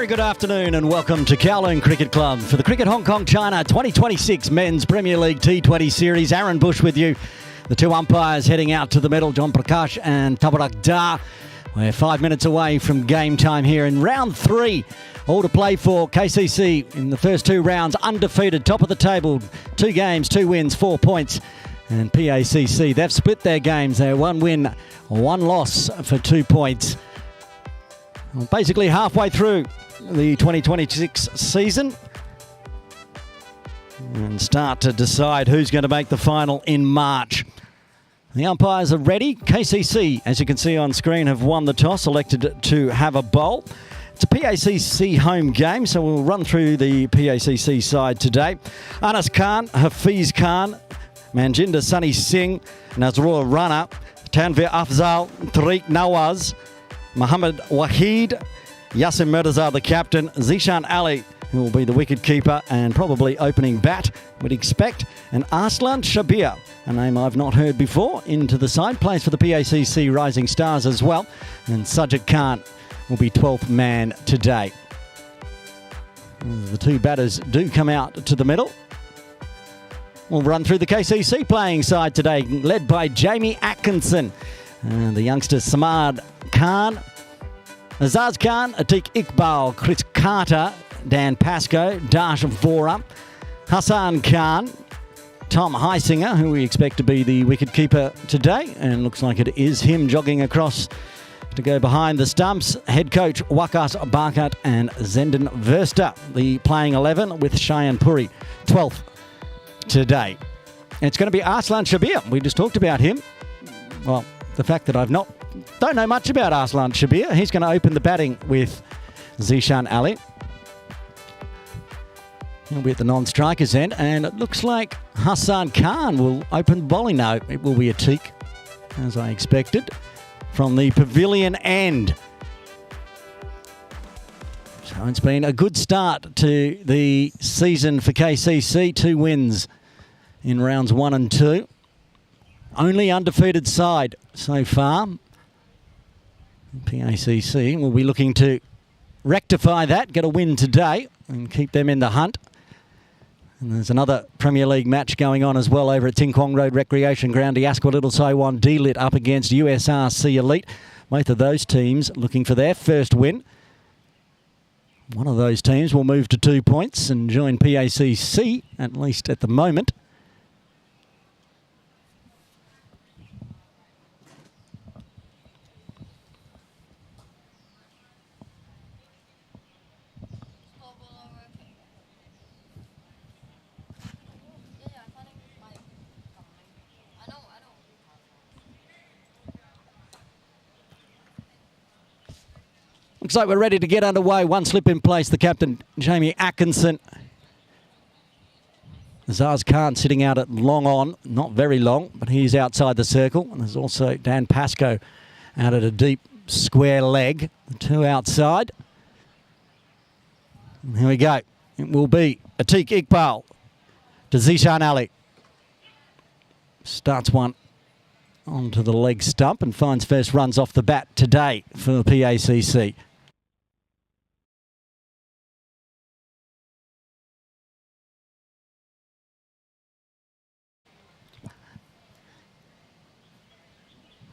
very good afternoon and welcome to Kowloon Cricket Club for the Cricket Hong Kong China 2026 Men's Premier League T20 Series. Aaron Bush with you. The two umpires heading out to the middle, John Prakash and Tabarak Dar. We're 5 minutes away from game time here in round 3. All to play for. KCC in the first 2 rounds, undefeated, top of the table. 2 games, 2 wins, 4 points. And PACC, they've split their games. They're 1 win, 1 loss for 2 points. Well, basically halfway through the 2026 season and start to decide who's going to make the final in March. The umpires are ready. KCC, as you can see on screen, have won the toss, elected to have a bowl. It's a PACC home game, so we'll run through the PACC side today. Anas Khan, Hafiz Khan, Manjinder Sunny Singh, Nazrul Rana, Tanvir Afzal, Tariq Nawaz, Mohammad Waheed, Yasser Mirza, the captain, Zishan Ali, who will be the wicket keeper and probably opening bat, we'd expect, and Arslan Shabir, a name I've not heard before, into the side, plays for the PACC Rising Stars as well, and Sajid Khan will be 12th man today. The 2 batters do come out to the middle. We'll run through the KCC playing side today, led by Jamie Atkinson, and the youngster Samad Khan, Azaz Khan, Atiq Iqbal, Chris Carter, Dan Pascoe, Dash Vora, Hassan Khan, Tom Heisinger, who we expect to be the wicketkeeper today, and looks like it is him jogging across to go behind the stumps. Head coach Wakas Barkat and Zenden Verster, the playing 11 with Cheyenne Puri, 12th today. And it's going to be Arslan Shabir. We just talked about him. Well, the fact that don't know much about Arslan Shabir. He's going to open the batting with Zishan Ali. He'll be at the non-strikers end, and it looks like Hassan Khan will open the bowling. No, it will be Atiq, as I expected, from the pavilion end. So it's been a good start to the season for KCC. 2 wins in rounds 1 and 2. Only undefeated side so far. PACC will be looking to rectify that, get a win today and keep them in the hunt. And there's another Premier League match going on as well over at Ting Kwong Road Recreation Ground. Diaskwa Little Taiwan D-Lit up against USRC Elite. Both of those teams looking for their first win. One of those teams will move to 2 points and join PACC, at least at the moment. Looks like we're ready to get underway. 1 slip in place, the captain, Jamie Atkinson. Zaz Khan sitting out at long on, not very long, but he's outside the circle. And there's also Dan Pascoe out at a deep square leg. The 2 outside. And here we go. It will be Atiq Iqbal to Zishan Ali. Starts one onto the leg stump and finds first runs off the bat today for the PACC.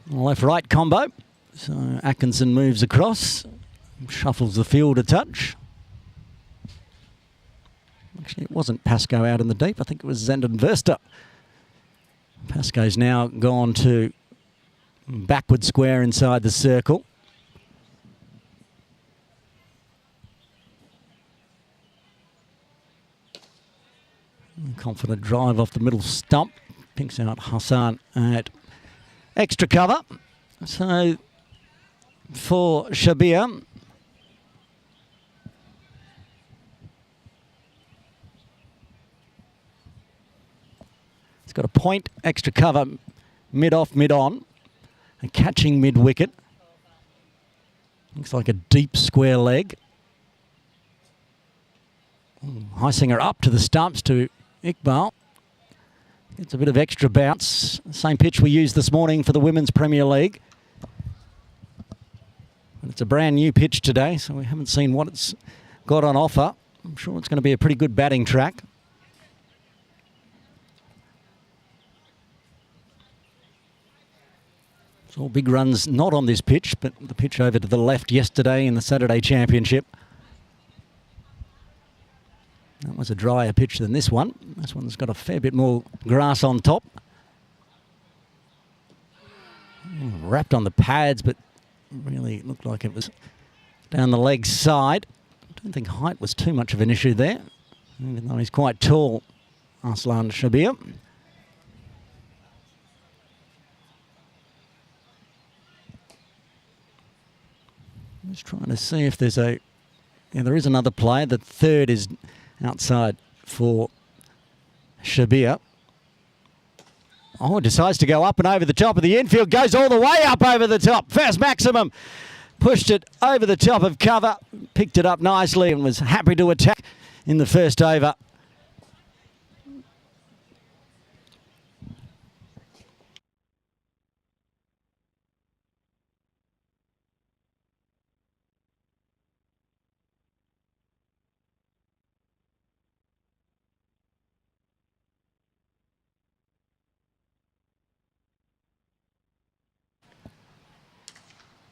Left-right combo. So Atkinson moves across, shuffles the field a touch. Actually, it wasn't Pascoe out in the deep. I think it was Zenden Verster. Pascoe's now gone to backward square inside the circle. Confident drive off the middle stump. Pinks out Hassan at extra cover. So for Shabir, he's got a point, extra cover, mid-off, mid-on, and catching mid-wicket. Looks like a deep square leg. Heisinger up to the stumps to Iqbal. Gets a bit of extra bounce. Same pitch we used this morning for the Women's Premier League. But it's a brand new pitch today, so we haven't seen what it's got on offer. I'm sure it's going to be a pretty good batting track. It's all big runs not on this pitch, but the pitch over to the left yesterday in the Saturday Championship. That was a drier pitch than this one. This one's got a fair bit more grass on top. Wrapped on the pads, but really looked like it was down the leg side. I don't think height was too much of an issue there, even though he's quite tall, Aslan Shabir. Just trying to see if there's a... Yeah, there is another player. The third is outside for Shabir. Oh, decides to go up and over the top of the infield. Goes all the way up over the top. First maximum. Pushed it over the top of cover. Picked it up nicely and was happy to attack in the first over.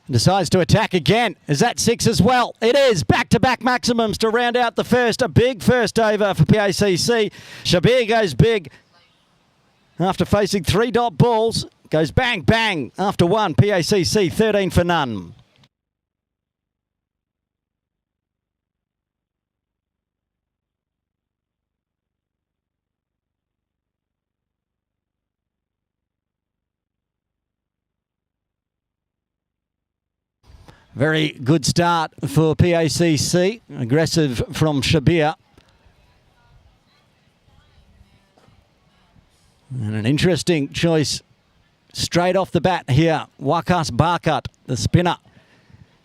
Decides to attack again. Is that six as well? It is. Back-to-back maximums to round out the first. A big first over for PACC. Shabir goes big after facing 3 dot balls. Goes bang, bang after one. PACC 13 for none. Very good start for PACC. Aggressive from Shabir. And an interesting choice straight off the bat here. Wakas Barkat, the spinner,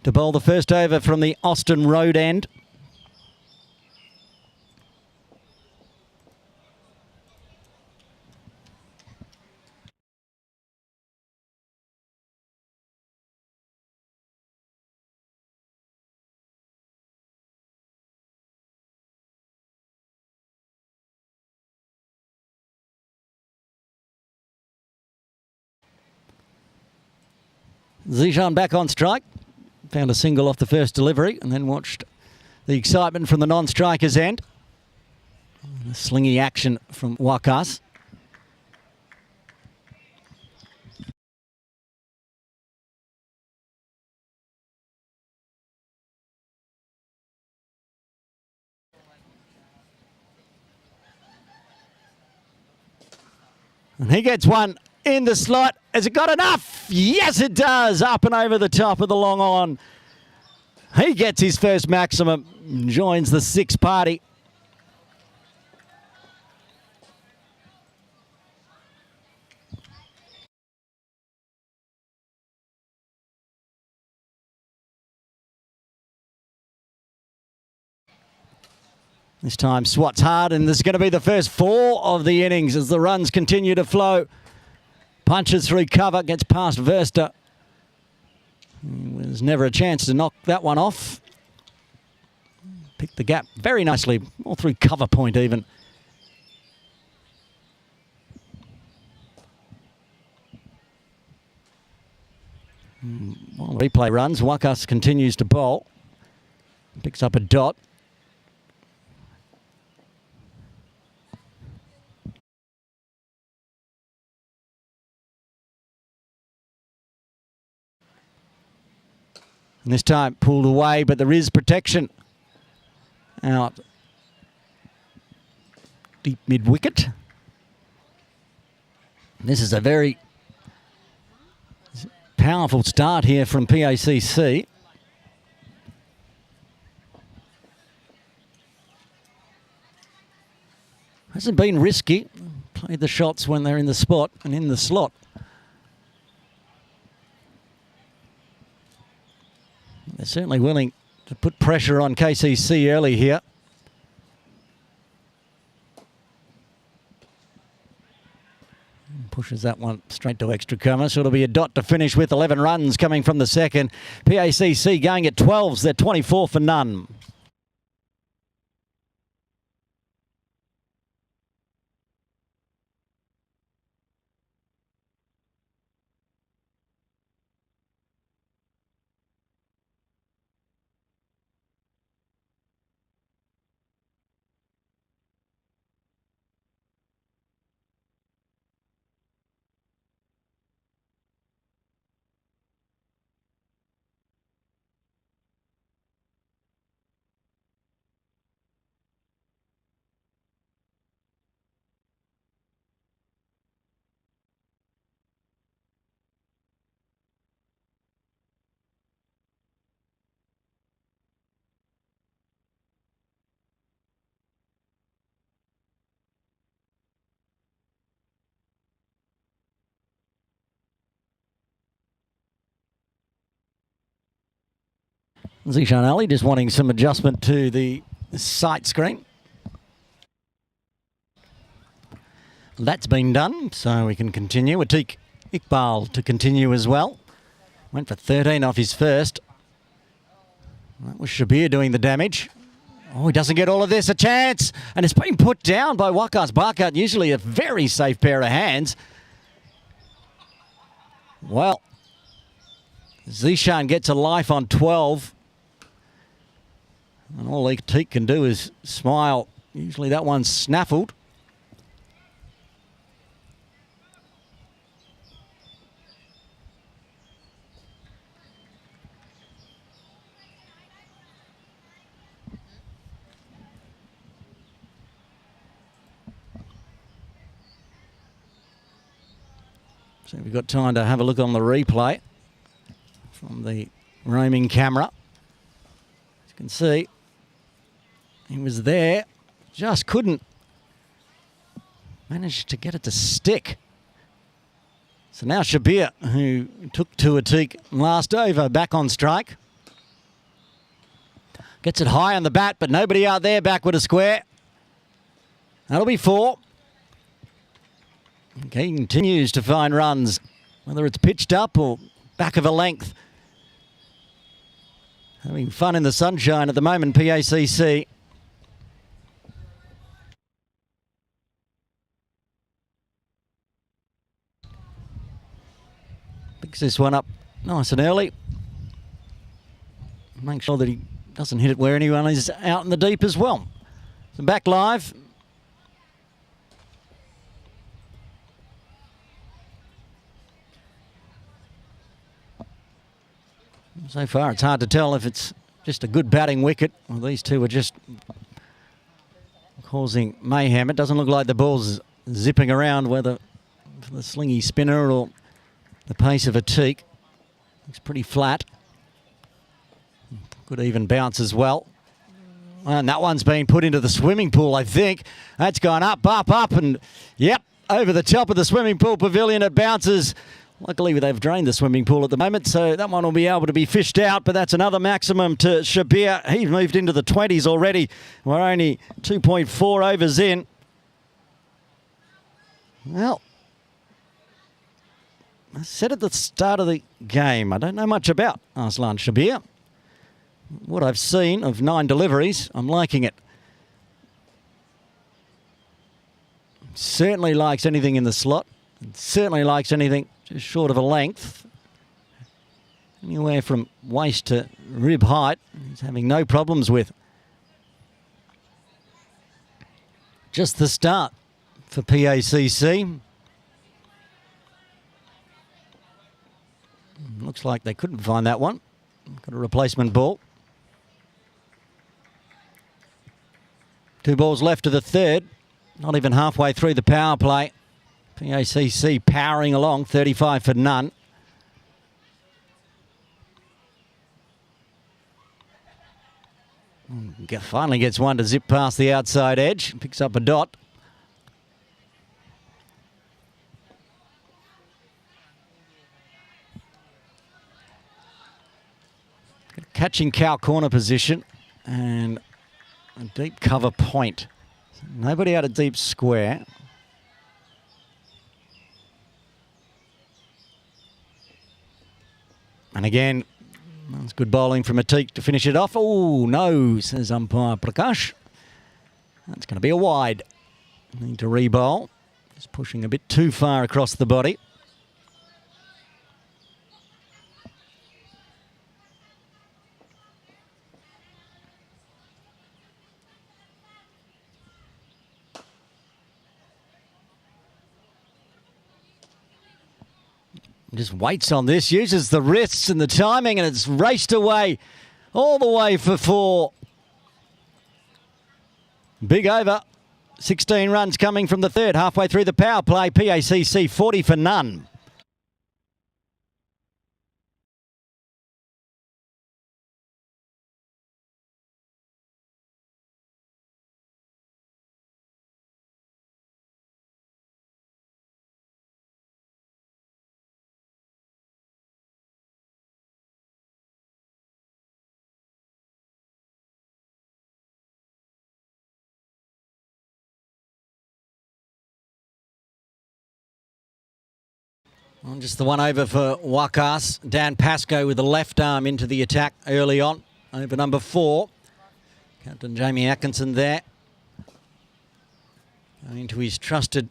to bowl the first over from the Austin Road end. Zijan back on strike. Found a single off the first delivery and then watched the excitement from the non-strikers' end. The slingy action from Wakas. And he gets one in the slot. Has it got enough? Yes, it does. Up and over the top of the long on. He gets his first maximum. Joins the 6 party. This time swats hard, and this is going to be the first 4 of the innings as the runs continue to flow. Punches through cover, gets past Verster. There's never a chance to knock that one off. Picked the gap very nicely, all through cover point even. While the replay runs, Wakas continues to bowl. Picks up a dot. And this time pulled away, but there is protection. Out deep mid-wicket. This is a very powerful start here from PACC. Hasn't been risky. Played the shots when they're in the spot and in the slot. They're certainly willing to put pressure on KCC early here. Pushes that one straight to extra cover, so it'll be a dot to finish with. 11 runs coming from the second. PACC going at 12s. They're 24 for none. Zishan Ali just wanting some adjustment to the sight screen. That's been done, so we can continue. Atiq Iqbal to continue as well. Went for 13 off his first. That was Shabir doing the damage. Oh, he doesn't get all of this. A chance. And it's been put down by Waqas Barkat. Usually a very safe pair of hands. Well, Zishan gets a life on 12. And all Atiq can do is smile. Usually that one's snaffled. So we've got time to have a look on the replay from the roaming camera. As you can see, he was there, just couldn't manage to get it to stick. So now Shabir, who took to Atiq last over, back on strike. Gets it high on the bat, but nobody out there back with a square. That'll be 4. Okay, he continues to find runs, whether it's pitched up or back of a length. Having fun in the sunshine at the moment, PACC. Picks this one up nice and early. Make sure that he doesn't hit it where anyone is out in the deep as well. So back live. So far, it's hard to tell if it's just a good batting wicket or these two are just causing mayhem. It doesn't look like the ball's zipping around, whether for the slingy spinner or the pace of Atiq. Looks pretty flat. Good even bounce as well. And that one's been put into the swimming pool, I think. That's gone up, and yep, over the top of the swimming pool pavilion it bounces. Luckily, they've drained the swimming pool at the moment, so that one will be able to be fished out, but that's another maximum to Shabir. He's moved into the 20s already. We're only 2.4 overs in. Well, I said at the start of the game, I don't know much about Arslan Shabir. What I've seen of 9 deliveries, I'm liking it. Certainly likes anything in the slot. Certainly likes anything just short of a length. Anywhere from waist to rib height, he's having no problems with. Just the start for PACC. Looks like they couldn't find that one. Got a replacement ball. 2 balls left to the third. Not even halfway through the power play. PACC powering along, 35 for none. Finally gets one to zip past the outside edge. Picks up a dot. Catching cow corner position and a deep cover point. Nobody out of deep square. And again, that's good bowling from Atiq to finish it off. Oh, no, says umpire Prakash. That's going to be a wide. Need to re-bowl. Just pushing a bit too far across the body. Just waits on this, uses the wrists and the timing, and it's raced away all the way for 4. Big over. 16 runs coming from the third, halfway through the power play. PACC 40 for none. Well, just the one over for Wakas. Dan Pascoe with the left arm into the attack early on over number 4. Captain Jamie Atkinson there. Going to his trusted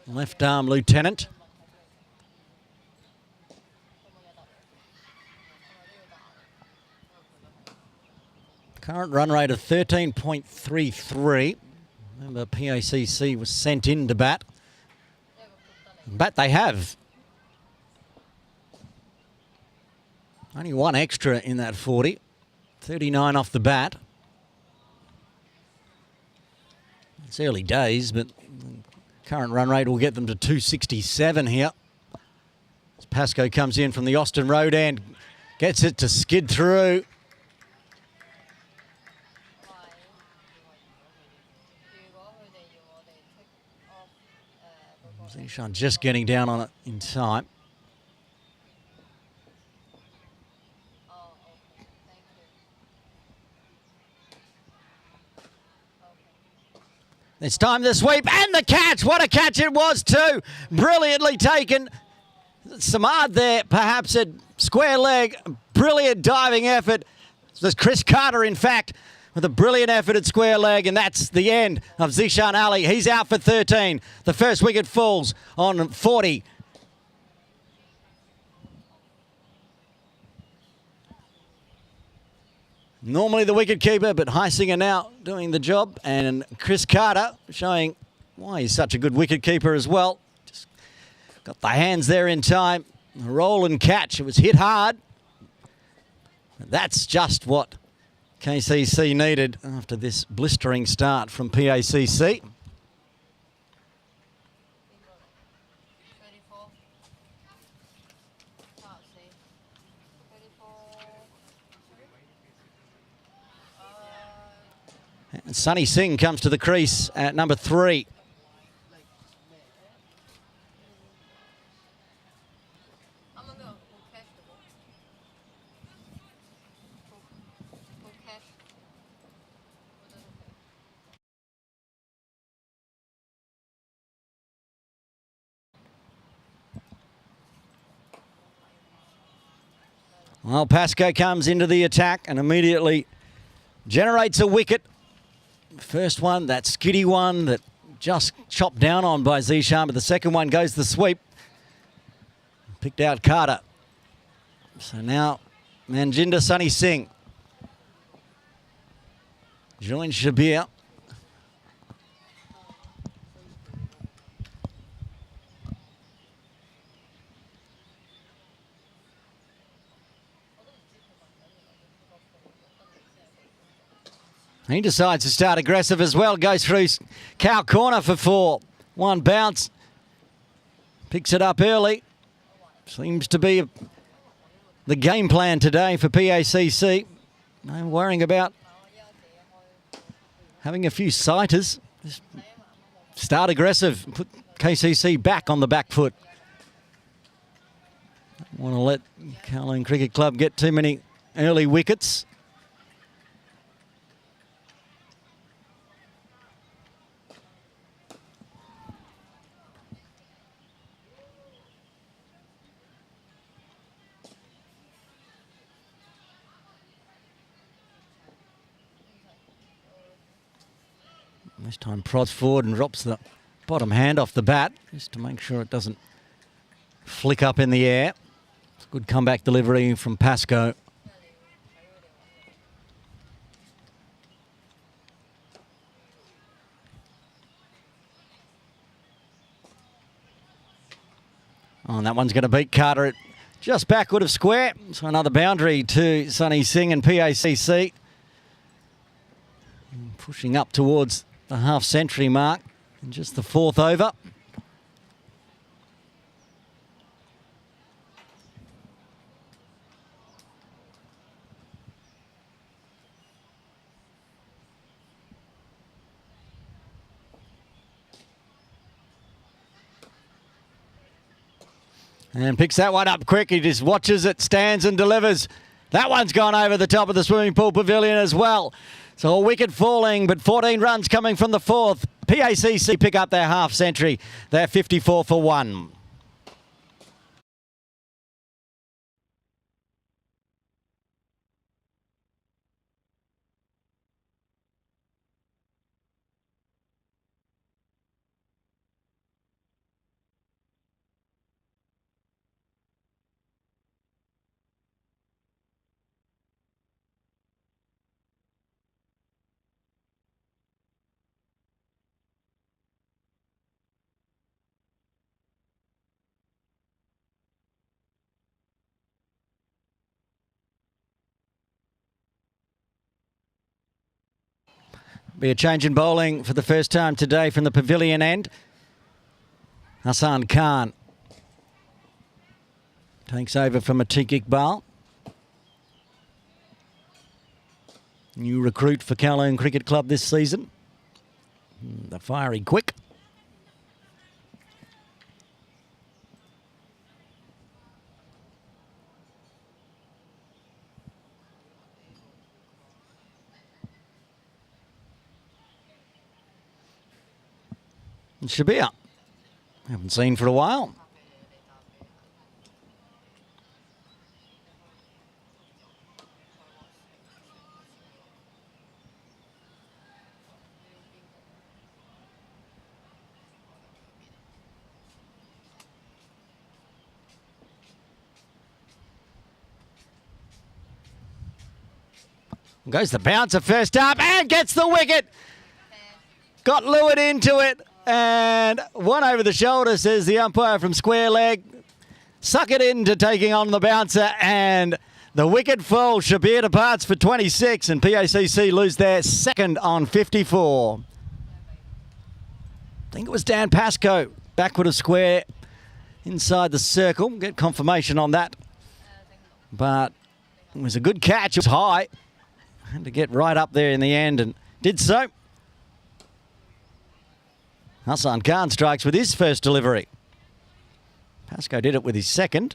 left arm lieutenant. Current run rate of 13.33. Remember, PACC was sent in to bat. Bat they have. Only one extra in that 40. 39 off the bat. It's early days, but current run rate will get them to 267 here. As Pascoe comes in from the Austin Road end, gets it to skid through. Zishan just getting down on it in time. It's time to sweep and the catch. What a catch it was too. Brilliantly taken. Samad there, perhaps at square leg. Brilliant diving effort. There's Chris Carter, in fact, with a brilliant effort at square leg, and that's the end of Zishan Ali. He's out for 13. The first wicket falls on 40. Normally the wicketkeeper, but Heisinger now doing the job, and Chris Carter showing why he's such a good wicketkeeper as well. Just got the hands there in time. Roll and catch. It was hit hard. That's just what KCC needed after this blistering start from PACC. And Sunny Singh comes to the crease at number 3. Well, Pascoe comes into the attack and immediately generates a wicket. First one, that skiddy one that just chopped down on by Zishan, but the second one goes the sweep. Picked out Carter. So now Manjinder Sunny Singh joins Shabir. He decides to start aggressive as well. Goes through cow corner for 4. One bounce. Picks it up early. Seems to be the game plan today for PACC. No worrying about having a few sighters. Just start aggressive. Put KCC back on the back foot. Don't want to let Kowloon Cricket Club get too many early wickets. This time prods forward and drops the bottom hand off the bat just to make sure it doesn't flick up in the air. It's a good comeback delivery from Pascoe. Oh, and that one's going to beat Carter at just backward of square. So another boundary to Sunny Singh and PACC. Pushing up towards the half-century mark in just the 4th over. And picks that one up quick. He just watches it, stands and delivers. That one's gone over the top of the swimming pool pavilion as well. So a wicket falling, but 14 runs coming from the 4th. PACC pick up their half century. They're 54 for 1. Be a change in bowling for the first time today from the pavilion end. Hassan Khan takes over from Atiq Iqbal. New recruit for Kowloon Cricket Club this season. The fiery quick. And Shabir, haven't seen for a while. Goes the bouncer first up and gets the wicket. Got lured into it and one over the shoulder, says the umpire from square leg. Suck it into taking on the bouncer and the wicket falls. Shabir departs for 26 and PACC lose their second on 54. I think it was Dan Pascoe, backward of square, inside the circle. Get confirmation on that. But it was a good catch. It was high. Had to get right up there in the end and did so. Hassan Khan strikes with his first delivery. Pascoe did it with his second.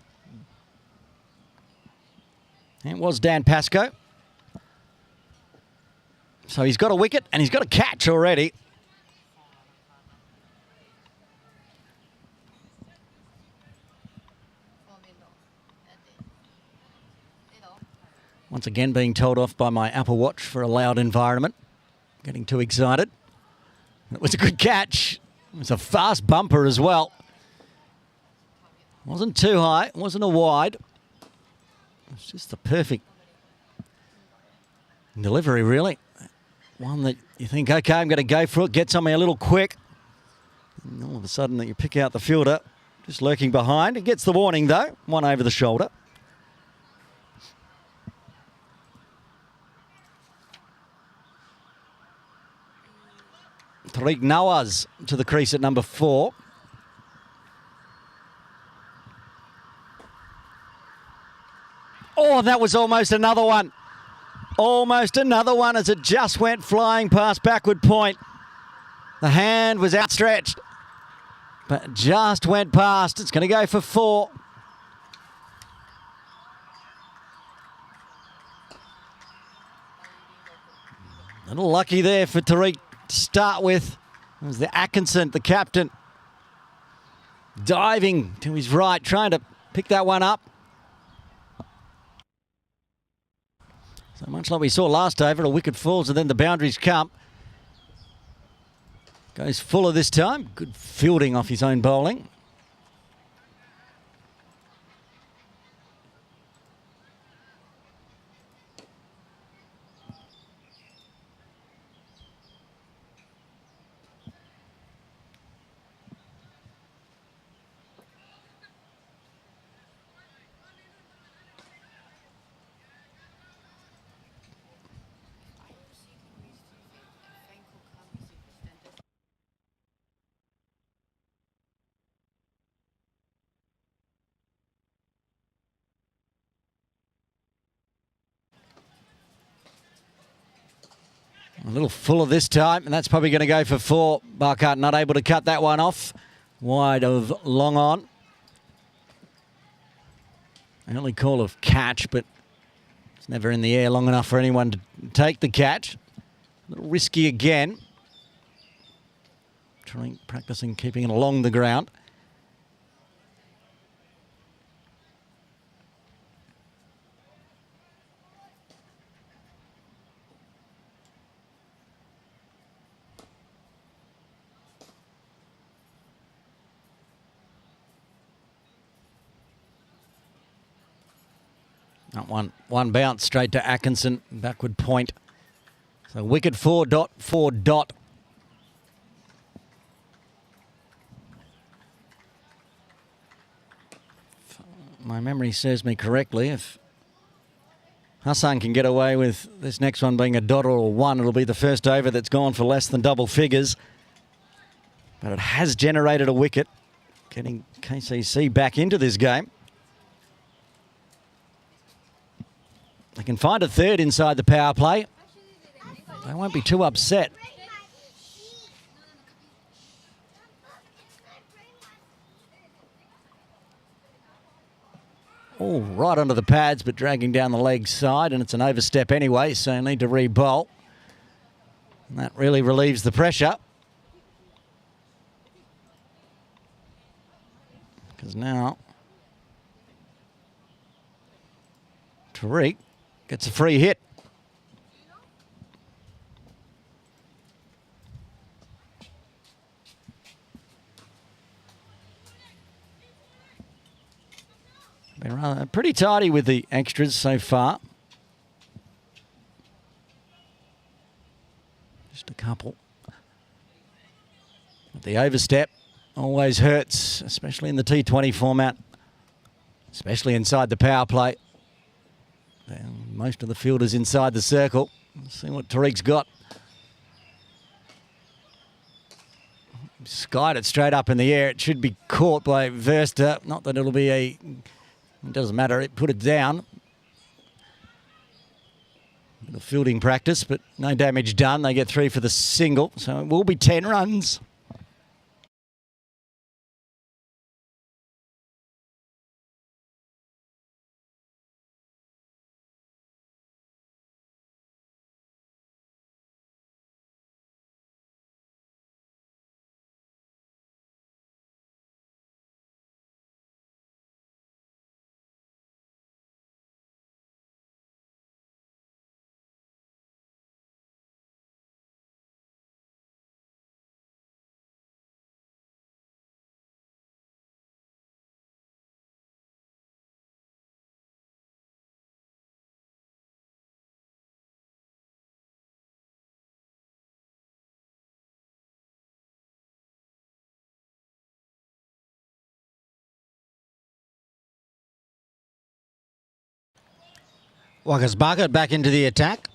It was Dan Pascoe. So he's got a wicket and he's got a catch already. Once again being told off by my Apple Watch for a loud environment. Getting too excited. It was a good catch. It was a fast bumper as well. Wasn't too high, wasn't a wide. It's just the perfect delivery, really. One that you think, okay, I'm going to go for it. Gets on me a little quick. And all of a sudden you pick out the fielder, just lurking behind. He gets the warning, though. One over the shoulder. Tariq Nawaz to the crease at number 4. Oh, that was almost another one. Almost another one as it just went flying past backward point. The hand was outstretched, but just went past. It's going to go for 4. A little lucky there for Tariq to start with. It was the Atkinson, the captain, diving to his right, trying to pick that one up. So much like we saw last over, a wicket falls and then the boundaries come. Goes Fuller this time. Good fielding off his own bowling. A little fuller this time, and that's probably going to go for 4. Barkart not able to cut that one off. Wide of long on. Early call of catch, but it's never in the air long enough for anyone to take the catch. A little risky again. Practicing keeping it along the ground. Not one bounce straight to Atkinson, backward point. So wicket 4.4. My memory serves me correctly. If Hassan can get away with this next one being a dot or a one. It'll be the first over that's gone for less than double figures. But it has generated a wicket, getting KCC back into this game. They can find a third inside the power play. They won't be too upset. Oh, right onto the pads, but dragging down the leg side, and it's an overstep anyway, so need to re-bowl. And that really relieves the pressure. Because now Tariq gets a free hit. Been rather pretty tidy with the extras so far. Just a couple. But the overstep always hurts, especially in the T20 format, especially inside the power play. And most of the fielders inside the circle. Let's see what Tariq's got. Skied it straight up in the air. It should be caught by Verster. Not that it'll be a... It doesn't matter, it put it down. Bit of fielding practice, but no damage done. They get 3 for the single, so it will be 10 runs. Waka's bucket back into the attack.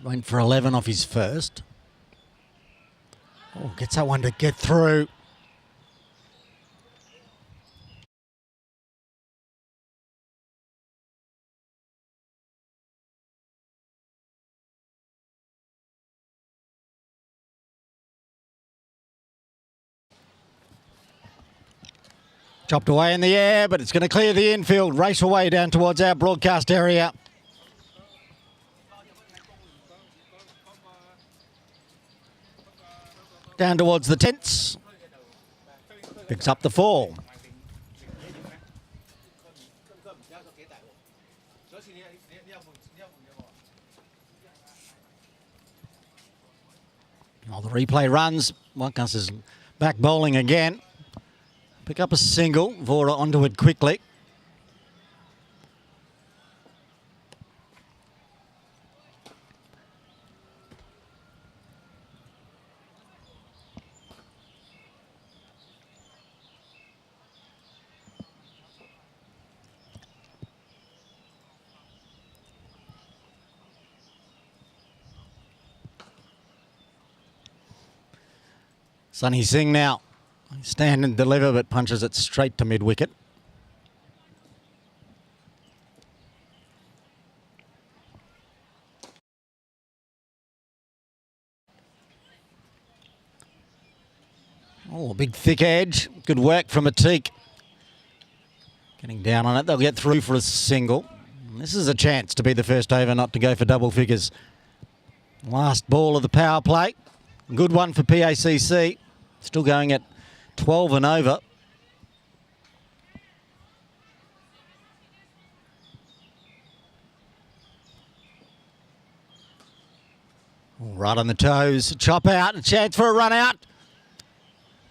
Went for 11 off his first. Oh, gets that one to get through. Chopped away in the air, but it's going to clear the infield. Race away down towards our broadcast area. Down towards the tents. Picks up the 4. Oh, the replay runs. Wakas is back bowling again. Pick up a single. Vora onto it quickly. Sunny Singh now. Stand and deliver, but punches it straight to mid-wicket. Oh, a big thick edge. Good work from Atik. Getting down on it. They'll get through for a single. And this is a chance to be the first over not to go for double figures. Last ball of the power play. Good one for PACC. Still going at 12 and over. Right on the toes. Chop out. A chance for a run out.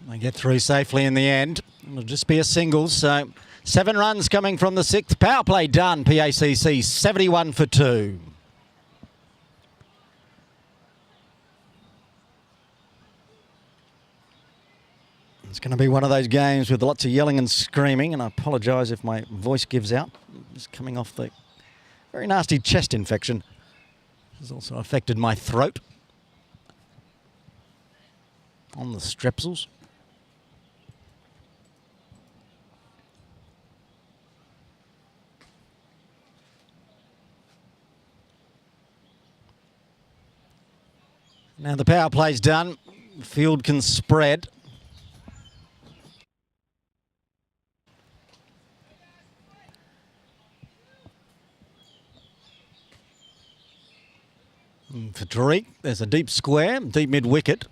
They get through safely in the end. It'll just be a single. So 7 runs coming from the 6th. Power play done. PACC 71 for 2. It's going to be one of those games with lots of yelling and screaming, and I apologise if my voice gives out. Just coming off the Very nasty chest infection. Has also affected my throat on the strepsils. Now the power play's done. The field can spread. And for Tariq, there's a deep square, deep mid-wicket.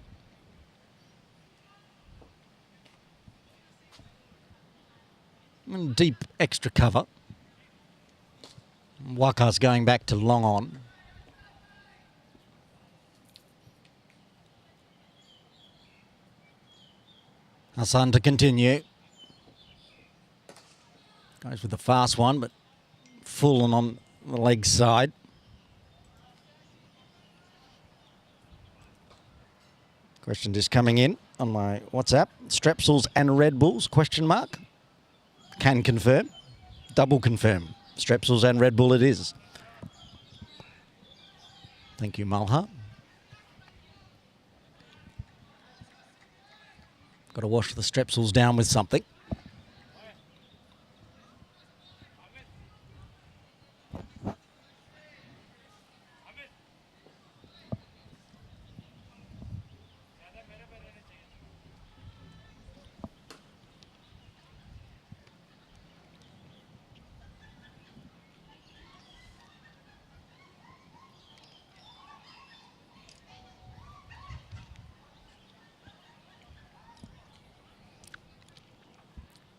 And deep extra cover. Waka's going back to long on. Hassan to continue. Goes with the fast one, but full and on the leg side. Question just coming in on my WhatsApp. Strepsils and Red Bulls, question mark. Can confirm. Double confirm. Strepsils and Red Bull it is. Thank you, Malha. Got to wash the strepsils down with something.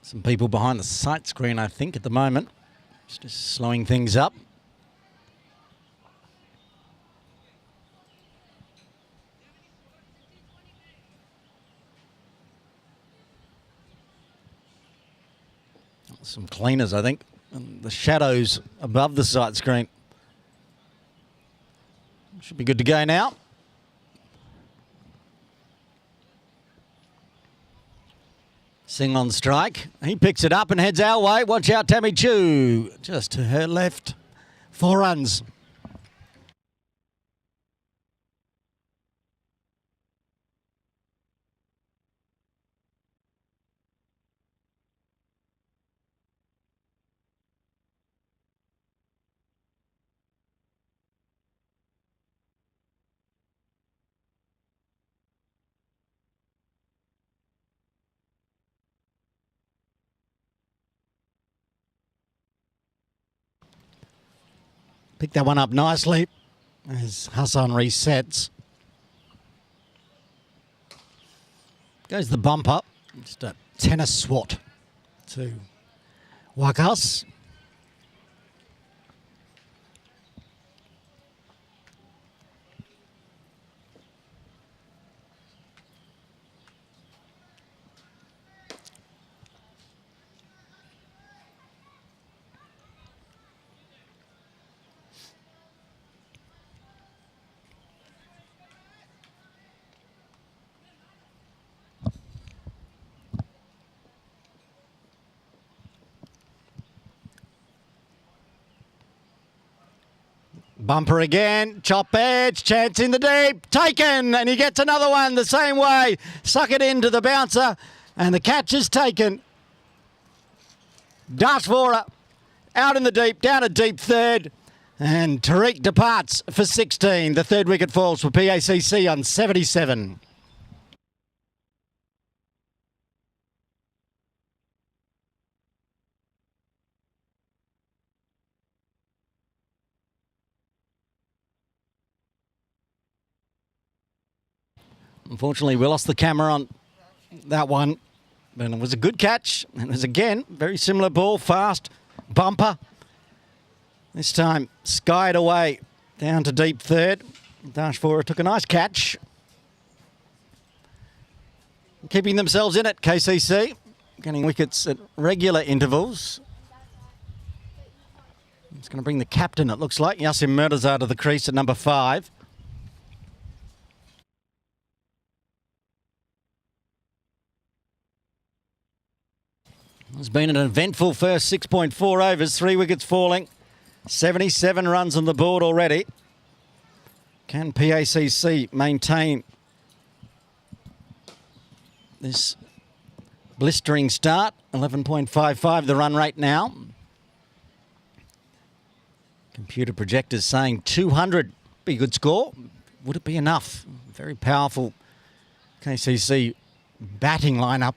Some people behind the sight screen, I think, at the moment. It's just slowing things up. Some cleaners, I think. And the shadows above the sight screen. Should be good to go now. Singh on strike. He picks it up and heads our way. Watch out, Tammy Chu. Just to her left. 4 runs. Pick that one up nicely as Hassan resets. Goes the bump up. Just a tennis swat to Wakas. Bumper again, chop edge, chance in the deep, taken, and he gets another one the same way. Suck it into the bouncer, and the catch is taken. Dashvora out in the deep, down a deep third, and Tariq departs for 16. The third wicket falls for PACC on 77. Unfortunately, we lost the camera on that one, but it was a good catch. It was, again, very similar ball, fast, bumper. This time, skied away down to deep third. Dashvora took a nice catch. Keeping themselves in it, KCC, getting wickets at regular intervals. It's going to bring the captain, it looks like, Yasim Murtaza to the crease at number 5. It's been an eventful first 6.4 overs, 3 wickets falling. 77 runs on the board already. Can PACC maintain this blistering start? 11.55 the run rate now. Computer projectors saying 200 be a good score. Would it be enough? Very powerful KCC batting lineup.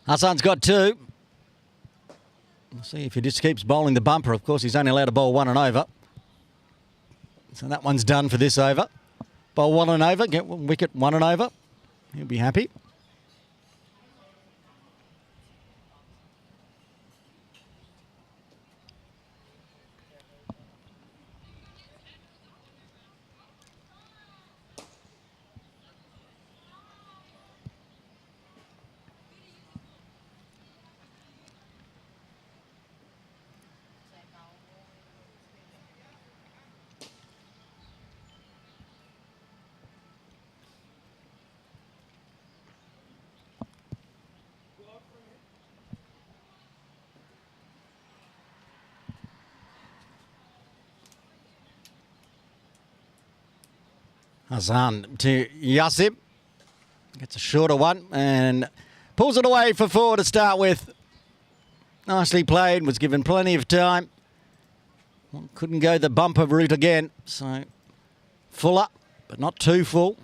Hassan's got 2. We'll see if he just keeps bowling the bumper. Of course, he's only allowed to bowl 1 and over. So that one's done for this over. Bowl 1 and over, get 1 wicket 1 and over. He'll be happy. Hassan to Yassib. Gets a shorter one and pulls it away for 4 to start with. Nicely played, was given plenty of time. Well, couldn't go the bumper route again, so fuller, but not too full.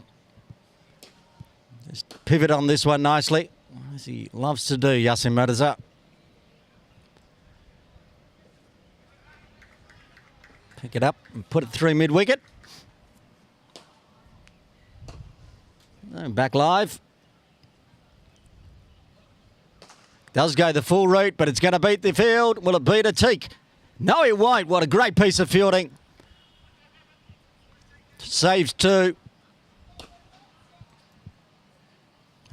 Just pivot on this one nicely, as he loves to do, Yassim Mirza. Pick it up and put it through mid-wicket. Back live. Does go the full route, but it's going to beat the field. Will it beat a teak? No, it won't. What a great piece of fielding. Saves 2.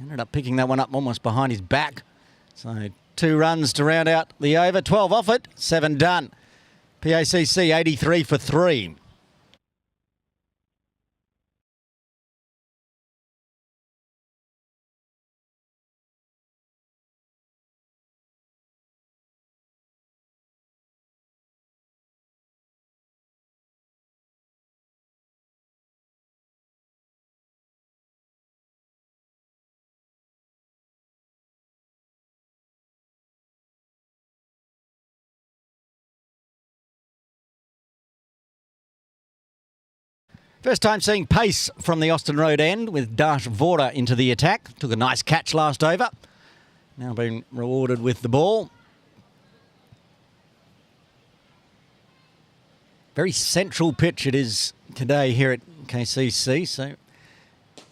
Ended up picking that one up almost behind his back. So 2 runs to round out the over. 12 off it, 7 done. PACC 83 for 3. First time seeing pace from the Austin Road end with Dash Vora into the attack. Took a nice catch last over. Now being rewarded with the ball. Very central pitch it is today here at KCC, so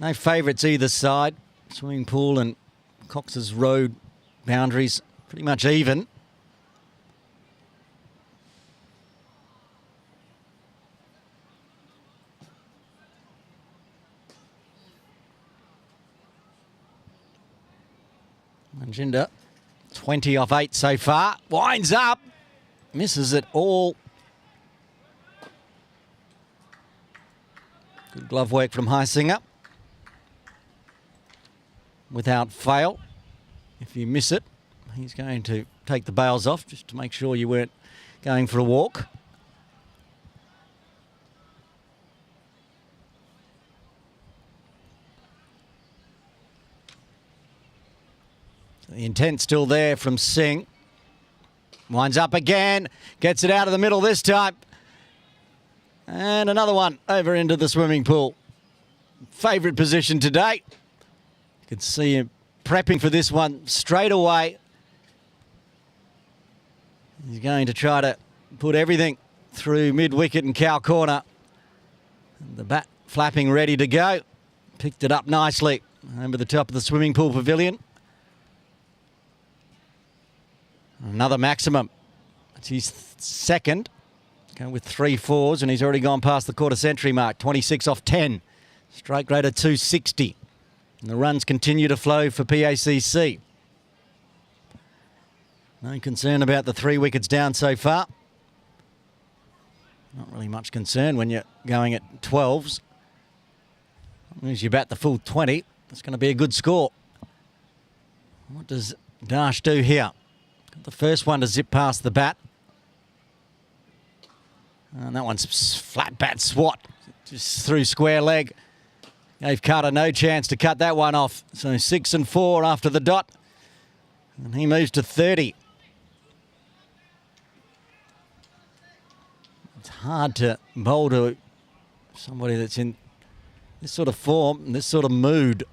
no favourites either side. Swimming pool and Cox's Road boundaries pretty much even. Manjinda, 20 off 8 so far. Winds up. Misses it all. Good glove work from Highsinger. Without fail. If you miss it, he's going to take the bails off just to make sure you weren't going for a walk. The intent still there from Singh. Winds up again. Gets it out of the middle this time. And another one over into the swimming pool. Favourite position today. You can see him prepping for this one straight away. He's going to try to put everything through mid-wicket and cow corner. The bat flapping ready to go. Picked it up nicely over the top of the swimming pool pavilion. Another maximum. It's his second. Going with 3 fours, and he's already gone past the quarter century mark. 26 off 10. Strike rate of 260. And the runs continue to flow for PACC. No concern about the 3 wickets down so far. Not really much concern when you're going at 12s. As long as you bat the full 20, it's going to be a good score. What does Dash do here? The first one to zip past the bat. And that one's flat bat swat, just through square leg. Gave Carter no chance to cut that one off. So 6 and 4 after the dot. And he moves to 30. It's hard to bowl to somebody that's in this sort of form, this sort of mood.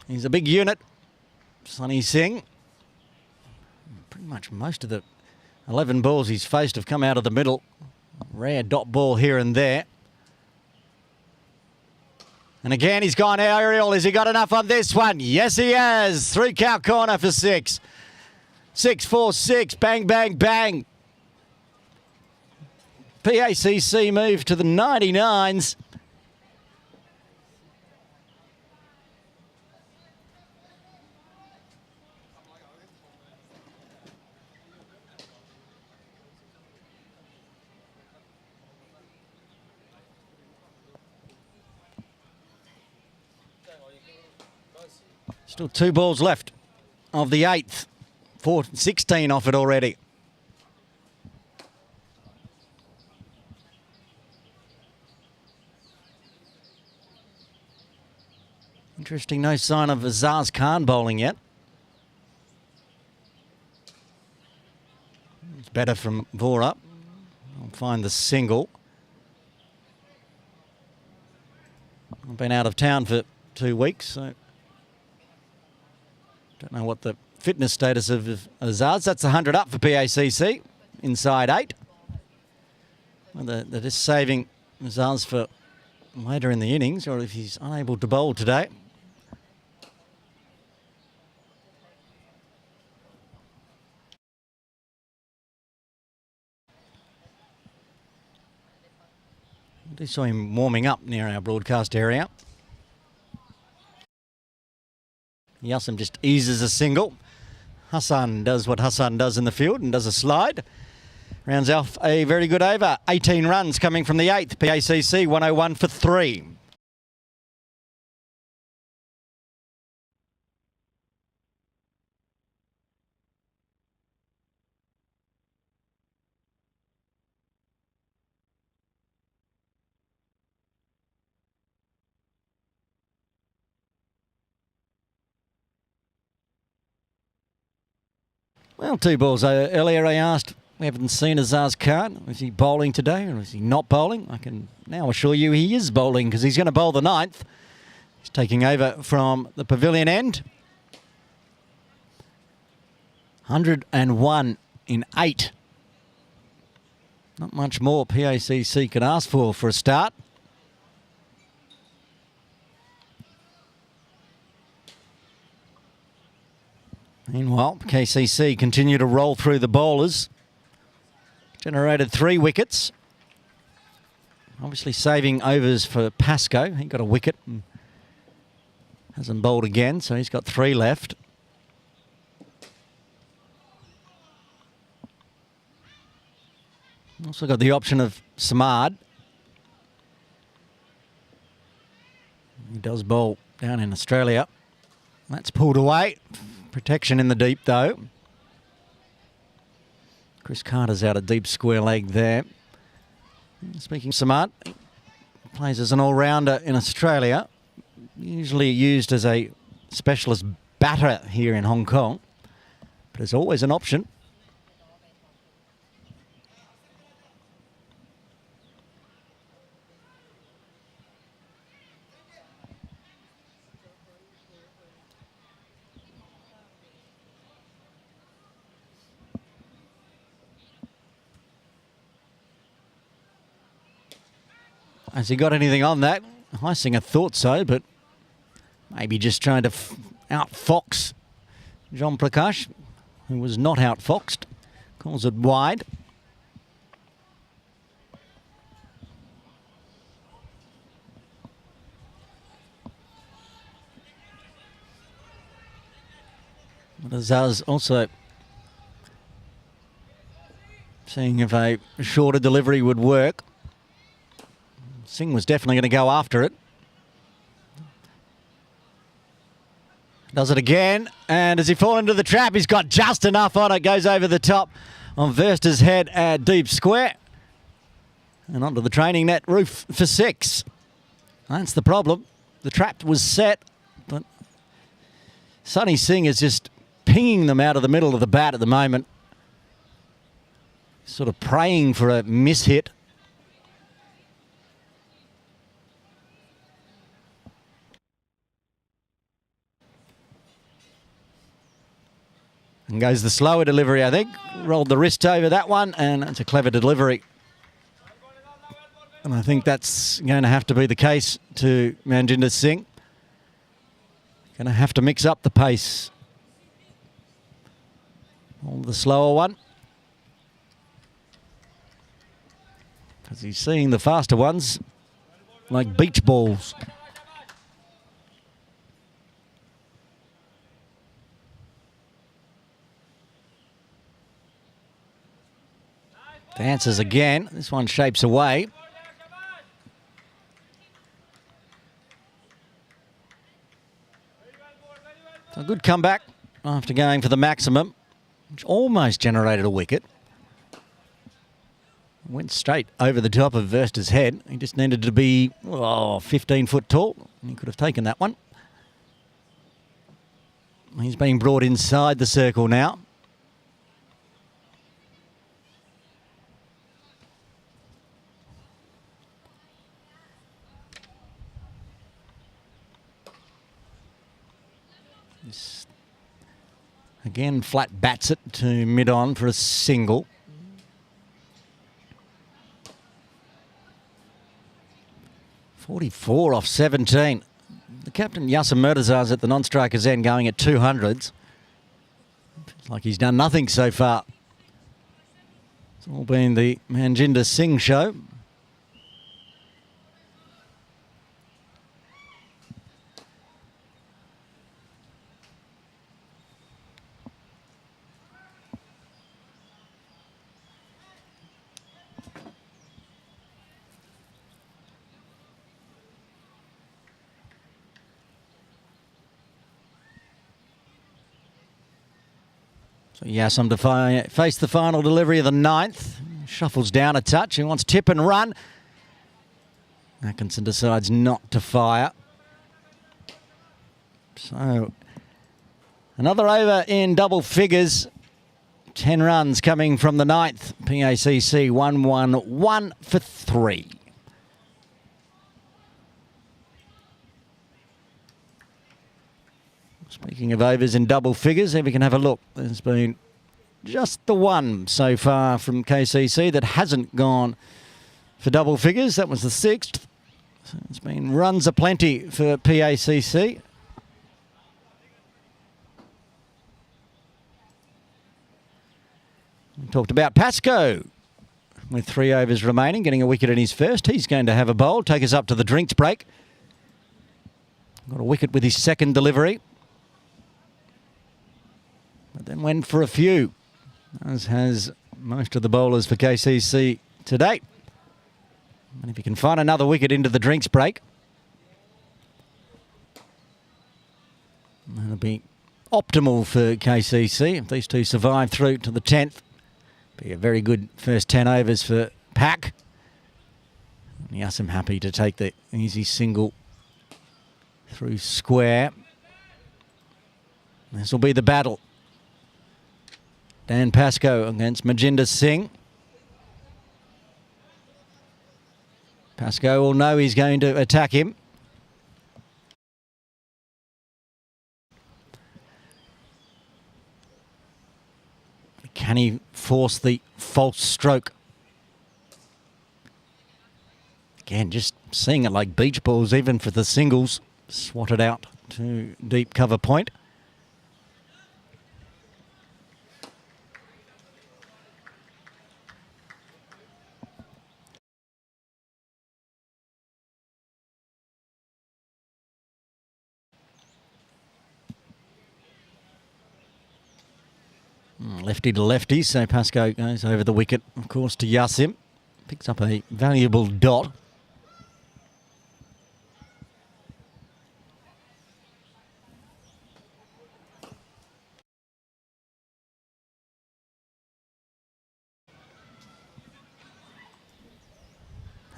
He's a big unit, Sunny Singh. Pretty much most of the 11 balls he's faced have come out of the middle. Rare dot ball here and there. And again, he's gone aerial. Has he got enough on this one? Yes, he has. 3 count corner for 6. 6, 4, 6. Bang, bang, bang. PACC move to the 99s. Still 2 balls left of the 8th. 16 off it already. Interesting, no sign of Azaz Khan bowling yet. It's better from Vora. I'll find the single. I've been out of town for 2 weeks, so don't know what the fitness status of Azaz. That's 100 up for PACC, inside 8. Well, they're just saving Azaz for later in the innings, or if he's unable to bowl today. I just saw him warming up near our broadcast area. Yasim just eases a single. Hassan does what Hassan does in the field and does a slide. Rounds off a very good over. 18 runs coming from the 8th. PACC 101 for 3. Well, 2 balls earlier I asked, we haven't seen Azaz Khan. Is he bowling today or is he not bowling? I can now assure you he is bowling because he's going to bowl the 9th. He's taking over from the pavilion end. 101 in 8. Not much more PACC can ask for a start. Meanwhile, KCC continue to roll through the bowlers. Generated 3 wickets. Obviously saving overs for Pascoe. He got a wicket and hasn't bowled again, so he's got 3 left. Also got the option of Samad. He does bowl down in Australia. That's pulled away. Protection in the deep, though. Chris Carter's out a deep square leg there. Speaking of Samad, plays as an all-rounder in Australia. Usually used as a specialist batter here in Hong Kong. But there's always an option. Has he got anything on that? Heisinger thought so, but maybe just trying to outfox John Prakash, who was not outfoxed. Calls it wide. But Azaz also seeing if a shorter delivery would work. Singh was definitely going to go after it. Does it again, and does he fall into the trap? He's got just enough on it. Goes over the top on Versta's head at deep square. And onto the training net roof for 6. That's the problem. The trap was set, but Sunny Singh is just pinging them out of the middle of the bat at the moment. Sort of praying for a mishit. And goes the slower delivery, I think. Rolled the wrist over that one, and it's a clever delivery. And I think that's going to have to be the case to Manjinder Singh. Going to have to mix up the pace. All the slower one. Because he's seeing the faster ones like beach balls. Dances again. This one shapes away. So a good comeback after going for the maximum, which almost generated a wicket. Went straight over the top of Versta's head. He just needed to be 15 foot tall. He could have taken that one. He's being brought inside the circle now. Again, flat bats it to mid-on for a single. .44 off 17. The captain, Yasser Murtazar's at the non-striker's end going at 200s. It's like he's done nothing so far. It's all been the Manjinder Singh show. So Yassam to face the final delivery of the 9th. Shuffles down a touch. He wants tip and run. Atkinson decides not to fire. So another over in double figures. 10 runs coming from the 9th. PACC 1-1-1 for 3. Speaking of overs in double figures, here we can have a look. There's been just the one so far from KCC that hasn't gone for double figures. That was the 6th. So it's been runs aplenty for PACC. We talked about Pascoe with 3 overs remaining, getting a wicket in his first. He's going to have a bowl, take us up to the drinks break. Got a wicket with his second delivery. But then went for a few, as has most of the bowlers for KCC to date. And if you can find another wicket into the drinks break, that'll be optimal for KCC. If these two survive through to the 10th, be a very good first 10 overs for PACC. Yes, I'm happy to take the easy single through square. This will be the battle. Dan Pascoe against Manjinder Singh. Pascoe will know he's going to attack him. Can he force the false stroke? Again, just seeing it like beach balls, even for the singles. Swatted out to deep cover point. Lefty to lefty, so Pascoe goes over the wicket, of course, to Yasim. Picks up a valuable dot.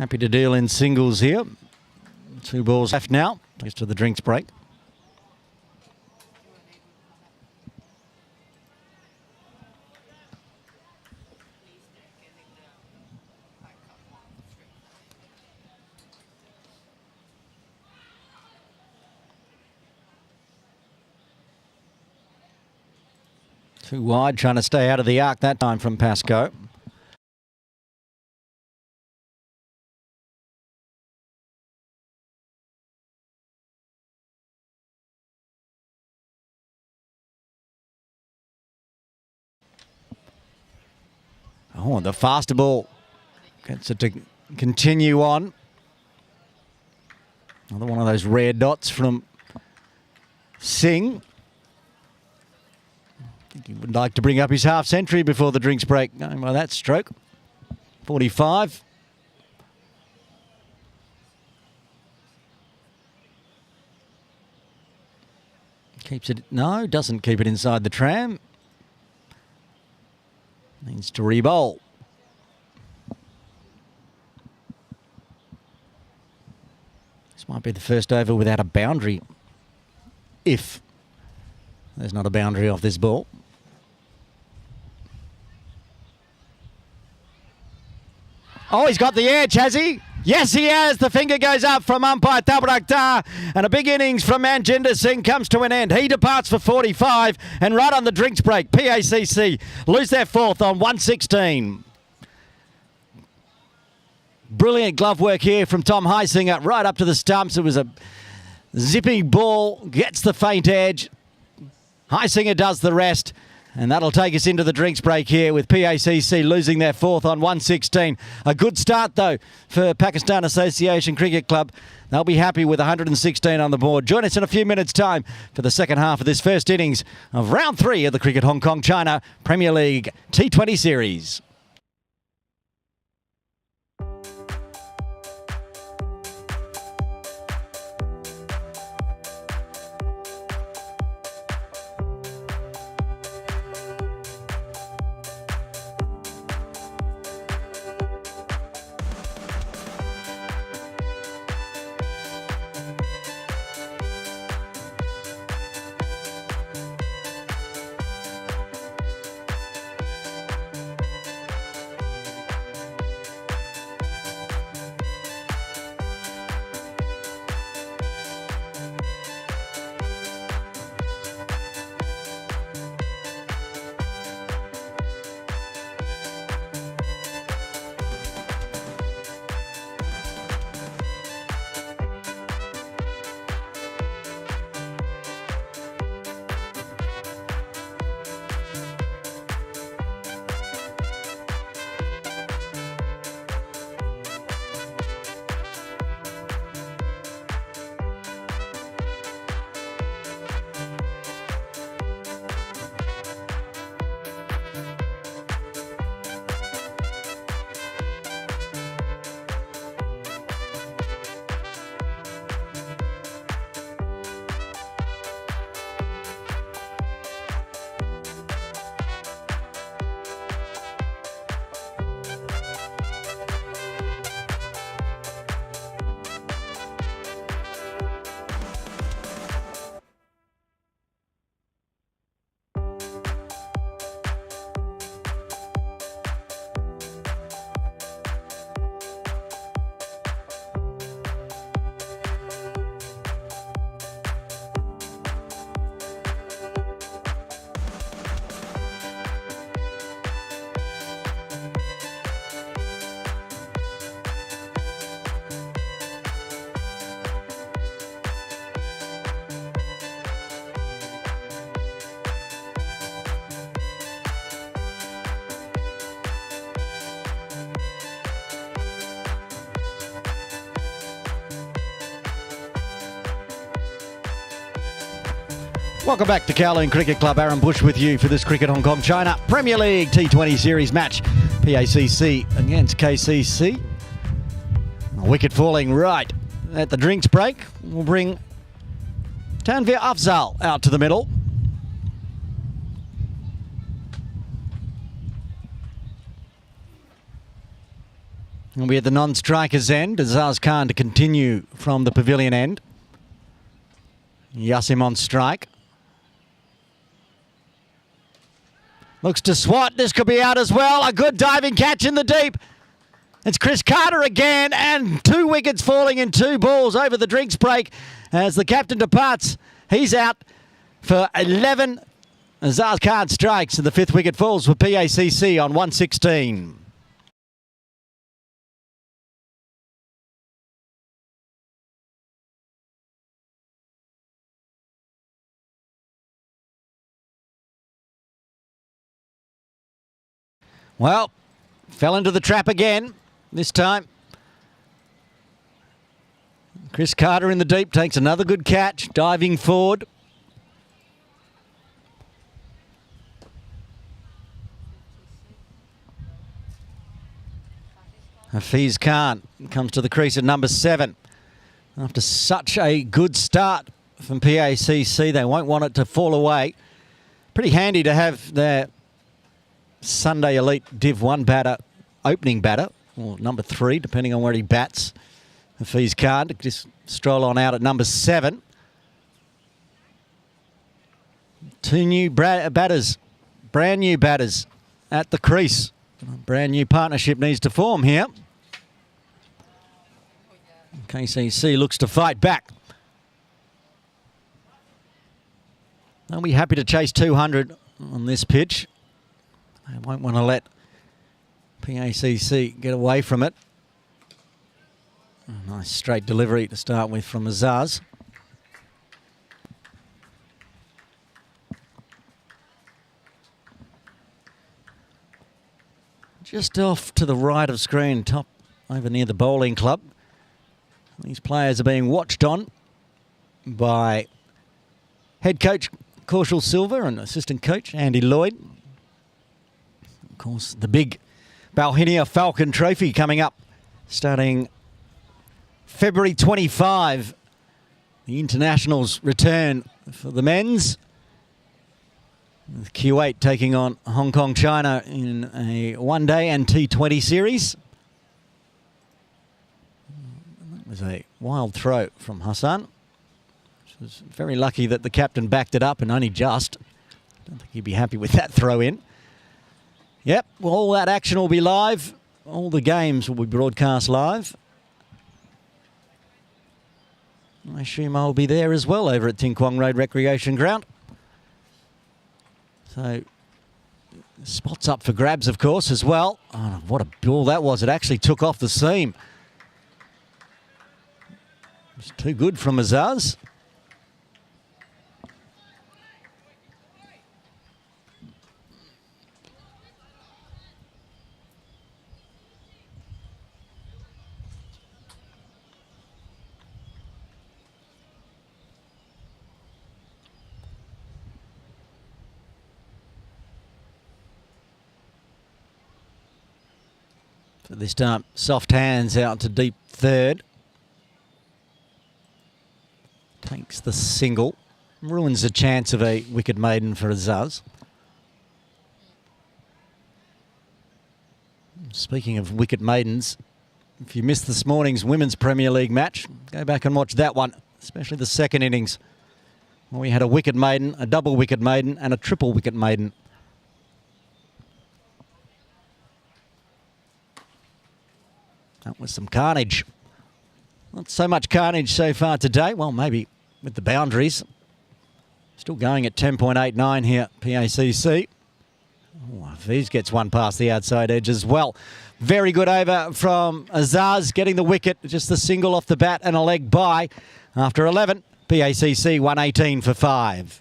Happy to deal in singles here. 2 balls left now. Thanks to the drinks break. Too wide, trying to stay out of the arc that time from PACC. Oh, the faster ball gets it to continue on. Another one of those rare dots from Singh. I think he would like to bring up his half century before the drinks break, going by that stroke. 45. Keeps it, no, doesn't keep it inside the tram. Needs to re-bowl. This might be the first over without a boundary, if there's not a boundary off this ball. Oh, he's got the edge, has he? Yes, he has. The finger goes up from umpire Tabraktar, and a big innings from Manjinder Singh comes to an end. He departs for 45, and right on the drinks break, PACC lose their 4th on 116. Brilliant glove work here from Tom Heisinger, right up to the stumps. It was a zipping ball, gets the faint edge. Heisinger does the rest. And that'll take us into the drinks break here with PACC losing their 4th on 116. A good start, though, for Pakistan Association Cricket Club. They'll be happy with 116 on the board. Join us in a few minutes' time for the second half of this first innings of round 3 of the Cricket Hong Kong China Premier League T20 series. Welcome back to Kowloon Cricket Club. Aaron Bush with you for this Cricket Hong Kong China Premier League T20 series match. PACC against KCC. A wicket falling right at the drinks break. We'll bring Tanveer Afzal out to the middle. And we're at the non-strikers end. Azaz Khan to continue from the pavilion end. Yassim on strike. Looks to swat. This could be out as well. A good diving catch in the deep. It's Chris Carter again, and 2 wickets falling in 2 balls over the drinks break as the captain departs. He's out for 11. Azaz Khan strikes, and the 5th wicket falls for PACC on 116. Well, fell into the trap again this time. Chris Carter in the deep takes another good catch, diving forward. Hafiz Khan comes to the crease at number 7. After such a good start from PACC, they won't want it to fall away. Pretty handy to have their Sunday Elite Div 1 batter, opening batter, or number 3, depending on where he bats. Hafiz Khan to just stroll on out at number 7. 2 new batters, brand new batters at the crease. A brand new partnership needs to form here. KCC looks to fight back. They'll be happy to chase 200 on this pitch. They won't want to let PACC get away from it. A nice straight delivery to start with from Azaz. Just off to the right of screen, top over near the bowling club. These players are being watched on by head coach Kaushal Silva and assistant coach Andy Lloyd. Of course, the big Balhinia Falcon Trophy coming up starting February 25. The internationals return for the men's, with Kuwait taking on Hong Kong, China in a one-day and T20 series. That was a wild throw from Hassan. Which was very lucky that the captain backed it up and only just. I don't think he'd be happy with that throw in. Yep, well, all that action will be live. All the games will be broadcast live. I assume I'll be there as well over at Ting Kwong Road Recreation Ground. So, spots up for grabs, of course, as well. Oh, what a ball that was. It actually took off the seam. It was too good from Azaz. This time, soft hands out to deep third. Takes the single. Ruins the chance of a wicket maiden for Azaz. Speaking of wicket maidens, if you missed this morning's Women's Premier League match, go back and watch that one, especially the second innings, where we had a wicket maiden, a double wicket maiden, and a triple wicket maiden. That was some carnage. Not so much carnage so far today. Well, maybe with the boundaries. Still going at 10.89 here, PACC. Oh, Hafiz gets one past the outside edge as well. Very good over from Azaz, getting the wicket. Just the single off the bat and a leg by. After 11, PACC 118 for 5.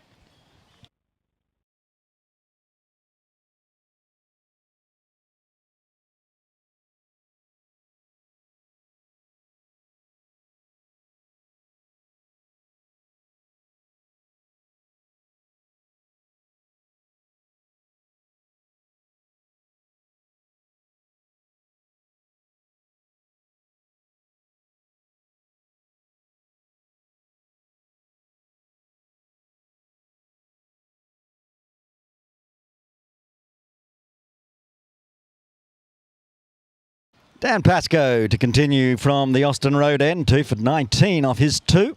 Dan Pascoe to continue from the Austin Road end, 2 for 19 off his 2.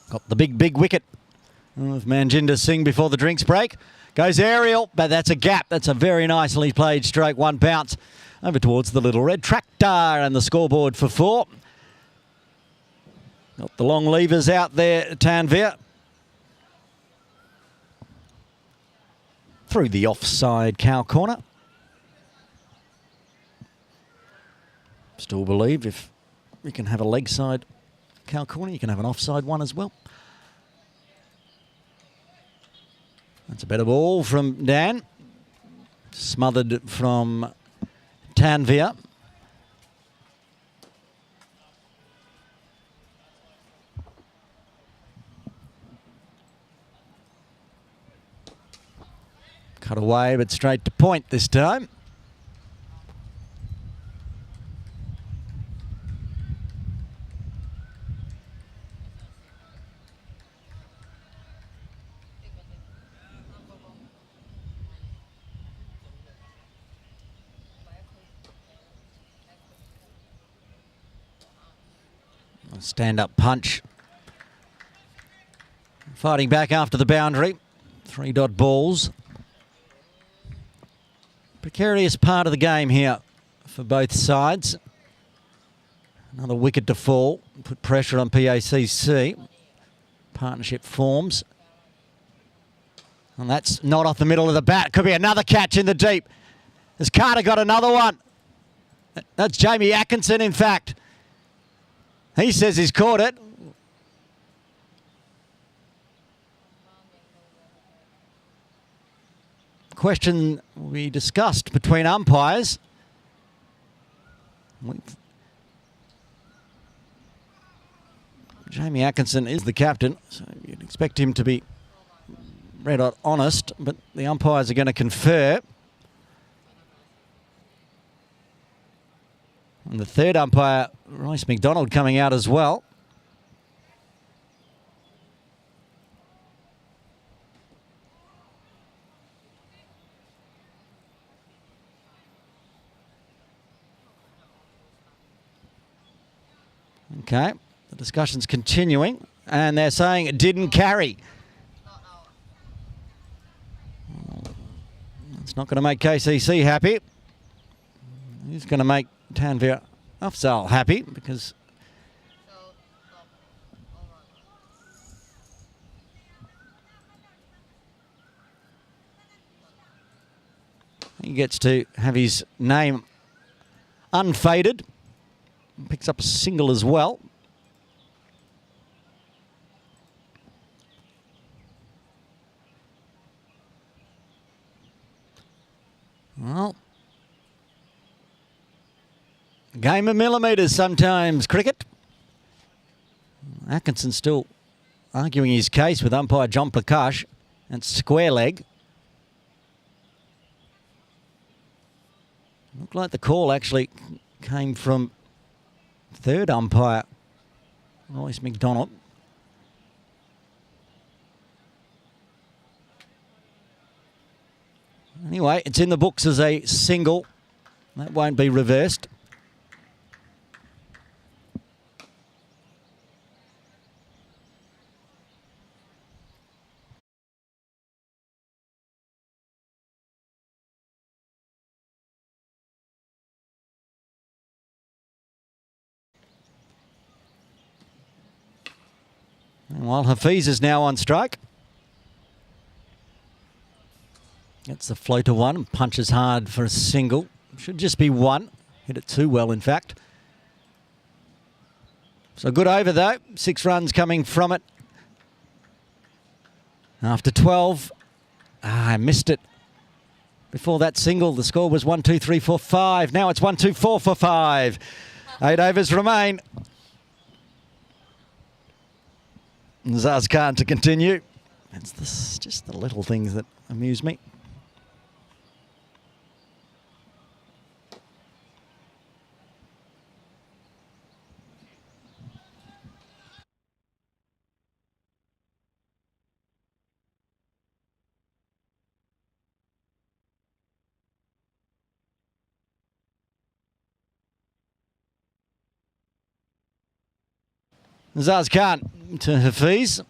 Got the big wicket of Manjinder Singh before the drinks break. Goes aerial, but that's a gap. That's a very nicely played stroke. 1 bounce over towards the little red tractor and the scoreboard for 4. Got the long levers out there, Tanvir. Through the offside cow corner. Still believe if you can have a leg side cow corner, you can have an offside one as well. That's a better ball from Dan. Smothered from Tanvir. Cut away, but straight to point this time. Stand-up punch. Fighting back after the boundary. 3 dot balls. Precarious part of the game here for both sides. Another wicket to fall. Put pressure on PACC. Partnership forms. And that's not off the middle of the bat. Could be another catch in the deep. Has Carter got another one? That's Jamie Atkinson, in fact. He says he's caught it. Question we discussed between umpires. Jamie Atkinson is the captain, so you'd expect him to be red hot honest, but the umpires are going to confer. And the third umpire, Royce McDonald, coming out as well. Okay, the discussion's continuing, and they're saying it didn't carry. It's not going to make KCC happy. He's going to make Tanvir Afzal happy because he gets to have his name unfaded. Picks up a single as well. Well, game of millimetres sometimes, cricket. Atkinson still arguing his case with umpire John Prakash. And square leg. Looked like the call actually came from third umpire Royce McDonald. Anyway, it's in the books as a single. That won't be reversed. And while Hafiz is now on strike. Gets the floater one and punches hard for a single. Should just be 1. Hit it too well, in fact. So good over, though. 6 runs coming from it. After 12. I missed it. Before that single, the score was 1, 2, 3, 4, 5. Now it's 1, 2, 4 for 5. 8 overs remain. Zaz Khan to continue. It's just the little things that amuse me. Azaz Khan to Hafiz. A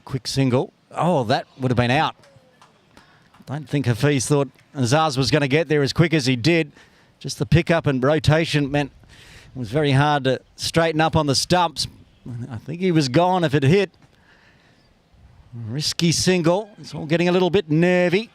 quick single. Oh, that would have been out. Don't think Hafiz thought Azaz was going to get there as quick as he did. Just the pickup and rotation meant it was very hard to straighten up on the stumps. I think he was gone if it hit. Risky single. It's all getting a little bit nervy.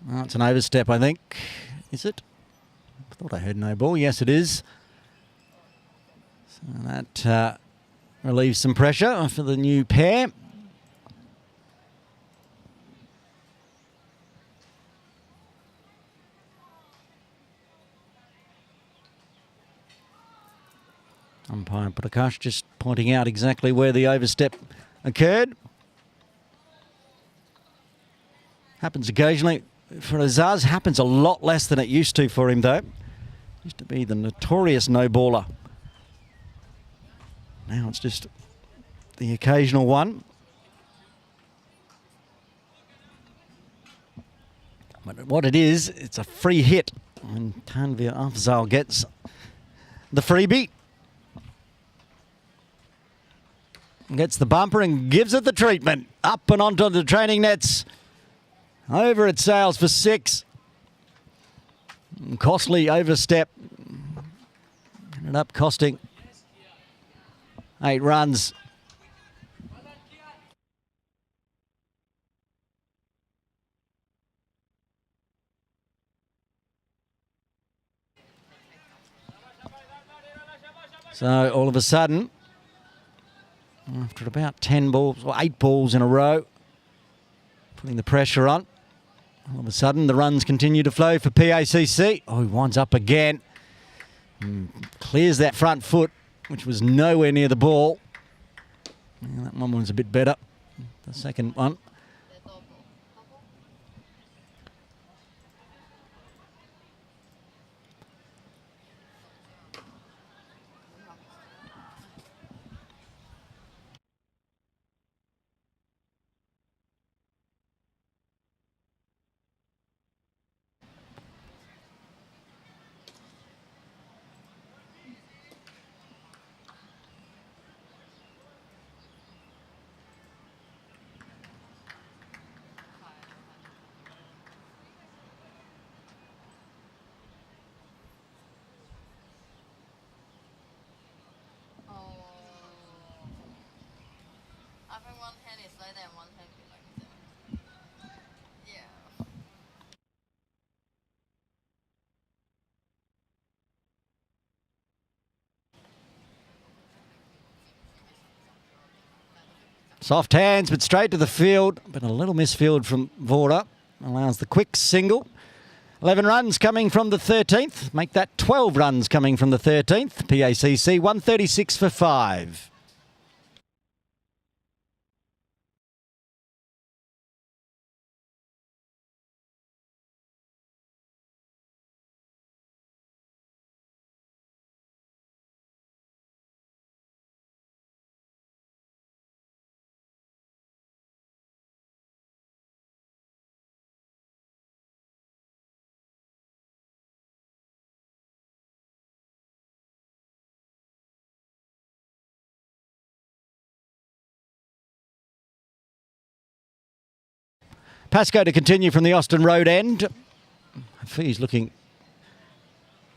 Well, it's an overstep, I think. Is it? I thought I heard no ball. Yes, it is. So that relieves some pressure for the new pair. Umpire Prakash just pointing out exactly where the overstep occurred. Happens occasionally for Azaz. Happens a lot less than it used to for him, though. Used to be the notorious no-baller. Now it's just the occasional one. But what it is, it's a free hit. And Tanvir Afzal gets the freebie. Gets the bumper and gives it the treatment. Up and onto the training nets. Over it sails for 6. Costly overstep. Ended up costing 8 runs. So all of a sudden, after about 10 balls, or 8 balls in a row, putting the pressure on, all of a sudden the runs continue to flow for PACC. Oh, he winds up again. Clears that front foot, which was nowhere near the ball. Yeah, that one was a bit better. The second one. One hand is like that and one hand is like that. Yeah. Soft hands, but straight to the field. But a little misfield from Vorta. Allows the quick single. 11 runs coming from the 13th. Make that 12 runs coming from the 13th. PACC 136 for 5. Pasco to continue from the Austin Road end. He's looking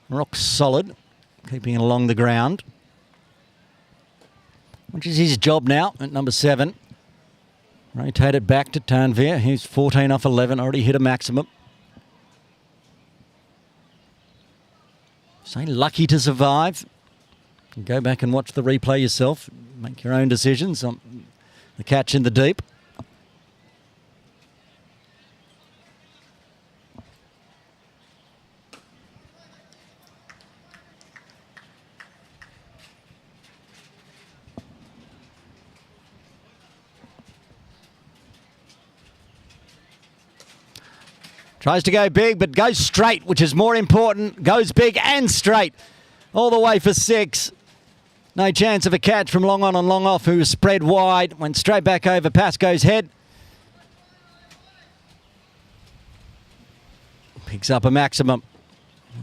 rock solid, keeping it along the ground, which is his job now at number 7. Rotate it back to Tanvir, who's 14 off 11, already hit a maximum. Say lucky to survive. Go back and watch the replay yourself. Make your own decisions on the catch in the deep. Tries to go big, but goes straight, which is more important. Goes big and straight. All the way for 6. No chance of a catch from long on and long off, who was spread wide. Went straight back over Pascoe's head. Picks up a maximum.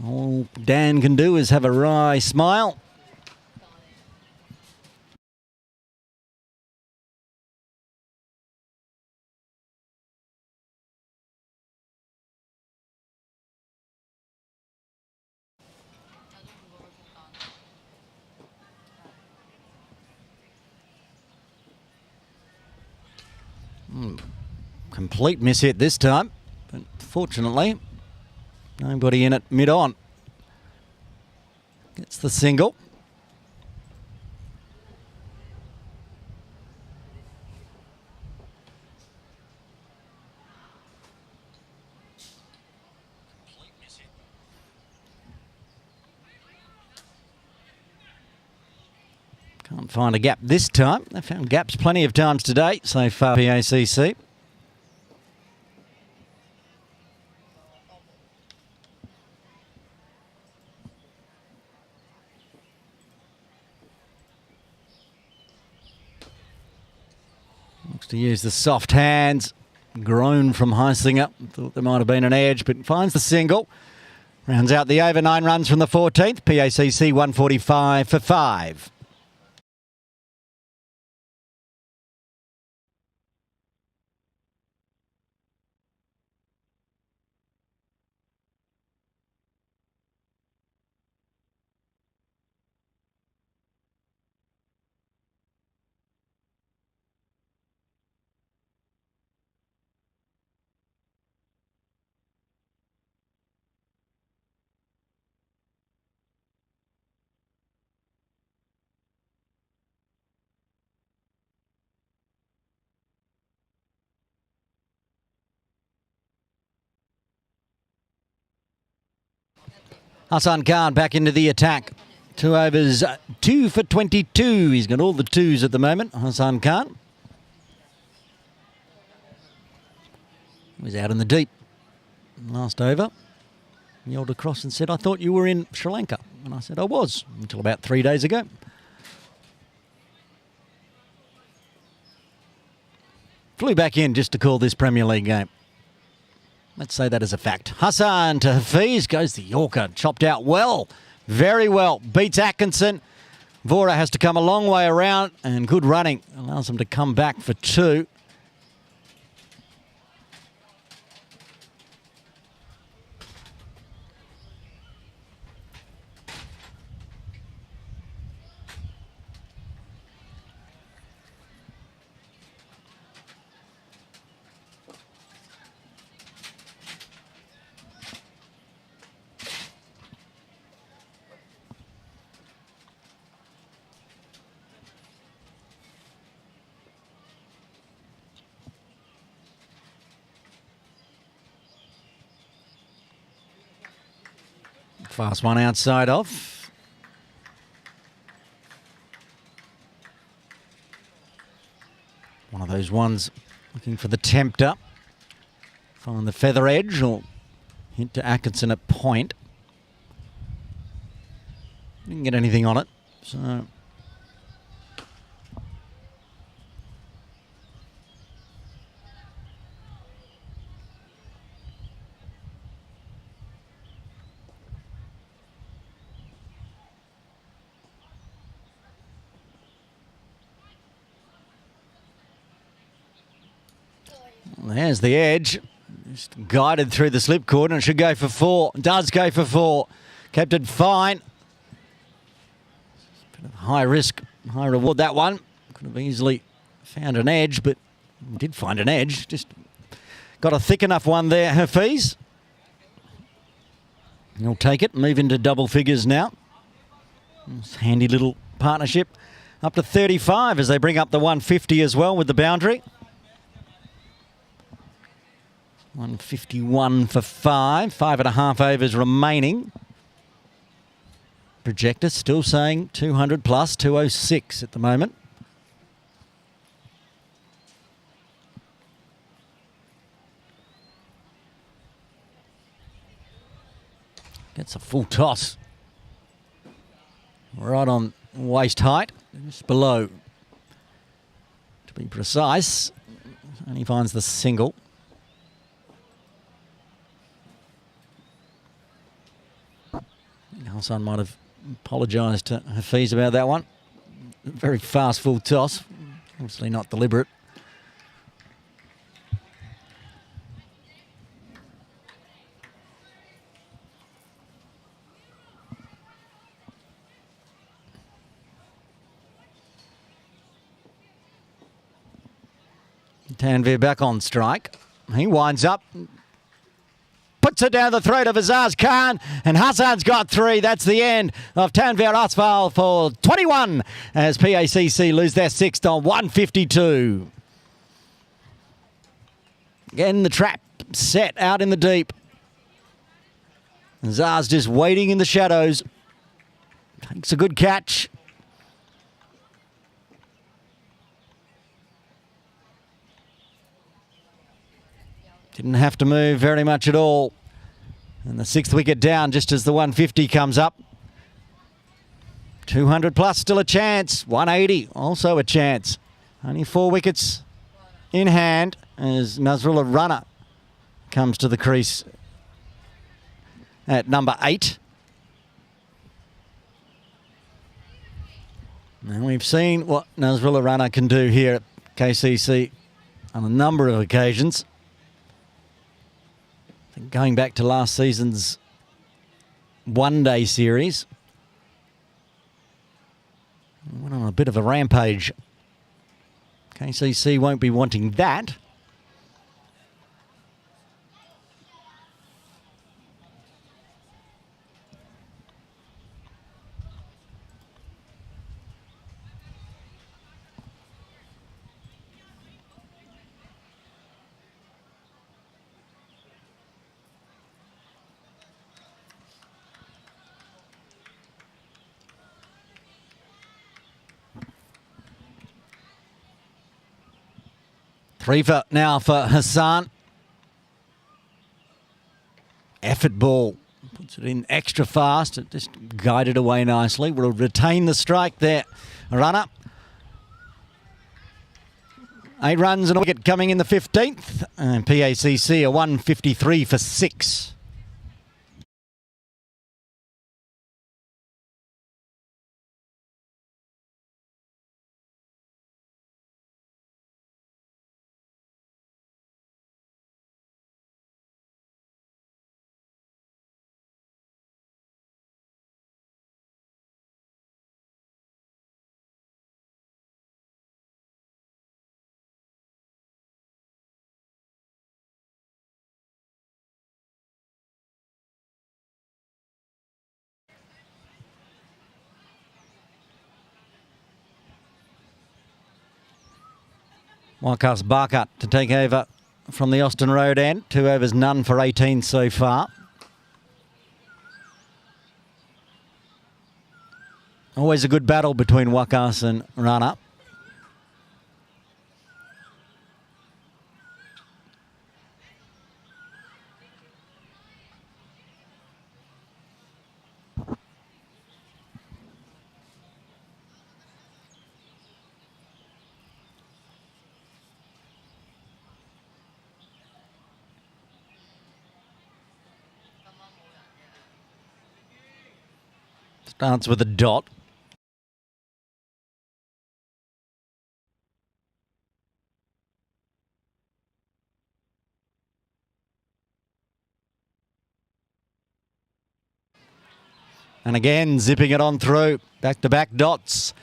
All Dan can do is have a wry smile. Complete miss hit this time, but fortunately, nobody in it mid-on. Gets the single. Can't find a gap this time. They found gaps plenty of times today so far, PACC. Looks to use the soft hands. Groan from Heisinger. Thought there might have been an edge, but finds the single. Rounds out the over. 9 runs from the 14th. PACC 145 for 5. Hassan Khan back into the attack. 2 overs, 2 for 22. He's got all the 2s at the moment, Hassan Khan. He was out in the deep last over. He yelled across and said, "I thought you were in Sri Lanka." And I said, "I was," until about 3 days ago. Flew back in just to call this Premier League game. Let's say that as a fact. Hassan to Hafiz, goes the Yorker, chopped out well, very well, beats Atkinson. Vora has to come a long way around, and good running allows him to come back for 2. Fast one outside off. One of those ones looking for the tempter. Find the feather edge or hint to Atkinson at point. Didn't get anything on it, so... There's the edge. Just guided through the slipcord, and it should go for 4. Does go for 4. Kept it fine. Bit of high risk, high reward, that one. Could have easily found an edge, but did find an edge. Just got a thick enough one there, Hafiz. He'll take it, move into double figures now. It's a handy little partnership. Up to 35 as they bring up the 150 as well with the boundary. 151 for 5. 5.5 overs remaining. Projector still saying 200 plus, 206 at the moment. Gets a full toss. Right on waist height, just below. To be precise, only finds the single. Hassan might have apologised to Hafiz about that one. Very fast full toss, obviously not deliberate. Tanvir back on strike. He winds up, puts it down the throat of Azaz Khan, and Hassan's got 3. That's the end of Tanvir Asfal for 21 as PACC lose their 6th on 152. Again, the trap set out in the deep. Azaz just waiting in the shadows. Takes a good catch. Didn't have to move very much at all. And the 6th wicket down just as the 150 comes up. 200 plus, still a chance. 180, also a chance. Only 4 wickets in hand as Nazrullah Runner comes to the crease at number 8. And we've seen what Nazrullah Runner can do here at KCC on a number of occasions. Going back to last season's one-day series. Went on a bit of a rampage. KCC won't be wanting that. Three for now for Hassan. Effort ball. Puts it in extra fast. It just guided away nicely. Will retain the strike there. Runner. 8 runs and a wicket coming in the 15th. And PACC a 153 for 6. Waqas Barkat to take over from the Austin Road end. 2 overs, none for 18 so far. Always a good battle between Waqas and Rana. Starts with a dot. And again, zipping it on through. Back-to-back dots.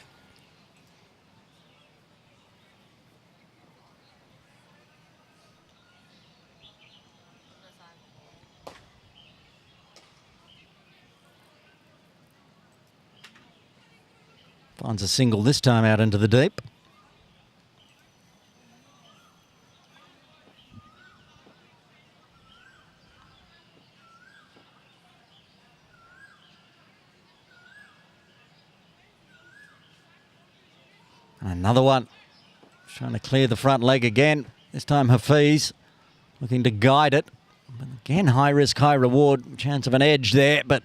Finds a single this time out into the deep. Another one. Trying to clear the front leg again. This time Hafiz looking to guide it. But again, high risk, high reward. Chance of an edge there, but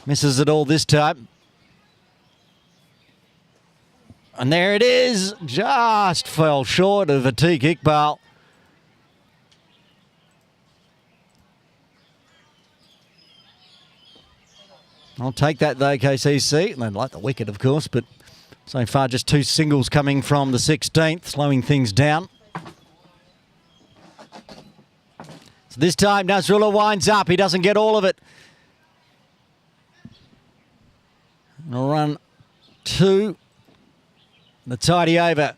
misses it all this time. And there it is. Just fell short of Atiq Iqbal. I'll take that though, KCC. They'd like the wicket, of course, but so far just 2 singles coming from the 16th, slowing things down. So this time Nasrullah winds up. He doesn't get all of it. A run 2. The tidy over.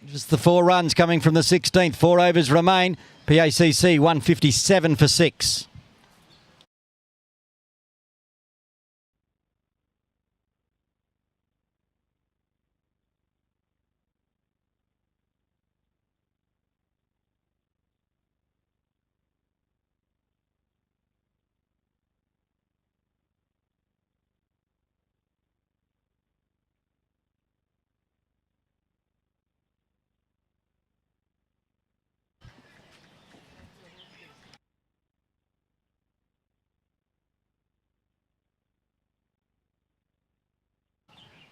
Just the 4 runs coming from the 16th. 4 overs remain. PACC 157 for 6.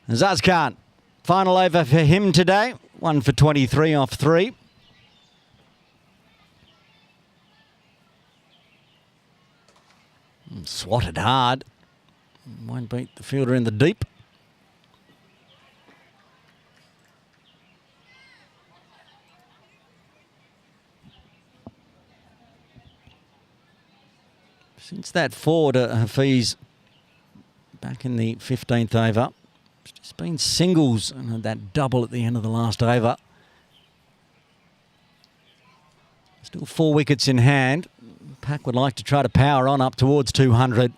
Azaz Khan, final over for him today. 1 for 23 off 3. Swatted hard. Won't beat the fielder in the deep. Since that 4 to Hafiz back in the 15th over, it's just been singles and that double at the end of the last over. Still 4 wickets in hand. PACC would like to try to power on up towards 200.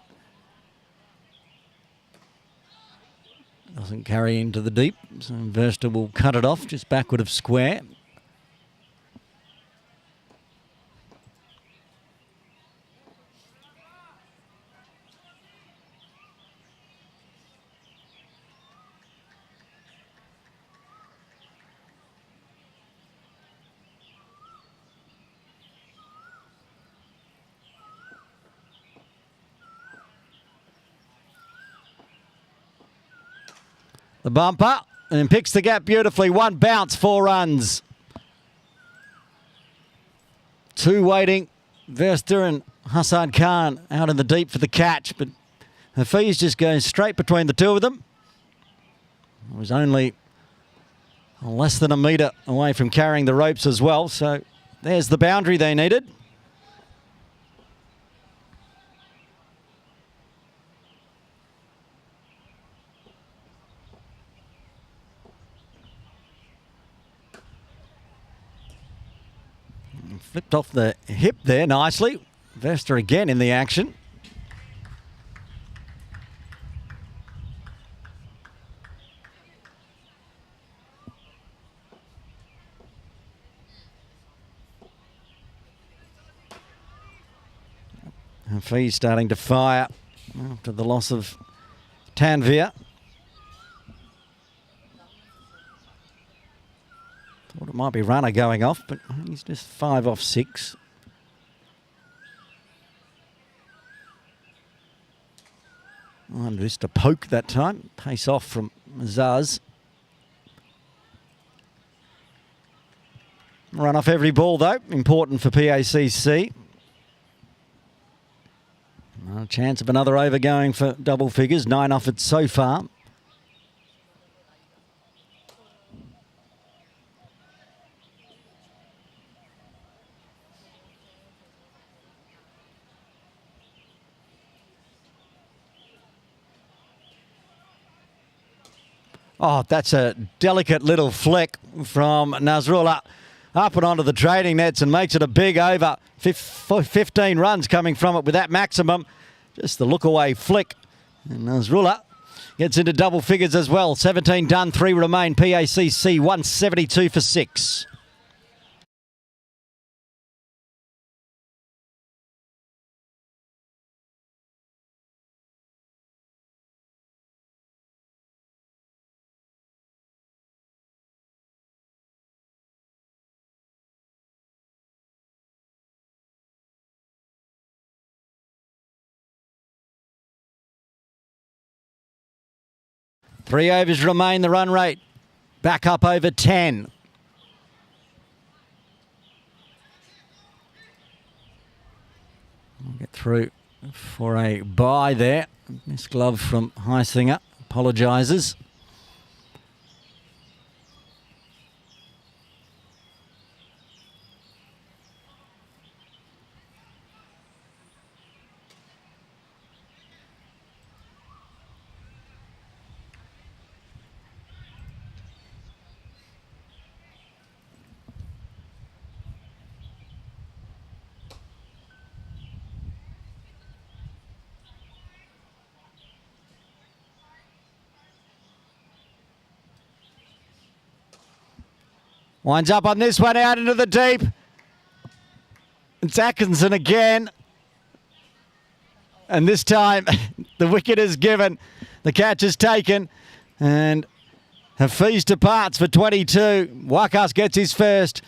Doesn't carry into the deep, so Verster will cut it off just backward of square. The bumper, and picks the gap beautifully. 1 bounce, 4 runs. 2 waiting. Verster and Hassan Khan out in the deep for the catch, but Hafiz just goes straight between the 2 of them. It was only less than a metre away from carrying the ropes as well, so there's the boundary they needed. Flipped off the hip there nicely. Verster again in the action. Hafiz starting to fire after the loss of Tanvir. Thought it might be runner going off, but he's just 5 off 6. And just a poke that time. Pace off from Zaz. Run off every ball though. Important for PACC. No chance of another over going for double figures. 9 off it so far. Oh, that's a delicate little flick from Nasrullah up and onto the trading nets and makes it a big over. 15 runs coming from it with that maximum. Just the look away flick. And Nasrullah gets into double figures as well. 17 done, 3 remain. PACC 172 for 6. Three overs remain, the run rate back up over 10. We'll get through for a bye there. Miss glove from Heisinger, apologises. Winds up on this one, out into the deep. It's Atkinson again. And this time, the wicket is given. The catch is taken. And Hafiz departs for 22. Wakas gets his first.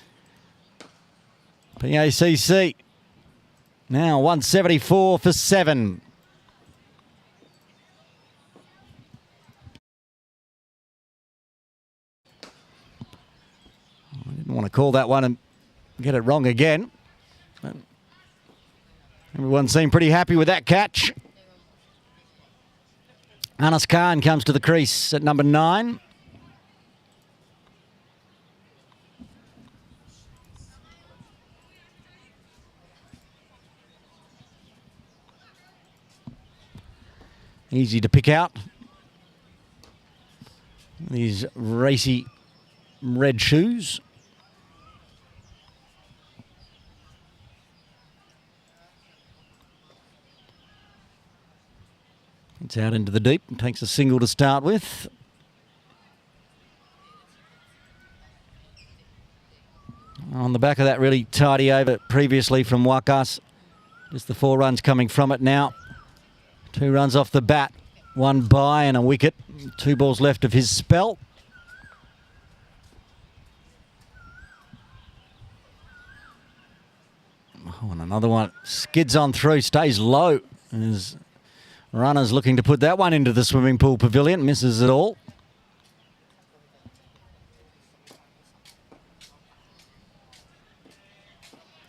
PACC now 174 for 7. I didn't want to call that one and get it wrong again. Everyone seemed pretty happy with that catch. Anas Khan comes to the crease at number 9. Easy to pick out. These racy red shoes. It's out into the deep and takes a single to start with. On the back of that really tidy over previously from Wakas. Just the 4 runs coming from it now. 2 runs off the bat, 1 bye and a wicket. 2 balls left of his spell. Oh, and another one skids on through, stays low. As runners looking to put that one into the swimming pool pavilion, misses it all.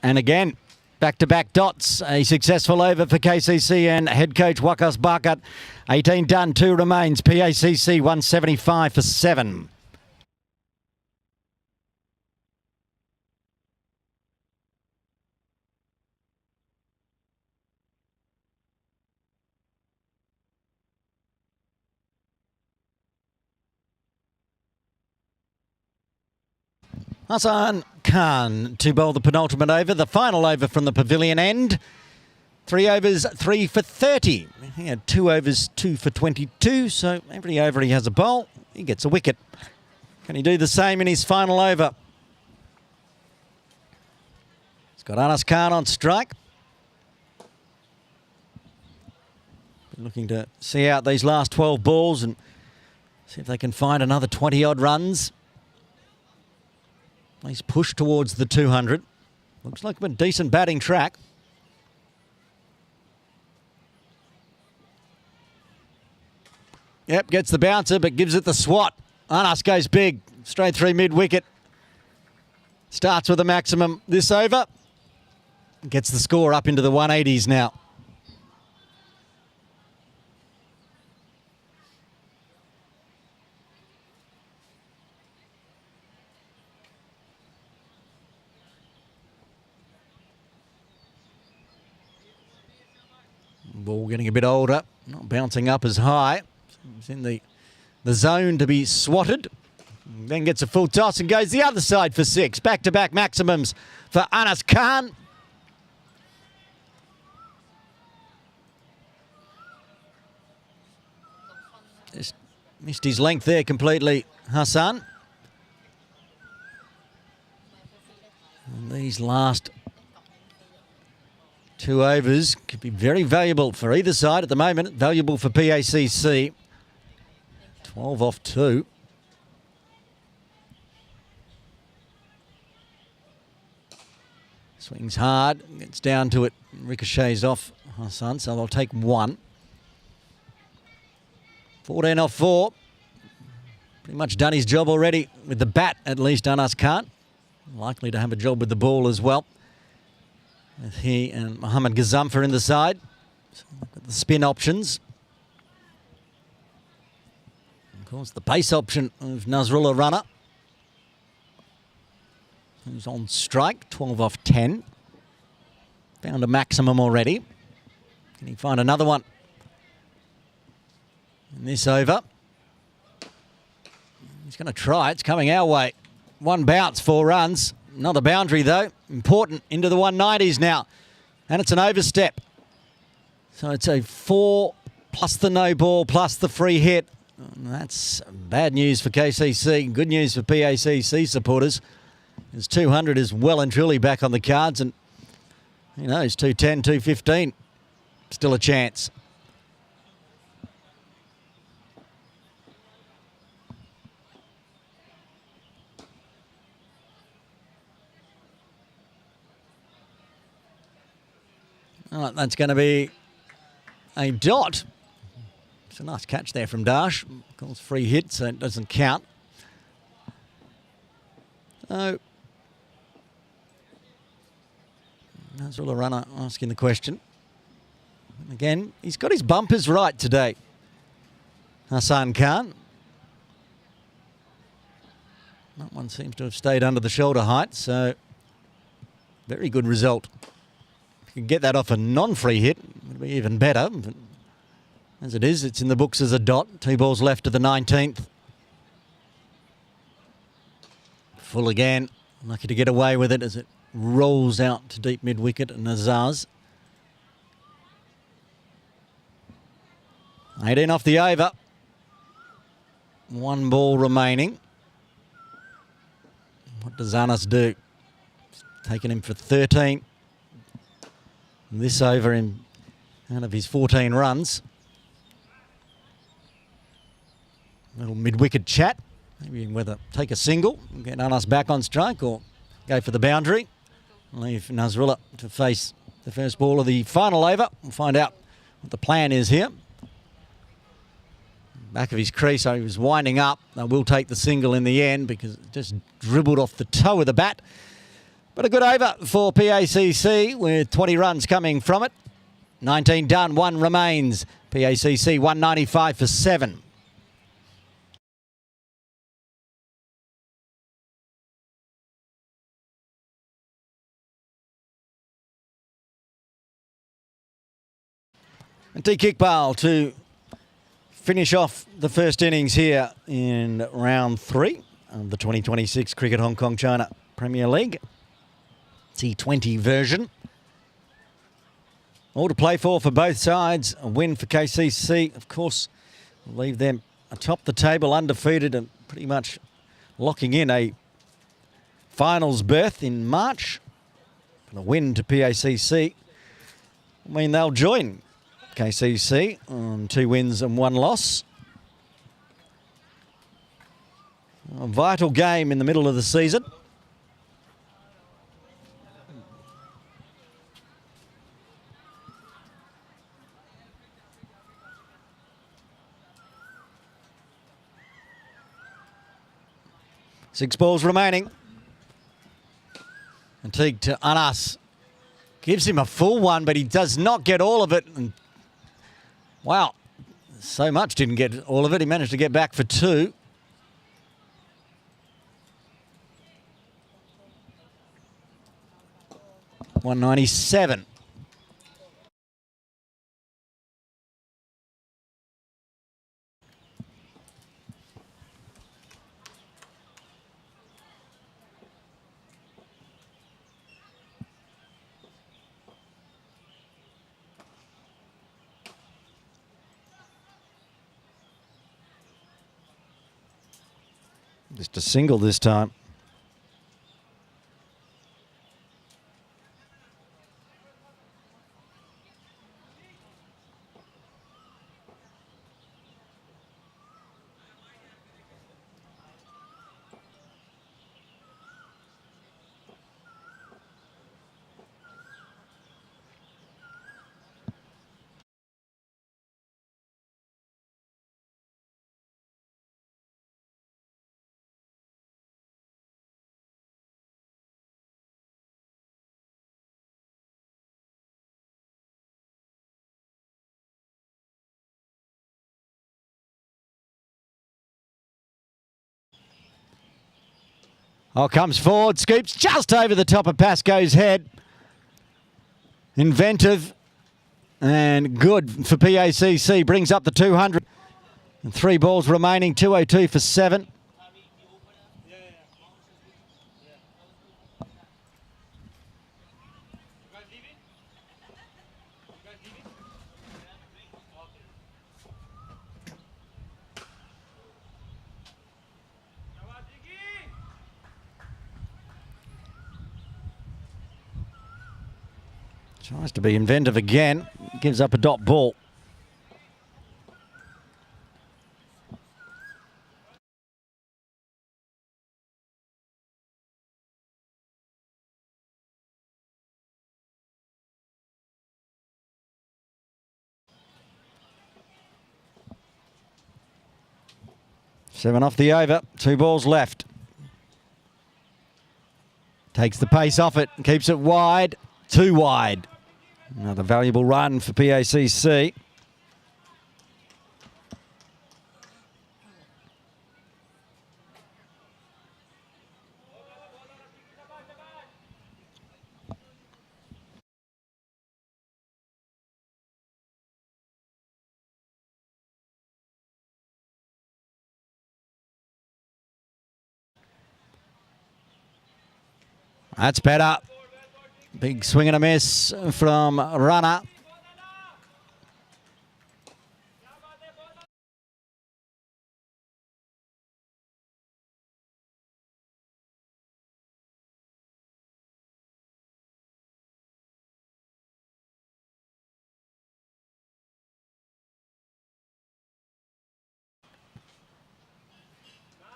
And again, back-to-back dots. A successful over for KCC and head coach Wakas Bakat. 18 done, 2 remains. PACC 175 for 7. Hassan Khan to bowl the penultimate over, the final over from the pavilion end. 3 overs, 3 for 30. He had 2 overs, 2 for 22, so every over he has a bowl, he gets a wicket. Can he do the same in his final over? He's got Anas Khan on strike. Been looking to see out these last 12 balls and see if they can find another 20-odd runs. He's pushed towards the 200. Looks like a decent batting track. Yep, gets the bouncer, but gives it the swat. Anas goes big, straight through mid-wicket. Starts with a maximum this over. Gets the score up into the 180s now. Ball getting a bit older, not bouncing up as high. It's in the the zone to be swatted. Then gets a full toss and goes the other side for 6. Back-to-back maximums for Anas Khan. Just missed his length there completely, Hassan. And these last 2 overs could be very valuable for either side at the moment. Valuable for PACC. 12 off 2. Swings hard, gets down to it, ricochets off Hassan, so they'll take 1. 14 off 4. Pretty much done his job already with the bat, at least, Anas Khan. Likely to have a job with the ball as well. With he and Mohammad Gazamfa in the side. So look at the spin options. Of course, the pace option of Nasrullah Runner, who's on strike, 12 off 10. Found a maximum already. Can he find another one in this over? He's going to try. It's coming our way. 1 bounce, 4 runs. Another boundary, though. Important into the 190s now. And it's an overstep. So it's a 4 plus the no ball plus the free hit. And that's bad news for KCC. Good news for PACC supporters. His 200 is well and truly back on the cards, and who knows, 210, 215, still a chance. All right, that's going to be a dot. It's a nice catch there from Dash. Of course, free hit, so it doesn't count. So, Nasrullah Runner asking the question. And again, he's got his bumpers right today, Hassan Khan. That one seems to have stayed under the shoulder height, so very good result. If you can get that off a non-free hit, it would be even better. But as it is, it's in the books as a dot. 2 balls left to the 19th. Full again. Lucky to get away with it as it rolls out to deep mid-wicket and Azaz. 18 off the over. 1 ball remaining. What does Anas do? Taking him for 13. And this over in out of his 14 runs. Little mid-wicket chat. Maybe whether take a single, get Anas back on strike, or go for the boundary. Leave Nasrullah to face the first ball of the final over. We'll find out what the plan is here. Back of his crease, so he was winding up. They will take the single in the end because it just dribbled off the toe of the bat. But a good over for PACC with 20 runs coming from it. 19 done, 1 remains. PACC 195 for 7. And T Kickball to finish off the first innings here in round 3 of the 2026 Cricket Hong Kong China Premier League. T20 version. All to play for both sides. A win for KCC, of course, will leave them atop the table, undefeated and pretty much locking in a finals berth in March. And a win to PACC, I mean, they'll join KCC on 2 wins and 1 loss. A vital game in the middle of the season. Six balls remaining. And Teague to Anas. Gives him a full one, but he does not get all of it. And wow, so much didn't get all of it. He managed to get back for 2. .197. Just a single this time. Oh, comes forward, scoops just over the top of Pasco's head. Inventive and good for PACC. Brings up the 200. And 3 balls remaining, 202 for 7. Tries to be inventive again. Gives up a dot ball. Seven off the over. 2 balls left. Takes the pace off it. Keeps it wide. 2 wide. Another valuable run for PACC. That's better. Big swing and a miss from Runner.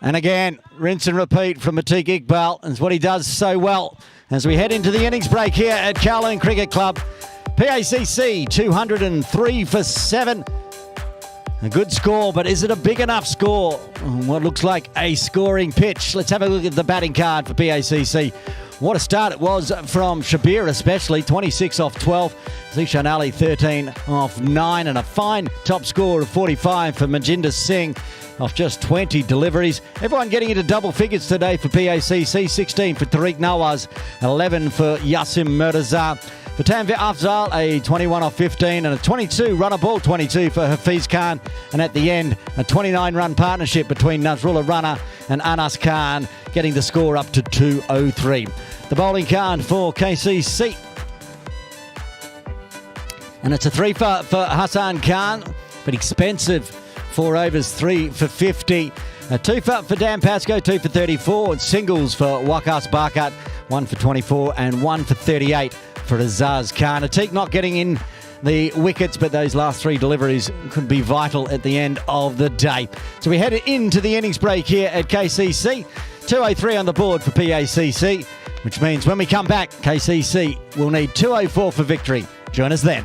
And again, rinse and repeat from Atiq Iqbal. Is what he does so well as we head into the innings break here at Kowloon Cricket Club. PACC 203 for 7. A good score, but is it a big enough score? What looks like a scoring pitch. Let's have a look at the batting card for PACC. What a start it was from Shabir especially, 26 off 12. Zishan Ali 13 off 9 and a fine top score of 45 for Manjinder Singh off just 20 deliveries. Everyone getting into double figures today for PACC. 16 for Tariq Nawaz, 11 for Yasim Murtaza. For Tanvir Afzal, a 21 off 15 and a 22 runner ball 22 for Hafiz Khan. And at the end, a 29-run partnership between Nazrullah Runner and Anas Khan, getting the score up to 203. The bowling card for KCC. And it's a 3 for Hassan Khan, but expensive. 4 overs, 3 for 50. A 2 for Dan Pascoe, 2 for 34. And singles for Waqas Barkat, 1 for 24 and 1 for 38 for Azaz Khan. Atiq not getting in the wickets, but those last 3 deliveries could be vital at the end of the day. So we head into the innings break here at KCC. 203 on the board for PACC, which means when we come back, KCC will need 204 for victory. Join us then.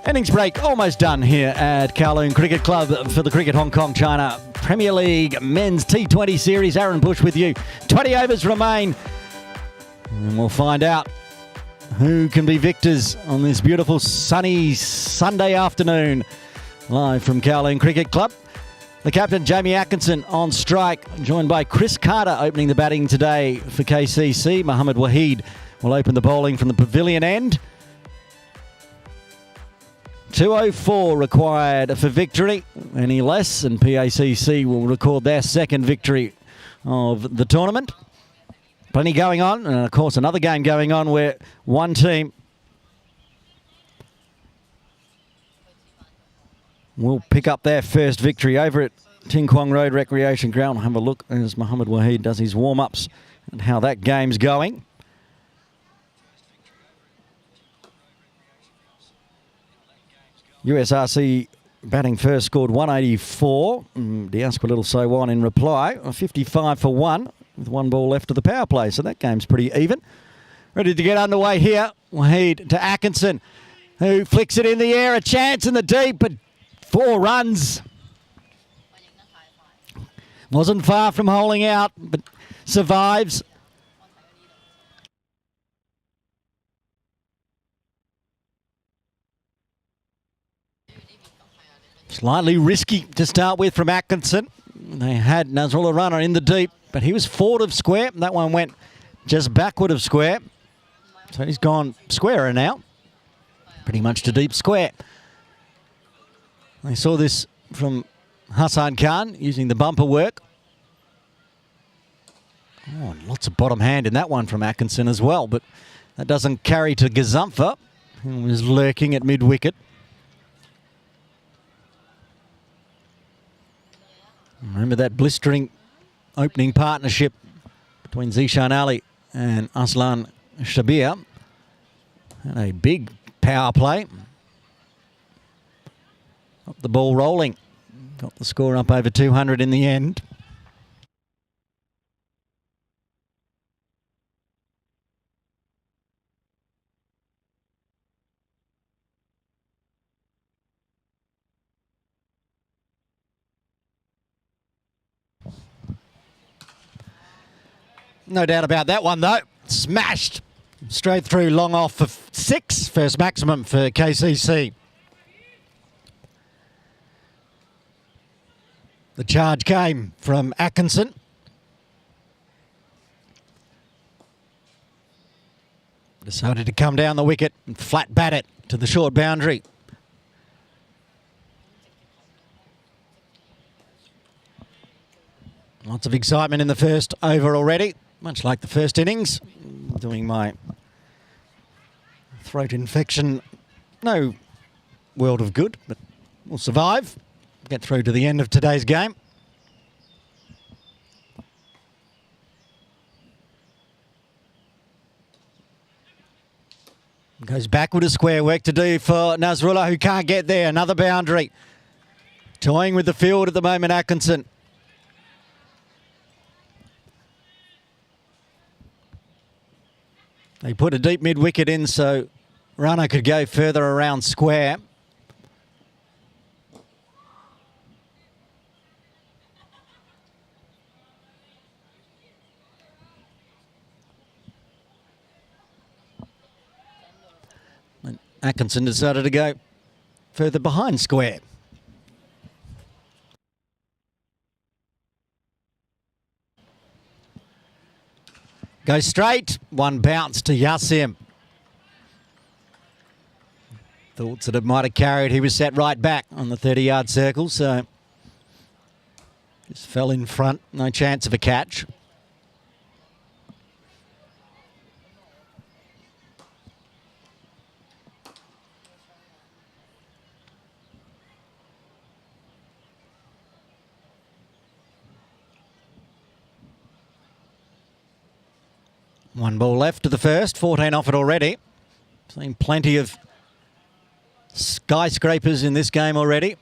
Innings break almost done here at Kowloon Cricket Club for the Cricket Hong Kong China Premier League Men's T20 Series. Aaron Bush with you. 20 overs remain. And we'll find out who can be victors on this beautiful sunny Sunday afternoon. Live from Kowloon Cricket Club. The captain, Jamie Atkinson, on strike, joined by Chris Carter opening the batting today for KCC. Mohammed Waheed will open the bowling from the pavilion end. 204 required for victory. Any less, and PACC will record their second victory of the tournament. Plenty going on, and of course another game going on where one team will pick up their first victory over at Ting Kwong Road Recreation Ground. We'll have a look as Mohammed Waheed does his warm-ups and how that game's going. USRC batting first scored 184. Diasquilil Sowan in reply, 55 for 1 with one ball left of the power play. So that game's pretty even. Ready to get underway here. Waheed to Atkinson, who flicks it in the air. A chance in the deep, but 4 runs. Wasn't far from holing out, but survives. Slightly risky to start with from Atkinson. They had Nasrullah runner in the deep, but he was forward of square. That one went just backward of square. So he's gone squarer now, pretty much to deep square. I saw this from Hassan Khan using the bumper work. Oh, and lots of bottom hand in that one from Atkinson as well, but that doesn't carry to Gazumpha, who was lurking at mid-wicket. Remember that blistering opening partnership between Zishan Ali and Aslan Shabir. And a big power play. Got the ball rolling. Got the score up over 200 in the end. No doubt about that one, though. Smashed straight through, long off for 6. First maximum for KCC. The charge came from Atkinson. Decided to come down the wicket and flat bat it to the short boundary. Lots of excitement in the first over already. Much like the first innings, doing my throat infection. No world of good, but we'll survive. Get through to the end of today's game. Goes backward to square, work to do for Nasrullah, who can't get there. Another boundary. Toying with the field at the moment, Atkinson. They put a deep mid-wicket in so runner could go further around square. And Atkinson decided to go further behind square. Goes straight, one bounce to Yassim. Thoughts that it might have carried. He was set right back on the 30-yard circle, so just fell in front. No chance of a catch. One ball left to the first, 14 off it already. Seen plenty of skyscrapers in this game already.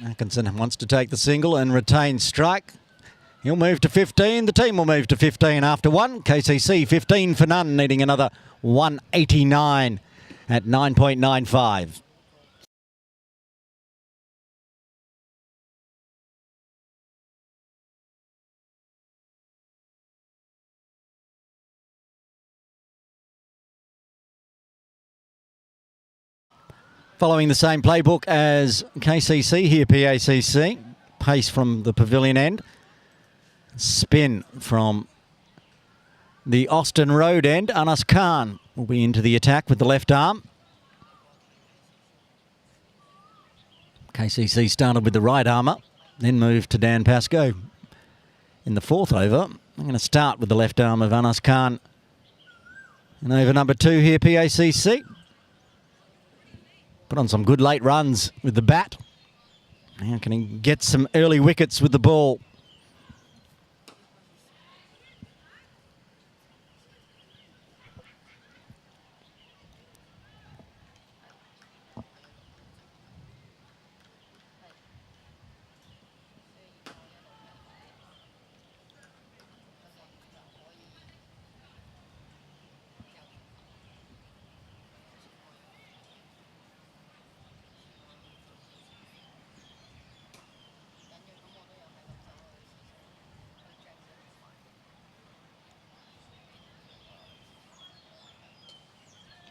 Atkinson wants to take the single and retain strike. He'll move to 15. The team will move to 15 after 1. KCC 15 for none, needing another 189 at 9.95. Following the same playbook as KCC here, PACC. Pace from the pavilion end. Spin from the Austin Road end. Anas Khan will be into the attack with the left arm. KCC started with the right armour, then moved to Dan Pascoe. In the fourth over, I'm going to start with the left arm of Anas Khan. And over number 2 here, PACC. Put on some good late runs with the bat. Now can he get some early wickets with the ball?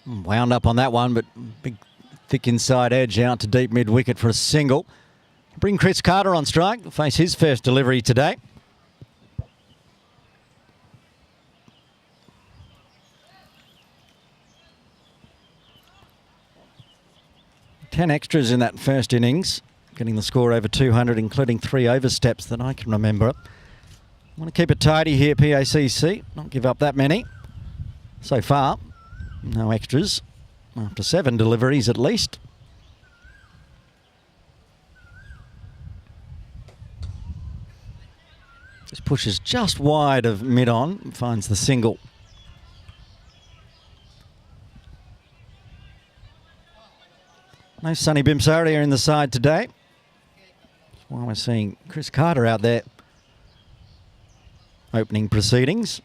Wound up on that one, but big, thick inside edge out to deep mid-wicket for a single. Bring Chris Carter on strike, face his first delivery today. Ten extras in that first innings, getting the score over 200, including 3 oversteps that I can remember. I want to keep it tidy here, PACC, not give up that many so far. No extras after 7 deliveries at least. Just pushes just wide of mid-on, finds the single. No Sonny Bimsaria in the side today. That's why we're seeing Chris Carter out there opening proceedings.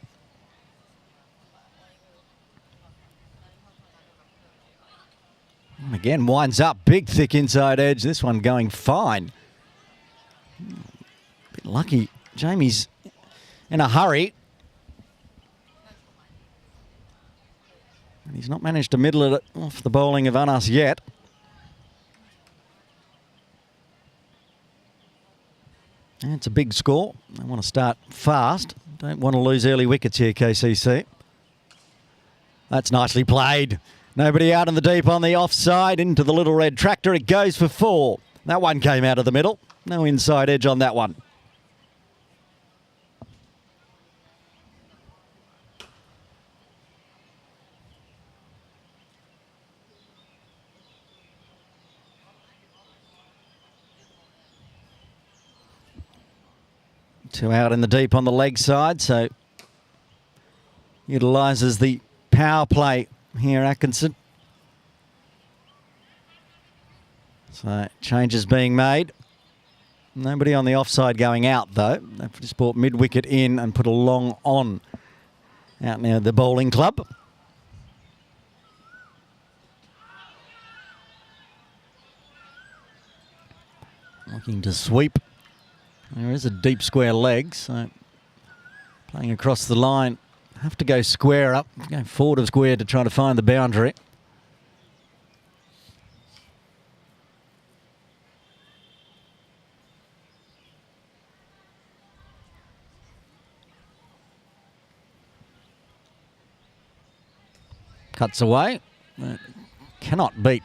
And again, winds up, big, thick inside edge. This one going fine. Bit lucky. Jamie's in a hurry. And he's not managed to middle it off the bowling of Anas yet. And it's a big score. They want to start fast. Don't want to lose early wickets here, KCC. That's nicely played. Nobody out in the deep on the offside. Into the little red tractor. It goes for 4. That one came out of the middle. No inside edge on that one. Two out in the deep on the leg side, so utilises the power play here, Atkinson. So changes being made. Nobody on the offside going out though. They've just brought mid-wicket in and put a long on out near the bowling club. Looking to sweep. There is a deep square leg, so playing across the line. Have to go square up, go forward of square to try to find the boundary. Cuts away. Cannot beat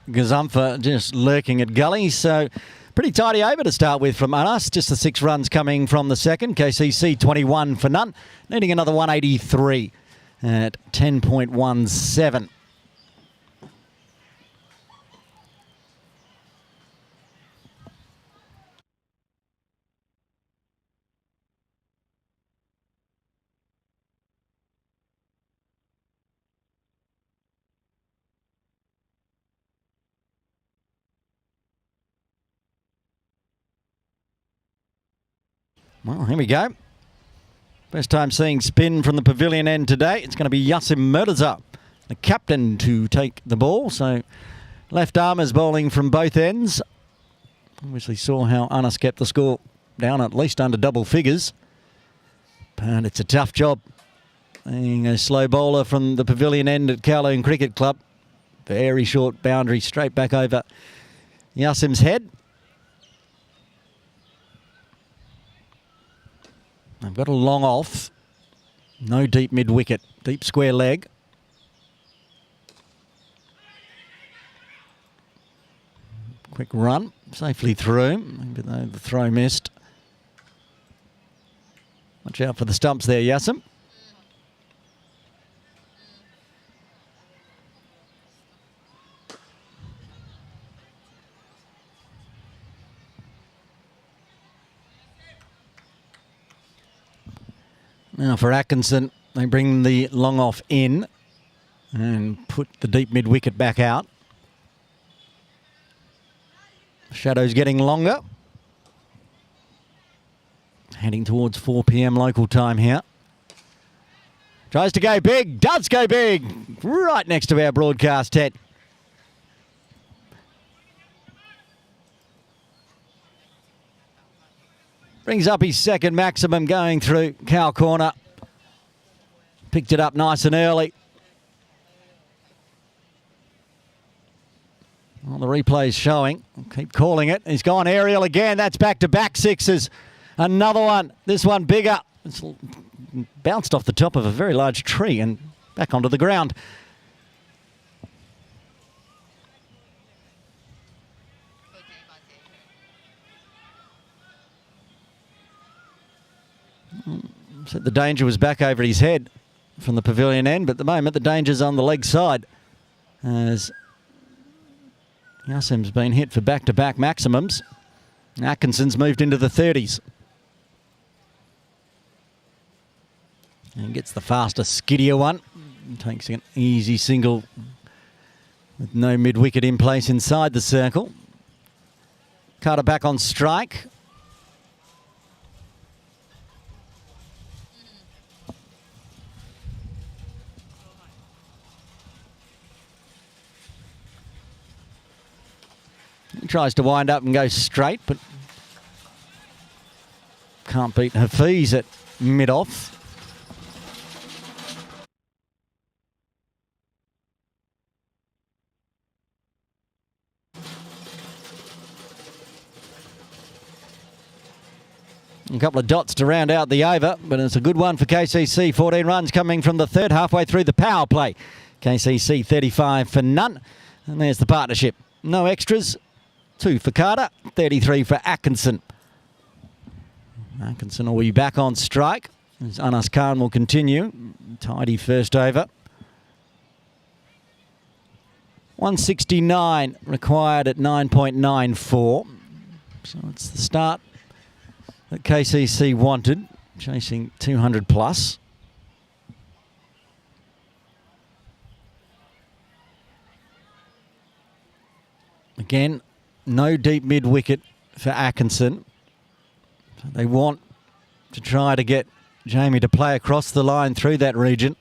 Gazumfa just lurking at gully, so pretty tidy over to start with from Anas. Just the 6 runs coming from the second. KCC 21 for none. Needing another 183 at 10.17. Well, here we go. First time seeing spin from the pavilion end today. It's going to be Yasim Murtaza the captain to take the ball. So left armers bowling from both ends. Obviously saw how Anas kept the score down at least under double figures. But it's a tough job being a slow bowler from the pavilion end at Kowloon Cricket Club. Very short boundary straight back over Yasim's head. They've got a long off. No deep mid-wicket. Deep square leg. Quick run. Safely through. Maybe though the throw missed. Watch out for the stumps there, Yasim. Now for Atkinson, they bring the long off in and put the deep mid-wicket back out. Shadow's getting longer. Heading towards 4 p.m. local time here. Tries to go big, does go big, right next to our broadcast tent. Brings up his second maximum going through cow corner. Picked it up nice and early. Well, the replay's showing. Keep calling it. He's gone aerial again. That's back-to-back sixes. Another one. This one bigger. It's bounced off the top of a very large tree and back onto the ground. Said the danger was back over his head from the pavilion end, but at the moment the danger's on the leg side as Yasim's been hit for back-to-back maximums. Atkinson's moved into the 30s. And gets the faster, skiddier one. Takes an easy single with no mid-wicket in place inside the circle. Carter back on strike. He tries to wind up and go straight, but can't beat Hafiz at mid-off. A couple of dots to round out the over, but it's a good one for KCC. 14 runs coming from the third, halfway through the power play. KCC 35 for none. And there's the partnership. No extras. 2 for Carter, 33 for Atkinson. Atkinson will be back on strike as Anas Khan will continue. Tidy first over. 169 required at 9.94. So it's the start that KCC wanted, chasing 200 plus. Again, no deep mid-wicket for Atkinson. So they want to try to get Jamie to play across the line through that region.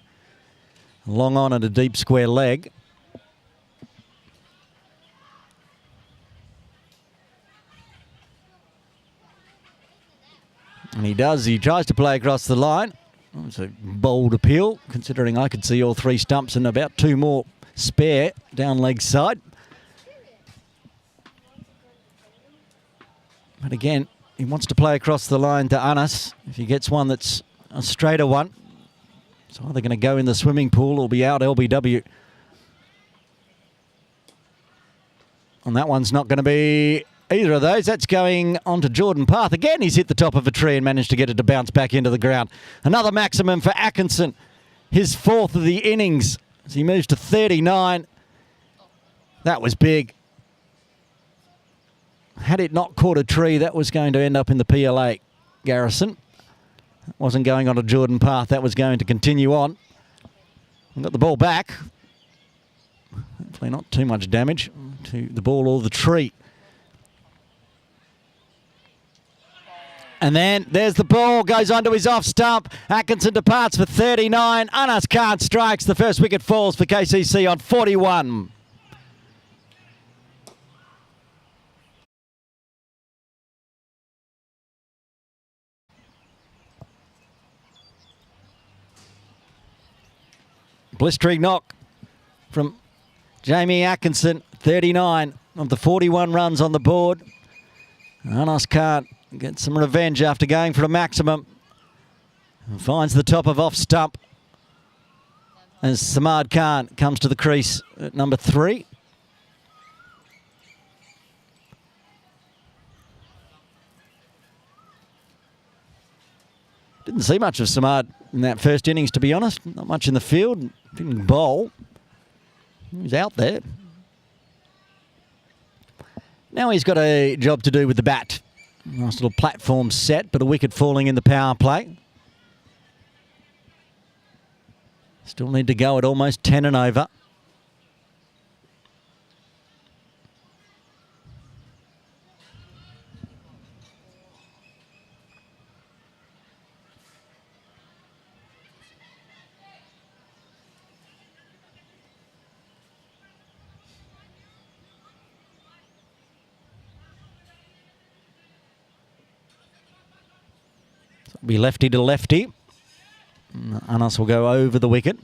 Long on at a deep square leg. And he does. He tries to play across the line. Oh, it's a bold appeal, considering I could see all 3 stumps and about 2 more spare down leg side. But again, he wants to play across the line to Anas. If he gets one that's a straighter one, it's either going to go in the swimming pool or be out LBW. And that one's not going to be either of those. That's going on to Jordan Path. Again, he's hit the top of a tree and managed to get it to bounce back into the ground. Another maximum for Atkinson. His 4th of the innings as he moves to 39. That was big. Had it not caught a tree, that was going to end up in the PLA Garrison. That wasn't going on to Jordan Path. That was going to continue on. And got the ball back. Hopefully not too much damage to the ball or the tree. And then there's the ball, goes onto his off stump. Atkinson departs for 39. Anas Khan strikes. The first wicket falls for KCC on 41. Blistering knock from Jamie Atkinson, 39 of the 41 runs on the board. Anas Khan gets some revenge after going for a maximum. And finds the top of off stump as Samad Khan comes to the crease at number 3. Didn't see much of Samad in that first innings, to be honest. Not much in the field. Didn't bowl. He was out there. Now he's got a job to do with the bat. Nice little platform set, but a wicket falling in the power play. Still need to go at almost 10 and over. Be lefty to lefty. Anas will go over the wicket.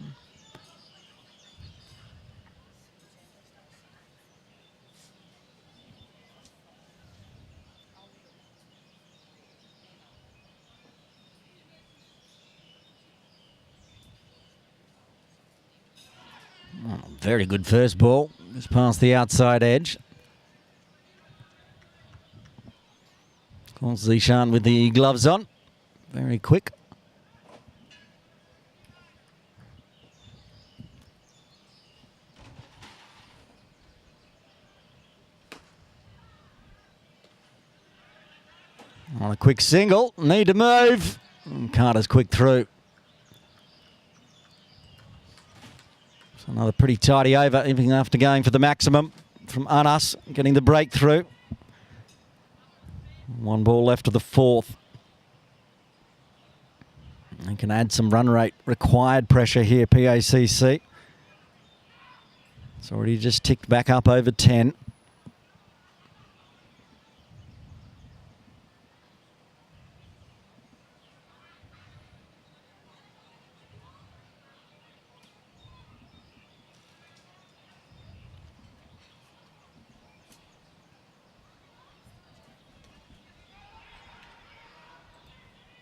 Oh, very good first ball. Just past the outside edge. Calls Zishan with the gloves on. Very quick. On a quick single, need to move. And Carter's quick through. So another pretty tidy over, even after going for the maximum from Anas, getting the breakthrough. One ball left to the 4th. They can add some run rate required pressure here, PACC. It's already just ticked back up over 10.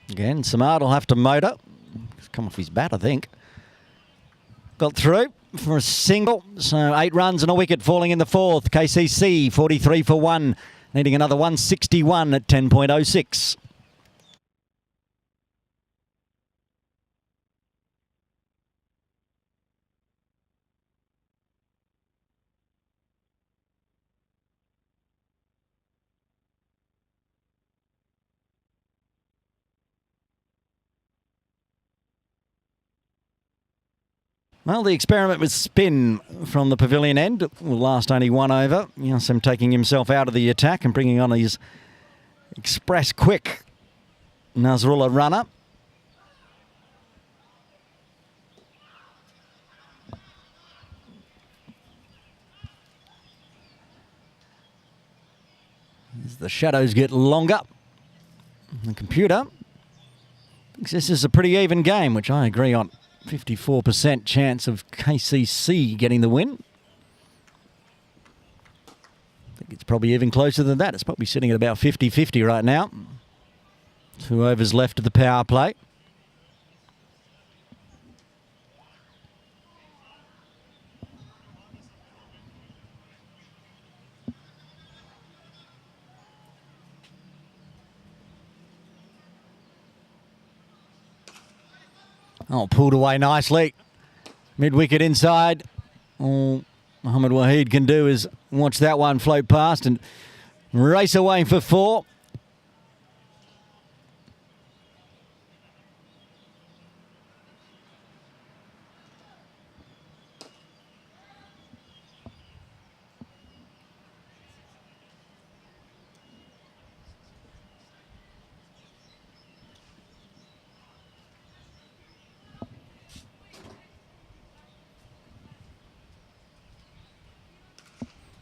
Again, Samad will have to motor. He's come off his bat, I think. Got through for a single. So 8 runs and a wicket falling in the 4th. KCC 43 for 1. Needing another 161 at 10.06. Well, the experiment with spin from the pavilion end will last only 1 over. Yasim taking himself out of the attack and bringing on his express quick Nasrullah runner. As the shadows get longer, the computer thinks this is a pretty even game, which I agree on. 54% chance of KCC getting the win. I think it's probably even closer than that. It's probably sitting at about 50-50 right now. 2 overs left of the power play. Oh, pulled away nicely. Mid-wicket inside. All Mohammed Waheed can do is watch that one float past and race away for 4.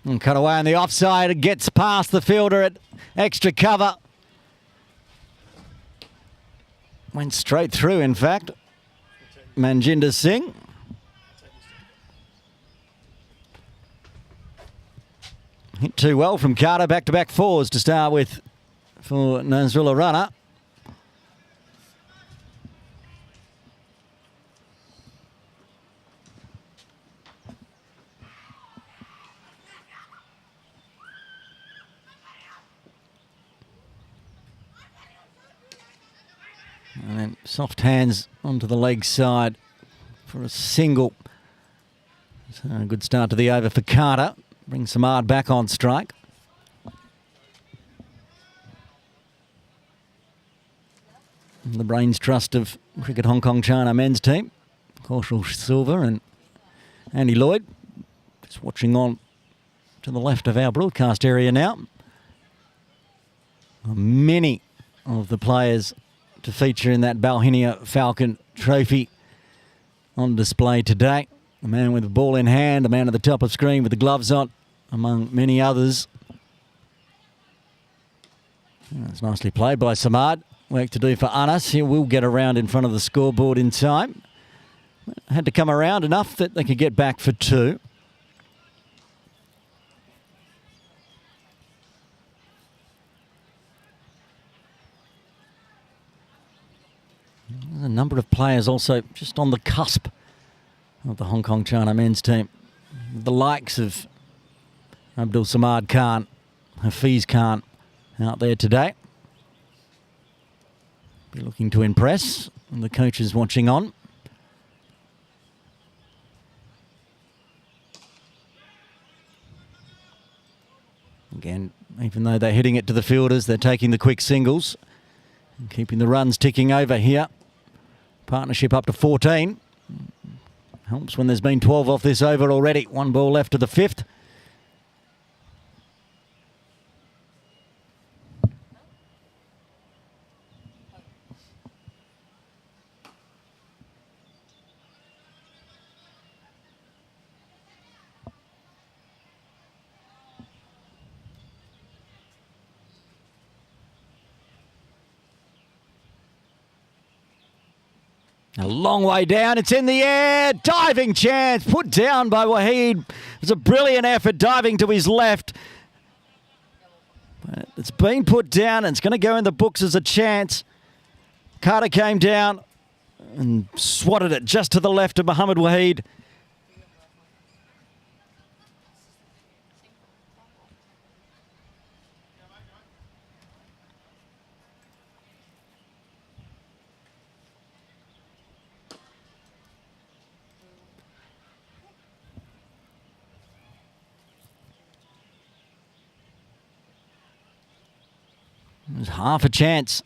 And cut away on the offside. It gets past the fielder at extra cover. Went straight through, in fact. Manjinder Singh. Hit too well from Carter. Back-to-back fours to start with for Nazrullah Rana. And then soft hands onto the leg side for a single. So a good start to the over for Carter. Brings Samad back on strike. And the brains trust of Cricket Hong Kong China men's team. Kaushal Silver and Andy Lloyd. Just watching on to the left of our broadcast area now. Many of the players to feature in that Balhinia Falcon Trophy on display today. The man with the ball in hand, the man at the top of screen with the gloves on, among many others. That's nicely played by Samad. Work to do for Anas. He will get around in front of the scoreboard in time. Had to come around enough that they could get back for two. There's a number of players also just on the cusp of the Hong Kong China men's team. The likes of Abdul Samad Khan, Hafiz Khan out there today. Be looking to impress, and the coaches watching on. Again, even though they're hitting it to the fielders, they're taking the quick singles and keeping the runs ticking over here. Partnership up to 14. Helps when there's been 12 off this over already. One ball left to the fifth. A long way down, it's in the air, diving chance, put down by Waheed. It was a brilliant effort, diving to his left. But it's been put down, and it's going to go in the books as a chance. Carter came down and swatted it just to the left of Mohammed Waheed. There's half a chance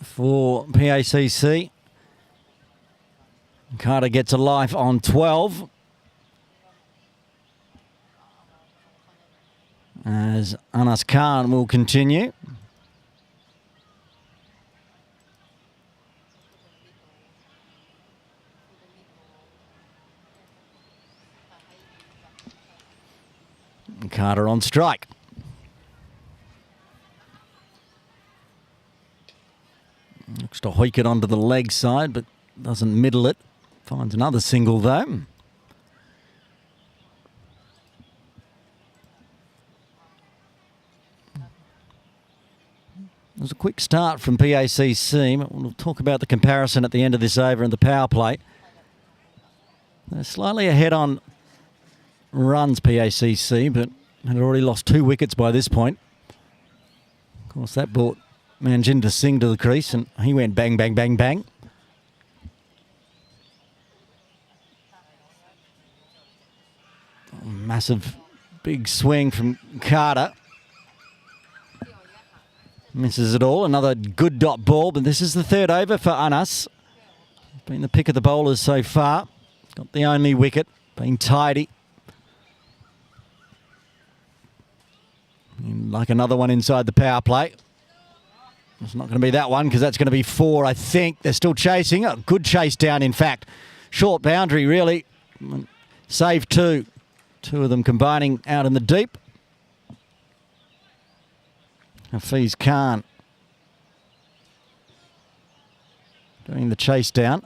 for PACC. Carter gets a life on 12. As Anas Khan will continue. Carter on strike. Looks to hoik it onto the leg side, but doesn't middle it. Finds another single, though. It was a quick start from PACC. We'll talk about the comparison at the end of this over and the power play. They're slightly ahead on runs, PACC, but had already lost 2 wickets by this point. Of course, that brought Manjinder Singh to the crease, and he went bang, bang, bang, bang. Massive big swing from Carter. Misses it all. Another good dot ball, but this is the third over for Anas. Been the pick of the bowlers so far. Got the only wicket. Been tidy. Like another one inside the power play. It's not going to be that one because that's going to be 4, I think. They're still chasing. A good chase down, in fact. Short boundary, really. Save 2. 2 of them combining out in the deep. Hafiz Khan doing the chase down.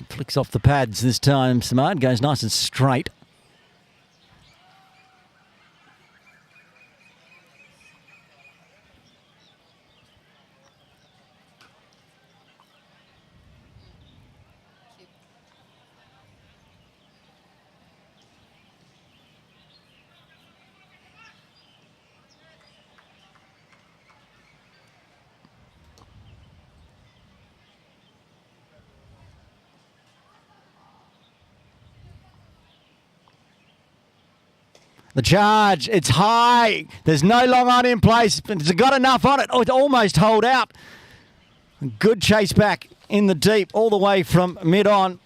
Flicks off the pads this time. Samad goes nice and straight. The charge, it's high. There's no long on in place. It's got enough on it. Oh, it's almost holed out. Good chase back in the deep, all the way from mid-on.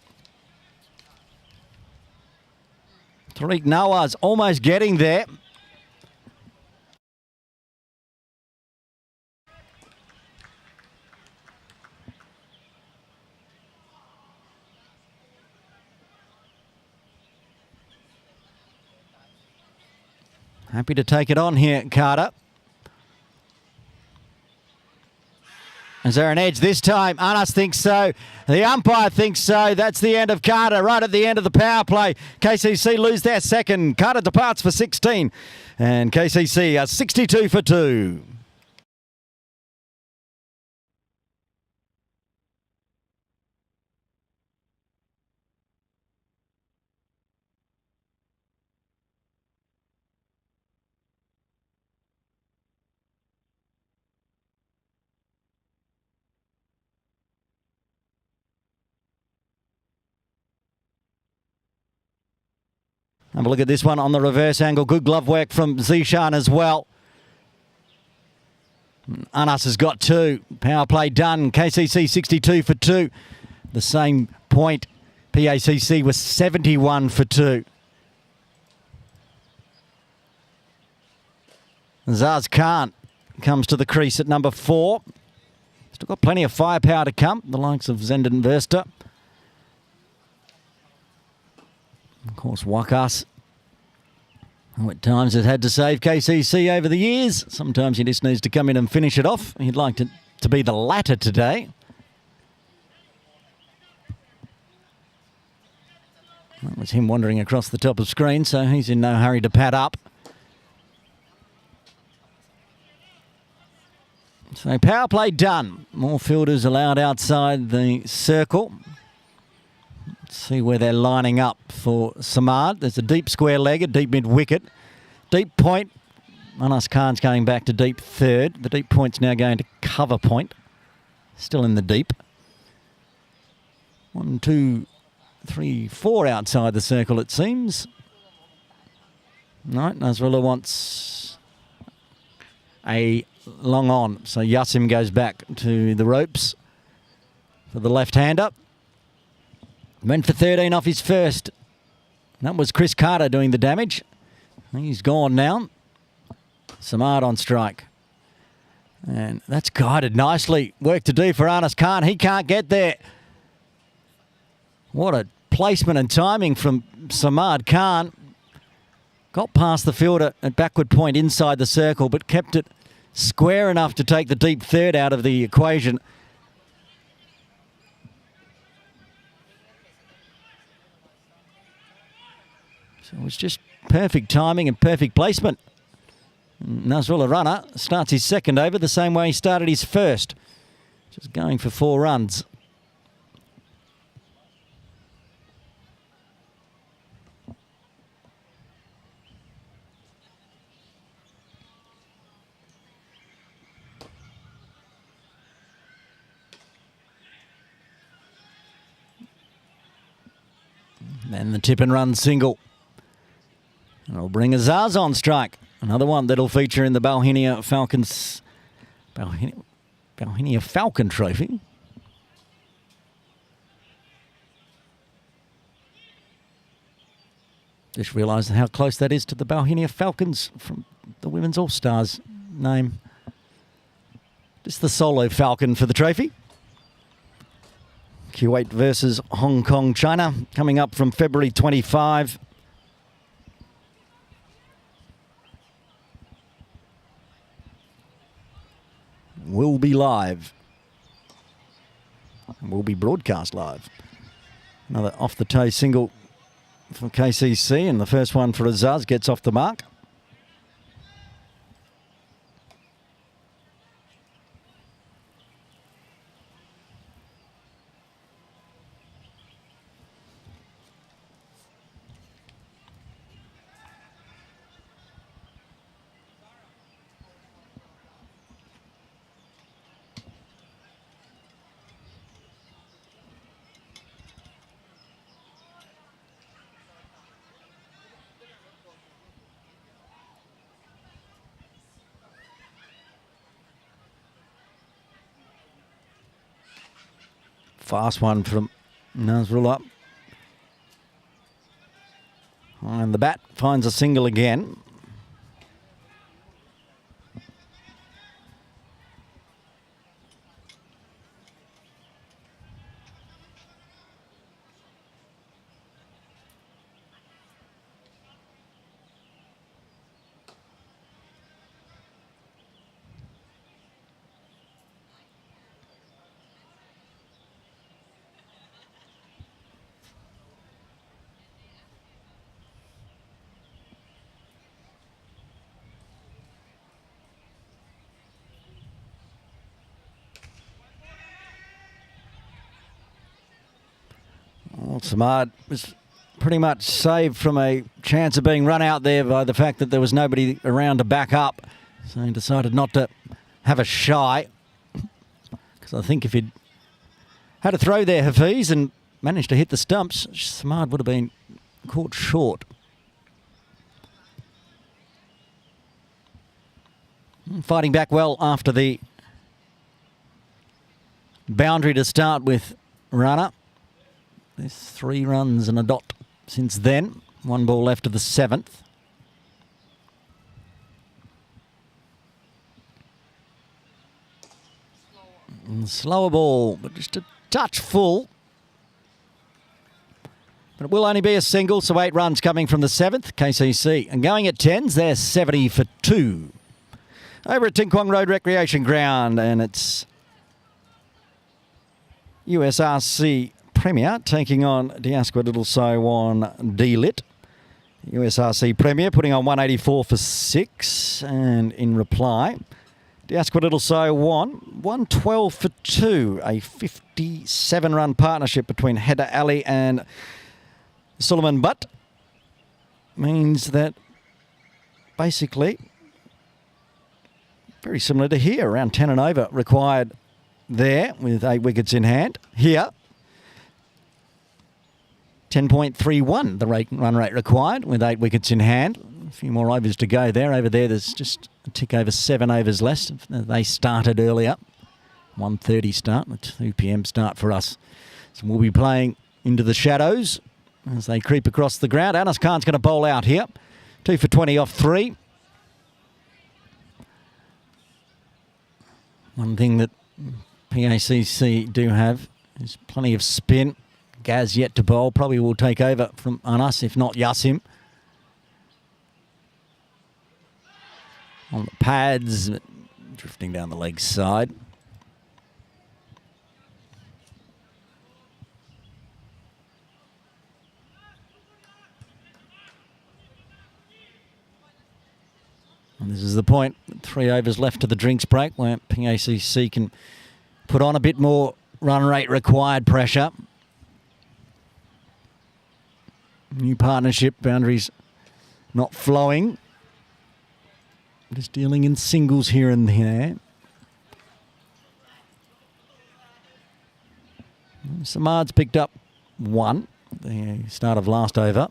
Tariq Nawaz almost getting there. Happy to take it on here, Carter. Is there an edge this time? Anas thinks so. The umpire thinks so. That's the end of Carter, right at the end of the power play. KCC lose their second. Carter departs for 16. And KCC are 62 for 2. Have a look at this one on the reverse angle. Good glove work from Zishan as well. Anas has got 2. Power play done. KCC 62 for 2. The same point. PACC was 71 for 2. Zaz Khan comes to the crease at number 4. Still got plenty of firepower to come. The likes of Zenden Verster. Of course, Wakas, who at times has had to save KCC over the years. Sometimes he just needs to come in and finish it off. He'd like to be the latter today. That was him wandering across the top of screen, so he's in no hurry to pad up. So power play done. More fielders allowed outside the circle. Let's see where they're lining up for Samad. There's a deep square leg, a deep mid-wicket. Deep point. Anas Khan's going back to deep third. The deep point's now going to cover point. Still in the deep. 1, 2, 3, 4 outside the circle, it seems. No, Nasrullah wants a long on. So Yassim goes back to the ropes for the left-hander. Went for 13 off his first. That was Chris Carter doing the damage. He's gone now. Samad on strike. And that's guided nicely. Work to do for Anas Khan. He can't get there. What a placement and timing from Samad Khan. Got past the fielder at backward point inside the circle, but kept it square enough to take the deep third out of the equation. So it was just perfect timing and perfect placement. Nasrullah runner starts his second over the same way he started his first. Just going for 4 runs. And the tip and run single. It'll bring Azaz on strike. Another one that'll feature in the Balhinia Falcons. Balhinia Falcon Trophy. Just realised how close that is to the Balhinia Falcons from the Women's All-Stars name. Just the solo Falcon for the trophy. Kuwait versus Hong Kong, China, coming up from February 25. Will be live. Will be broadcast live. Another off-the-toe single for KCC, and the first one for Azaz gets off the mark. Fast one from Nasrullah. And the bat finds a single again. Well, Samad was pretty much saved from a chance of being run out there by the fact that there was nobody around to back up. So he decided not to have a shy. Because I think if he'd had a throw there, Hafiz, and managed to hit the stumps, Samad would have been caught short. Fighting back well after the boundary to start with Rana. There's 3 runs and a dot since then. 1 ball left of the 7th. Slower ball, but just a touch full. But it will only be a single, so 8 runs coming from the 7th. KCC. And going at 10s, they're 70 for 2. Over at Ting Kwong Road Recreation Ground, and it's USRC Premier taking on Diasqua Little Siwan D-Lit. USRC Premier putting on 184 for 6, and in reply, Diasqua Little Siwan 112 for 2, a 57-run partnership between Heda Ali and Suleiman Butt. Means that basically very similar to here, around 10 and over required there with 8 wickets in hand. Here, 10.31 the run rate required with 8 wickets in hand. A few more overs to go there. Over there, there's just a tick over 7 overs less. They started earlier. 1:30 start, a 2 p.m. start for us. So we'll be playing into the shadows as they creep across the ground. Anas Khan's going to bowl out here. 2 for 20 off 3. One thing that PACC do have is plenty of spin. Gaz yet to bowl. Probably will take over from Anas, if not Yasim. On the pads, drifting down the leg side. And this is the point. 3 overs left to the drinks break where PACC can put on a bit more run rate required pressure. New partnership, boundaries not flowing. Just dealing in singles here and there. Samad's picked up 1 at the start of last over.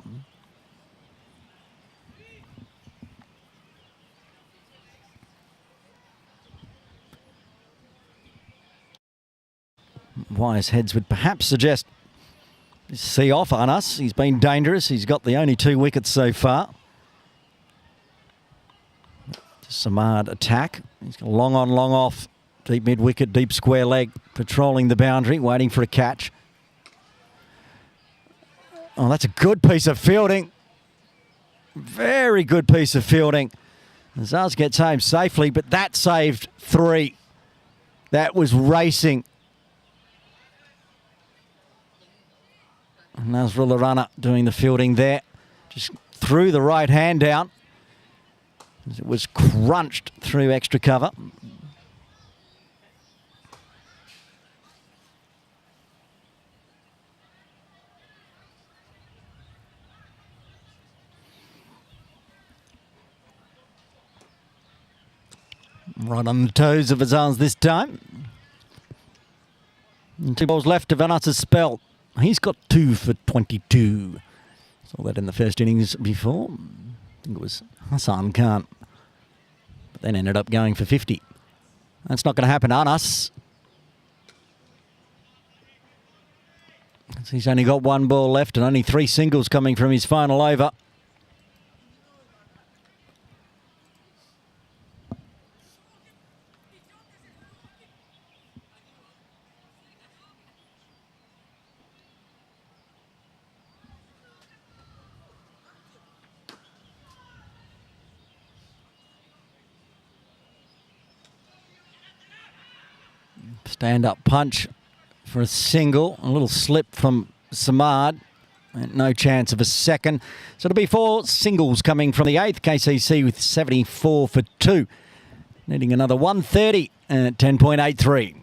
Wise heads would perhaps suggest see off on us. He's been dangerous. He's got the only 2 wickets so far. Samad attack. He's got a long on, long off. Deep mid-wicket, deep square leg. Patrolling the boundary, waiting for a catch. Oh, that's a good piece of fielding. Very good piece of fielding. Zaz gets home safely, but that saved 3. That was racing. Nazrul the runner doing the fielding there. Just threw the right hand down. It was crunched through extra cover. Right on the toes of Azaz this time. And 2 balls left of Anas's spell. He's got 2 for 22. Saw that in the first innings before. I think it was Hassan Khan. But then ended up going for 50. That's not going to happen to Anas. He's only got 1 ball left and only 3 singles coming from his final over. Stand-up punch for a single. A little slip from Samad. And no chance of a second. So it'll be 4 singles coming from the 8th. KCC with 74 for 2. Needing another 130 at 10.83.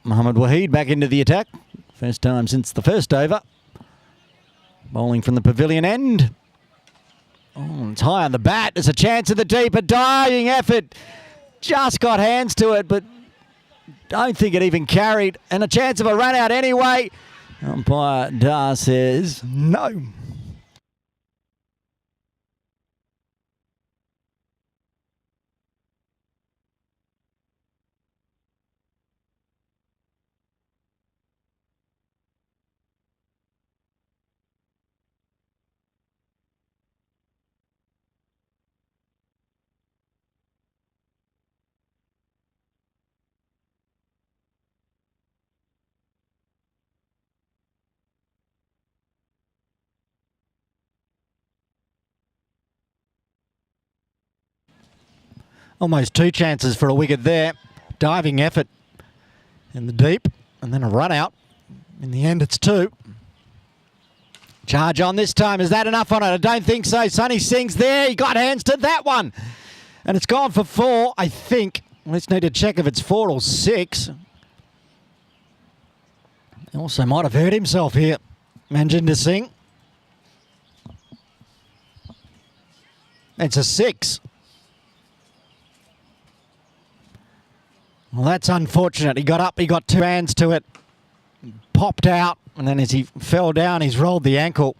Mohammad Waheed back into the attack. First time since the first over. Bowling from the pavilion end. Oh, it's high on the bat. There's a chance of the deep. A diving effort. Just got hands to it, but don't think it even carried. And a chance of a run out anyway. Umpire Dar says no. Almost 2 chances for a wicket there. Diving effort in the deep and then a run out. In the end, it's 2. Charge on this time. Is that enough on it? I don't think so. Sonny Singh's there. He got hands to that one. And it's gone for 4, I think. Let's need to check if it's 4 or 6. He also might have hurt himself here. Manjinder Singh. It's a 6. Well, that's unfortunate. He got up, he got 2 hands to it, popped out, and then as he fell down, he's rolled the ankle.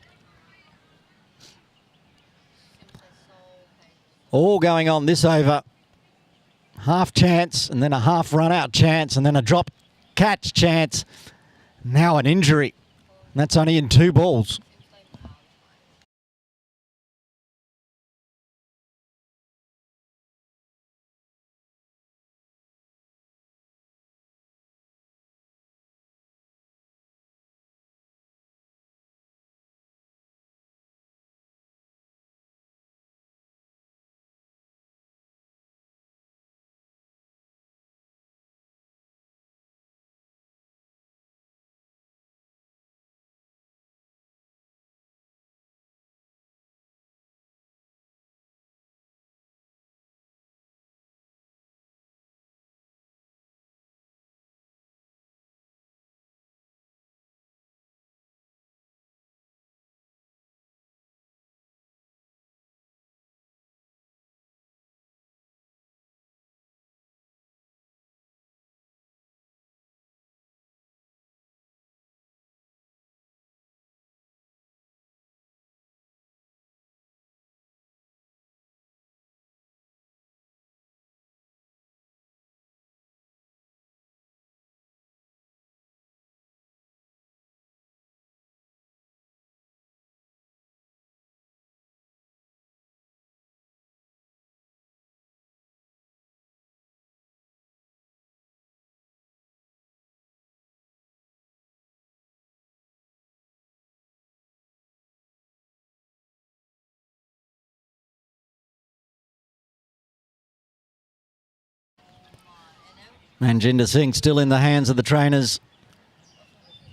All going on this over. Half chance, and then a half run-out chance, and then a drop catch chance. Now an injury. And that's only in 2 balls. Manjinder Singh still in the hands of the trainers.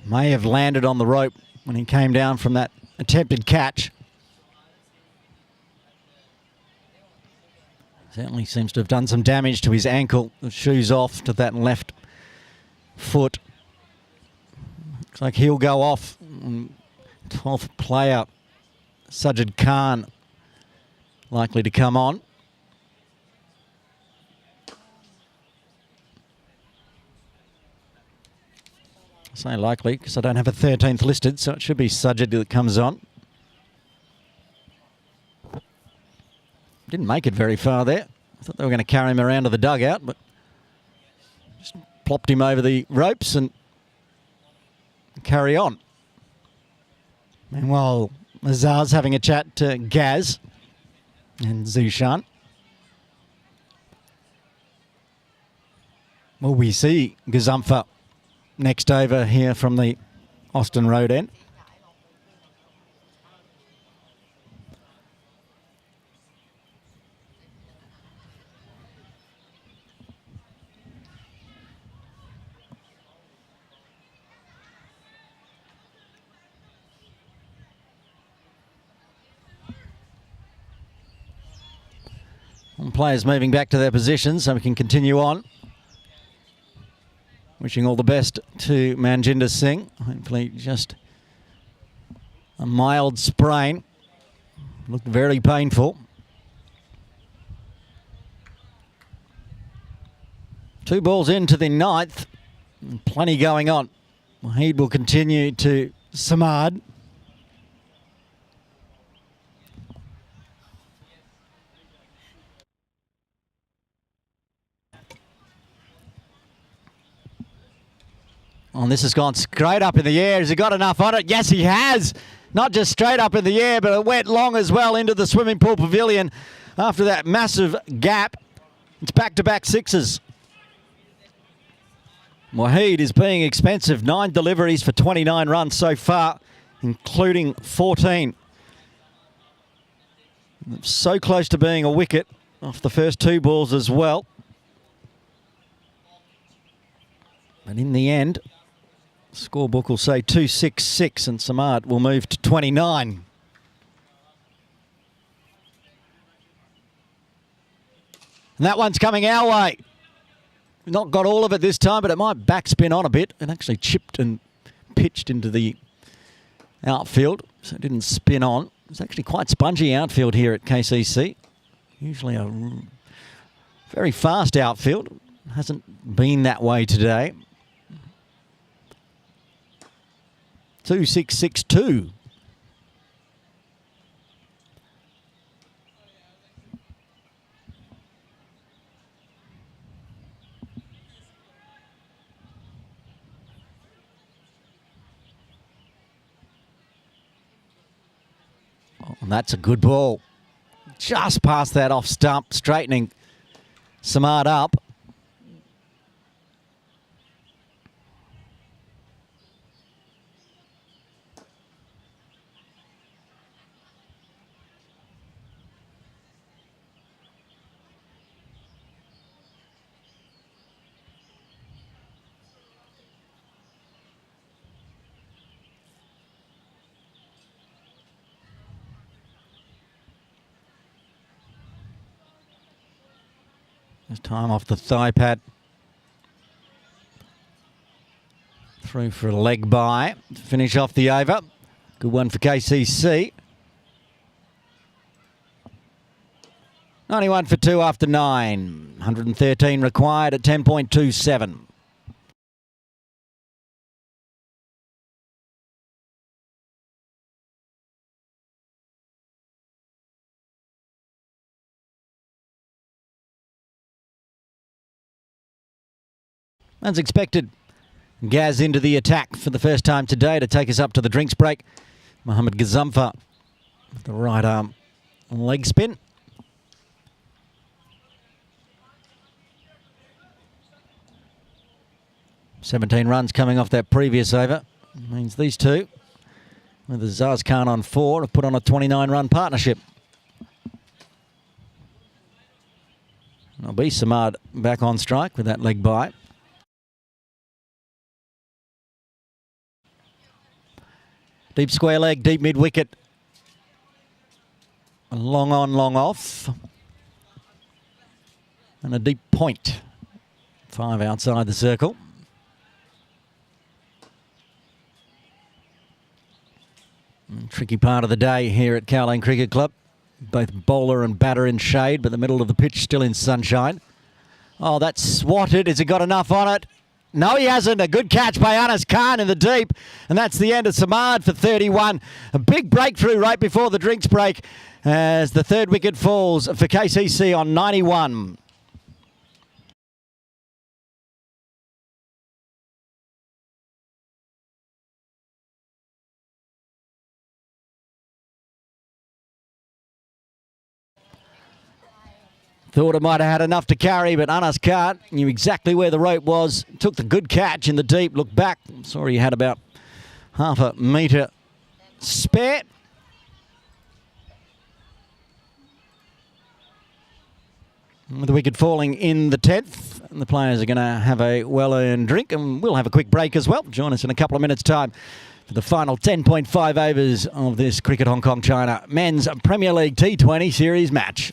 May have landed on the rope when he came down from that attempted catch. Certainly seems to have done some damage to his ankle. The shoe's off to that left foot. Looks like he'll go off. 12th player, Sajid Khan, likely to come on. I say likely because I don't have a 13th listed, so it should be Sajid that comes on. Didn't make it very far there. I thought they were going to carry him around to the dugout, but just plopped him over the ropes and carry on. Meanwhile, Azar's having a chat to Gaz and Zushan. Will we see Gazumfa next over here from the Austin Road end? And players moving back to their positions so we can continue on. Wishing all the best to Manjinder Singh. Hopefully just a mild sprain. Looked very painful. 2 balls into the 9th. And plenty going on. Wahid will continue to Samad. And this has gone straight up in the air. Has he got enough on it? Yes, he has. Not just straight up in the air, but it went long as well into the swimming pool pavilion after that massive gap. It's back-to-back sixes. Wahid is being expensive. 9 deliveries for 29 runs so far, including 14. So close to being a wicket off the first 2 balls as well. But in the end, scorebook will say 266 and Samad will move to 29. And that one's coming our way. We've not got all of it this time, but it might backspin on a bit and actually chipped and pitched into the outfield, so it didn't spin on. It's actually quite spongy outfield here at KCC. Usually a very fast outfield. Hasn't been that way today. 2-6-6-2. Oh, and that's a good ball. Just past that off stump, straightening Samad up. This time off the thigh pad. Through for a leg by to finish off the over. Good one for KCC. 91 for 2 after 9. 113 required at 10.27. As expected, Gaz into the attack for the first time today to take us up to the drinks break. Mohammad Gazumfa, the right arm leg spin. $17 runs coming off that previous over. Means these two, with Azaz Khan on 4, have put on a 29-run partnership. It'll be Samad back on strike with that leg by. Deep square leg, deep mid wicket. Long on, long off. And a deep point. 5 outside the circle. Tricky part of the day here at Cowlane Cricket Club. Both bowler and batter in shade, but the middle of the pitch still in sunshine. Oh, that's swatted. Has he got enough on it? No, he hasn't. A good catch by Anas Khan in the deep. And that's the end of Samad for 31. A big breakthrough right before the drinks break as the third wicket falls for KCC on 91. Thought it might have had enough to carry, but Anas Khan knew exactly where the rope was. Took the good catch in the deep, looked back. Saw he had about half a metre spare. With the wicket falling in the 10th, and the players are going to have a well-earned drink, and we'll have a quick break as well. Join us in a couple of minutes' time for the final 10.5 overs of this Cricket Hong Kong China Men's Premier League T20 Series match.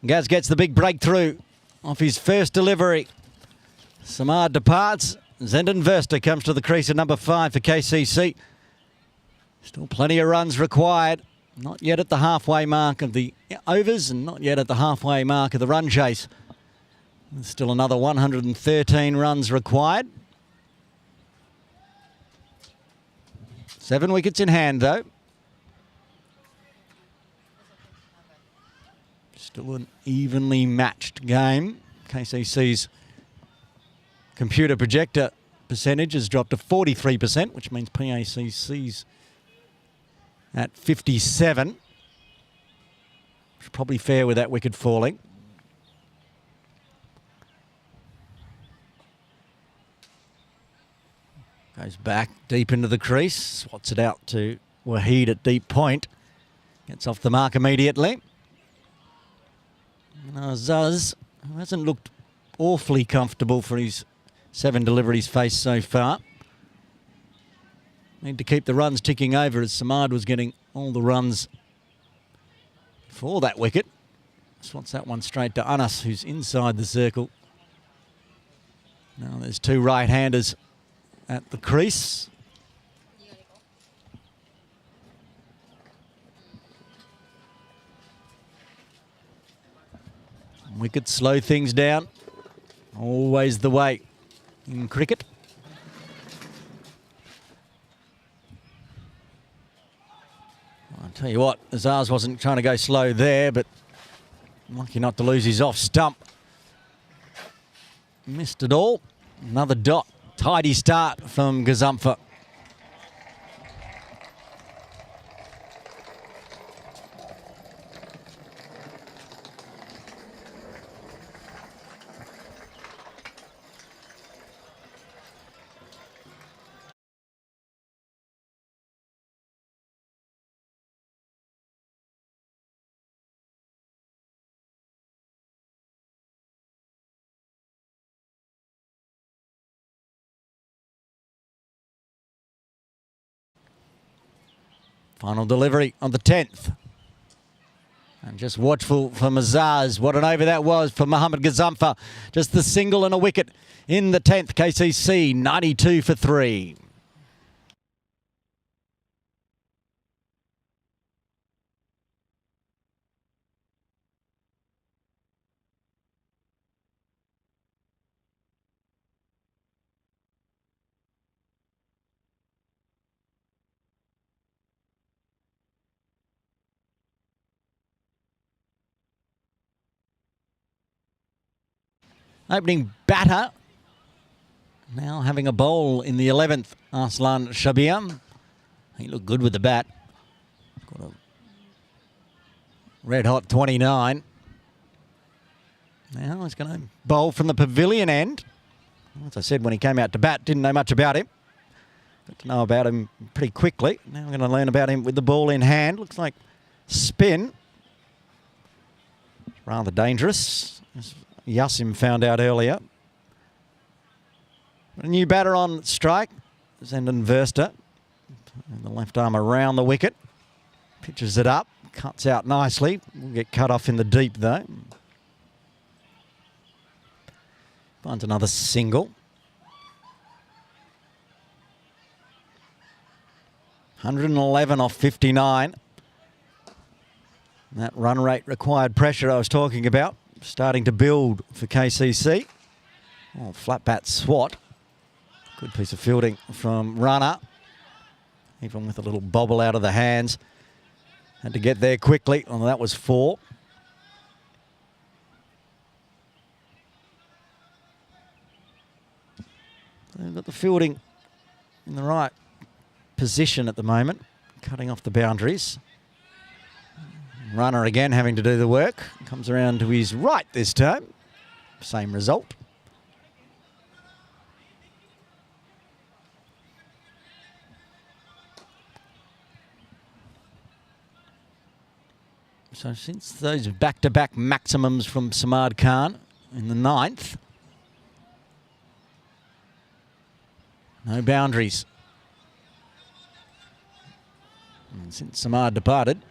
Gaz gets the big breakthrough off his first delivery. Samad departs. Zendon Verster comes to the crease at number 5 for KCC. Still plenty of runs required. Not yet at the halfway mark of the overs and not yet at the halfway mark of the run chase. There's still another 113 runs required. 7 wickets in hand though. Still an evenly matched game. KCC's computer projector percentage has dropped to 43%, which means PACC's at 57. Which is probably fair with that wicket falling. Goes back deep into the crease. Swats it out to Waheed at deep point. Gets off the mark immediately. Zuz, who hasn't looked awfully comfortable for his 7 deliveries faced so far. Need to keep the runs ticking over as Samad was getting all the runs for that wicket. Swats that one straight to Anas, who's inside the circle. Now there's 2 right-handers at the crease. We could slow things down. Always the way in cricket. I'll tell you what, Azaz wasn't trying to go slow there, but lucky not to lose his off stump. Missed it all. Another dot. Tidy start from Gazumpha. Final delivery on the 10th. And just watchful for Mazars. What an over that was for Mohamed Gazamfa. Just the single and a wicket in the 10th. KCC 92 for 3. Opening batter. Now having a bowl in the 11th, Arslan Shabir. He looked good with the bat. Got a red hot 29. Now he's going to bowl from the pavilion end. As I said, when he came out to bat, didn't know much about him. Got to know about him pretty quickly. Now I'm going to learn about him with the ball in hand. Looks like spin. Rather dangerous, as Yassim found out earlier. A new batter on strike, Zendon Verster. And the left arm around the wicket. Pitches it up, cuts out nicely. Will get cut off in the deep though. Finds another single. 111 off 59. That run rate required pressure I was talking about, starting to build for KCC. Oh, flat bat swat. Good piece of fielding from runner. Even with a little bobble out of the hands. Had to get there quickly. Oh, that was 4. They've got the fielding in the right position at the moment, cutting off the boundaries. Runner again having to do the work. Comes around to his right this time. Same result. So since those back-to-back maximums from Samad Khan in the 9th, no boundaries. And since Samad departed,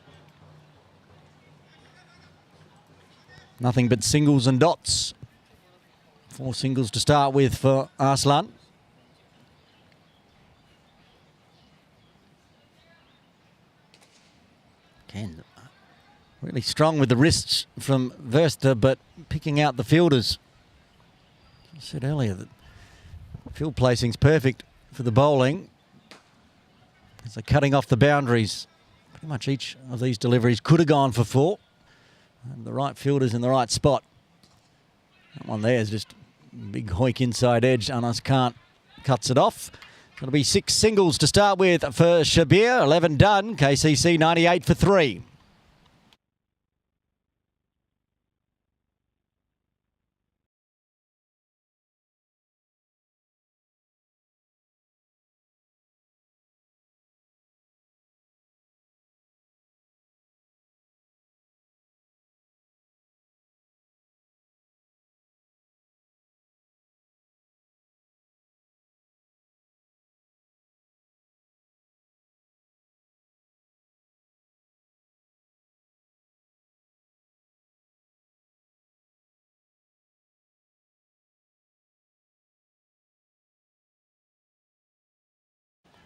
nothing but singles and dots. 4 singles to start with for Arslan. Again, really strong with the wrists from Verster, but picking out the fielders. I said earlier that field placing's perfect for the bowling. As they're cutting off the boundaries. Pretty much each of these deliveries could have gone for 4. And the right fielder's in the right spot. That one there is just a big hoik inside edge. Anas Khan cuts it off. Going to be 6 singles to start with for Shabir. 11 done. KCC 98 for 3.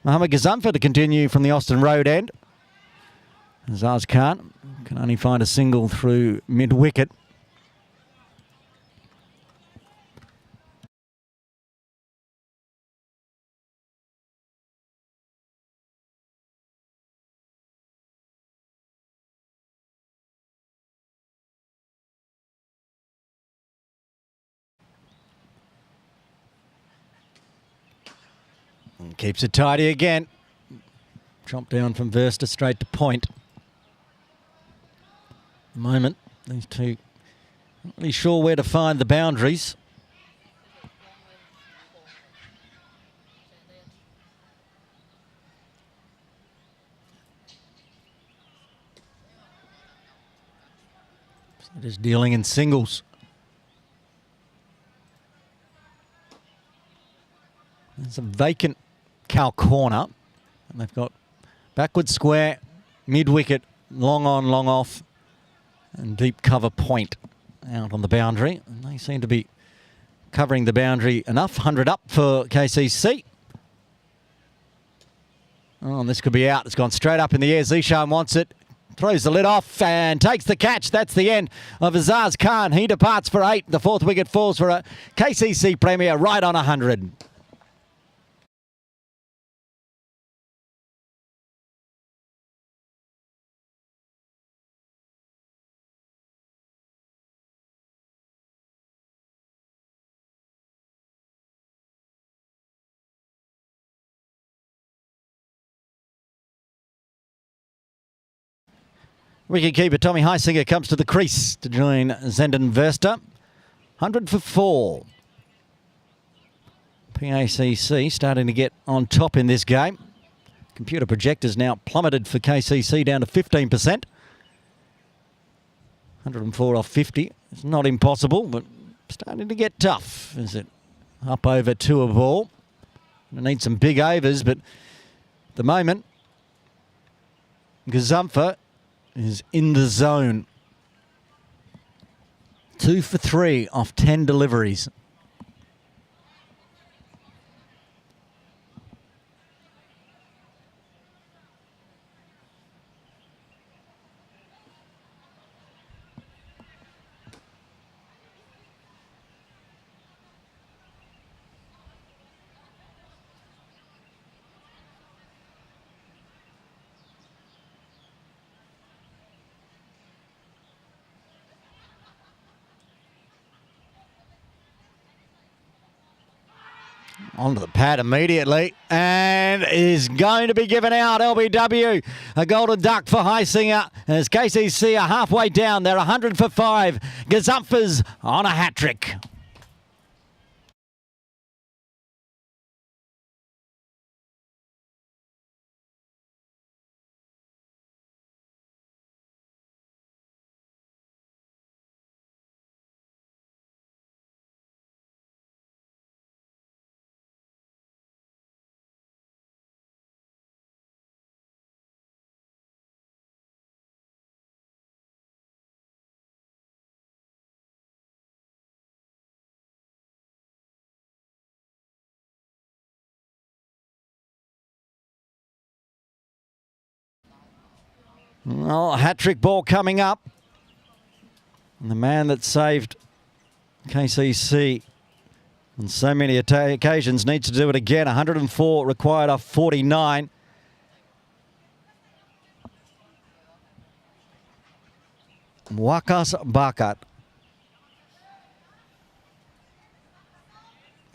Mohamed Gazamfa to continue from the Austin Road end. Azaz Khan can only find a single through mid-wicket. And keeps it tidy again. Chomp down from Verster straight to point. At the moment, these two not really sure where to find the boundaries. So just dealing in singles. There's a vacant cow corner, and they've got backward square mid-wicket, long on, long off, and deep cover point out on the boundary. And they seem to be covering the boundary enough. 100 up for KCC. Oh, and this could be out. It's gone straight up in the air. Zishan wants it. Throws the lid off and takes the catch. That's the end of Azaz Khan. He departs for 8. The 4th wicket falls for a KCC Premier right on 100. Wicketkeeper Tommy Heisinger comes to the crease to join Zenden Verster. 100 for 4. PACC starting to get on top in this game. Computer projectors now plummeted for KCC down to 15%. 104 off 50. It's not impossible, but starting to get tough. Is it up over 2 a ball? They need some big overs, but at the moment, Gazumpha is in the zone. 2 for 3 off 10 deliveries. Onto the pad immediately and is going to be given out. LBW, a golden duck for Heisinger as KCC are halfway down. They're 100 for 5. Gazumpha's on a hat-trick. Oh, hat-trick ball coming up. And the man that saved KCC on so many occasions needs to do it again. 104 required off 49. Wakas Bakat.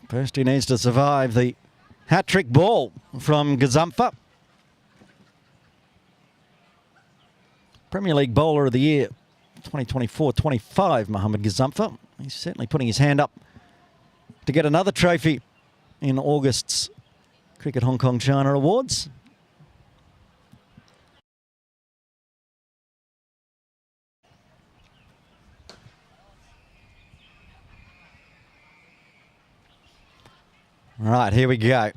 First he needs to survive the hat-trick ball from Gazumpha. Premier League Bowler of the Year 2024-25, Mohamed Gazumpha. He's certainly putting his hand up to get another trophy in August's Cricket Hong Kong China Awards. All right, here we go.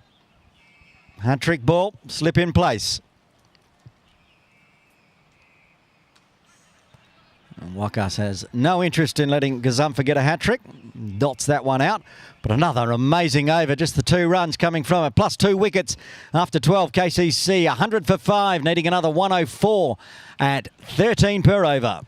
Hat-trick ball, slip in place. And Wakas has no interest in letting Gazumpha get a hat-trick. Dots that one out. But another amazing over. Just the 2 runs coming from it. Plus 2 wickets after 12. KCC 100 for 5. Needing another 104 at 13 per over.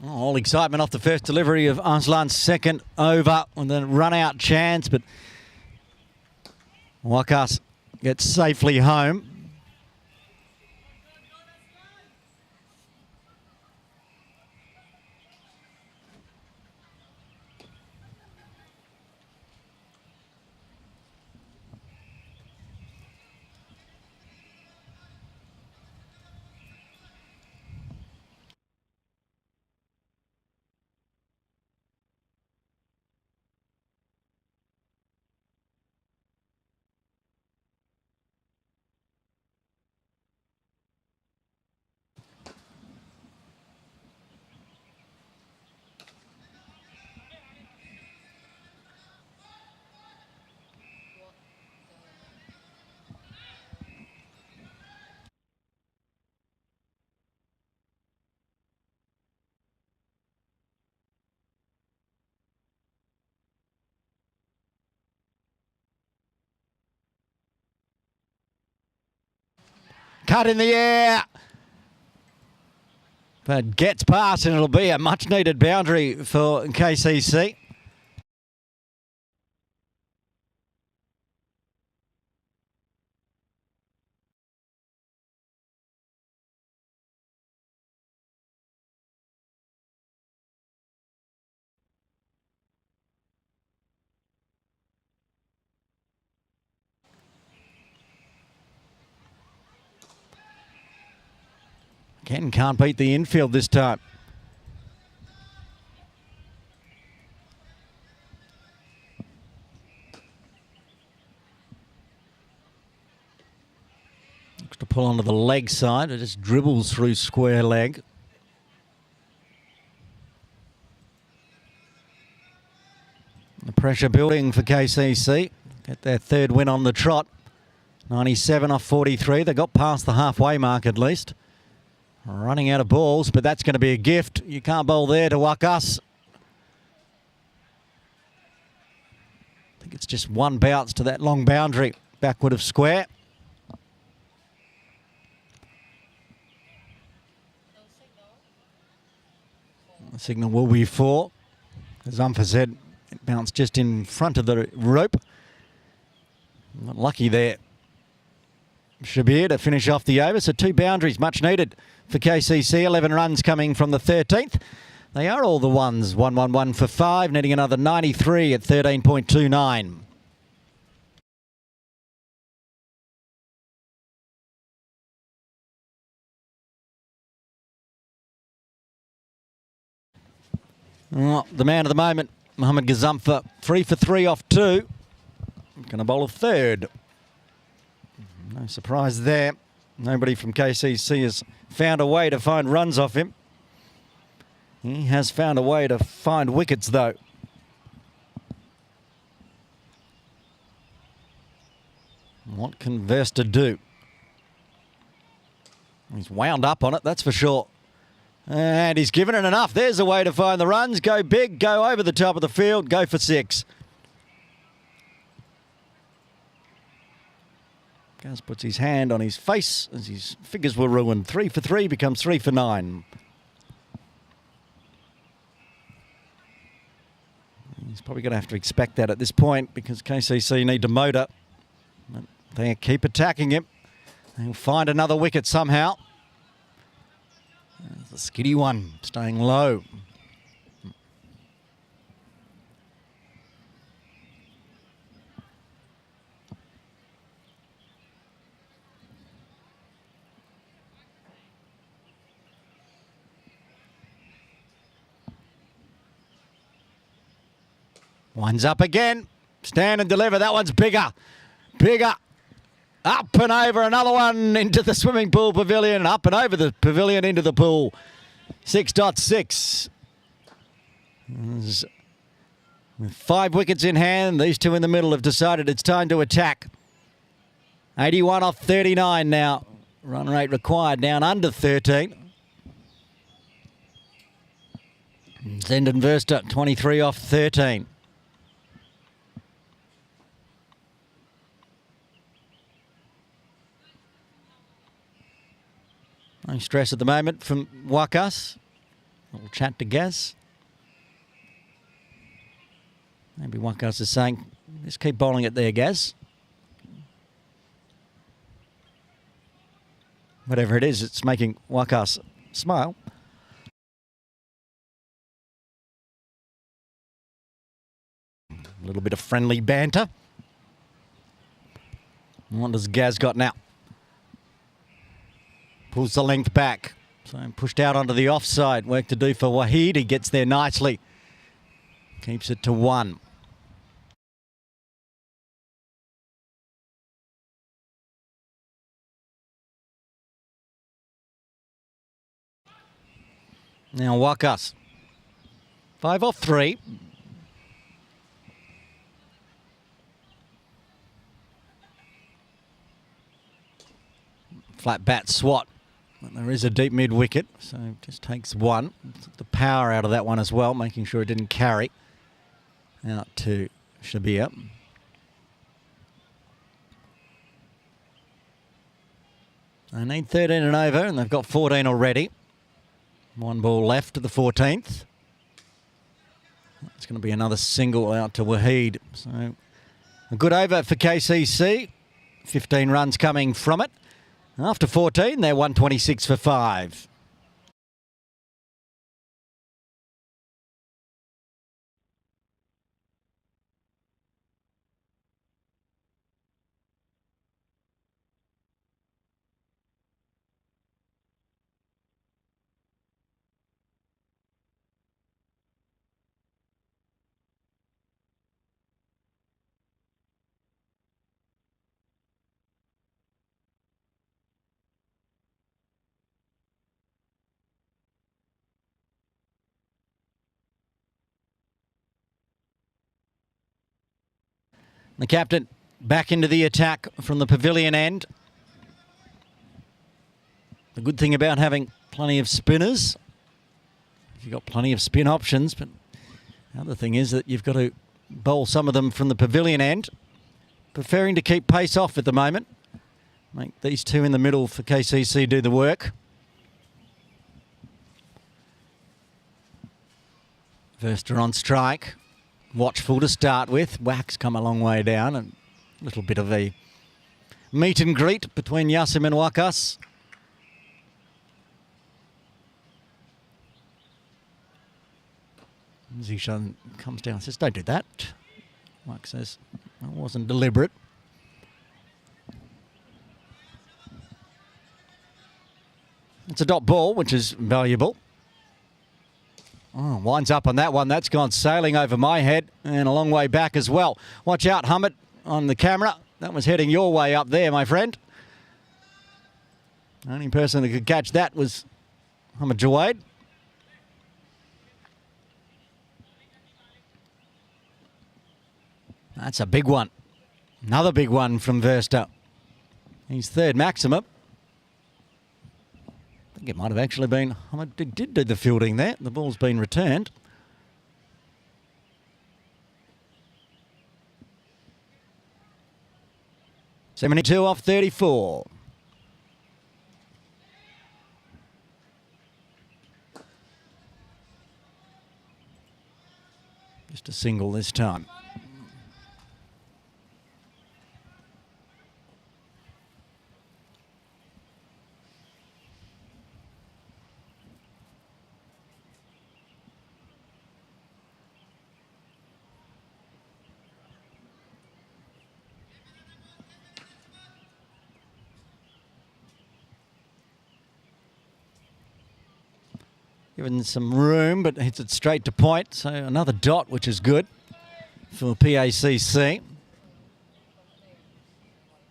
Oh, all excitement off the first delivery of Aslan's second over and then run out chance, but Wakas gets safely home. Cut in the air. But gets past, and it'll be a much-needed boundary for KCC. Ken can't beat the infield this time. Looks to pull onto the leg side. It just dribbles through square leg. The pressure building for KCC. Get their third win on the trot. 97 off 43. They got past the halfway mark at least. Running out of balls, but that's going to be a gift. You can't bowl there to Wakas. I think it's just one bounce to that long boundary. Backward of square. The signal will be 4. As Umpher said, it bounced just in front of the rope. Not lucky there. Shabir to finish off the over. So 2 boundaries, much needed for KCC. 11 runs coming from the 13th. They are all the ones. 111 for 5, needing another 93 at 13.29. Oh, the man of the moment, Mohammad Gazumfa, 3 for 3 off 2. Going to bowl a third. No surprise there. Nobody from KCC has found a way to find runs off him. He has found a way to find wickets, though. What can Verster do? He's wound up on it, that's for sure. And he's given it enough. There's a way to find the runs. Go big, go over the top of the field, go for 6. Gaz puts his hand on his face as his figures were ruined. 3 for 3 becomes 3 for 9. He's probably going to have to expect that at this point because KCC need to motor. But they keep attacking him. They'll find another wicket somehow. There's the skiddy one, staying low. One's up again. Stand and deliver. That one's bigger. Bigger. Up and over. Another one into the swimming pool pavilion. Up and over the pavilion into the pool. 6.6. With 5 wickets in hand, these 2 in the middle have decided it's time to attack. 81 off 39 now. Run rate required down under 13. Zenden Verster, 23 off 13. No stress at the moment from Wakas. A little chat to Gaz. Maybe Wakas is saying, just keep bowling it there, Gaz. Whatever it is, it's making Wakas smile. A little bit of friendly banter. What does Gaz got now? Pulls the length back. So pushed out onto the offside. Work to do for Waheed. He gets there nicely. Keeps it to 1. Now Wakas. 5 off 3. Flat bat swat. But there is a deep mid wicket, so it just takes 1. Took the power out of that one as well, making sure it didn't carry out to Shabir. They need 13 and over, and they've got 14 already. One ball left to the 14th. It's going to be another single out to Waheed. So a good over for KCC. 15 runs coming from it. After 14, they're 126 for 5. The captain back into the attack from the pavilion end. The good thing about having plenty of spinners, you've got plenty of spin options, but the other thing is that you've got to bowl some of them from the pavilion end. Preferring to keep pace off at the moment. Make these two in the middle for KCC do the work. Verster on strike. Watchful to start with. Whack's come a long way down, and a little bit of a meet and greet between Yasim and Wakas. Zishan comes down and says, "Don't do that." Wak says, "It wasn't deliberate." It's a dot ball, which is valuable. Oh, winds up on that one. That's gone sailing over my head and a long way back as well. Watch out, Hummett, on the camera. That was heading your way up there, my friend. The only person that could catch that was Hummett Jawaid. That's a big one. Another big one from Verster. He's third maximum. I think it might have actually been, did do the fielding there. The ball's been returned. .72 off 34. Just a single this time. Given some room, but hits it straight to point. So another dot, which is good for PACC.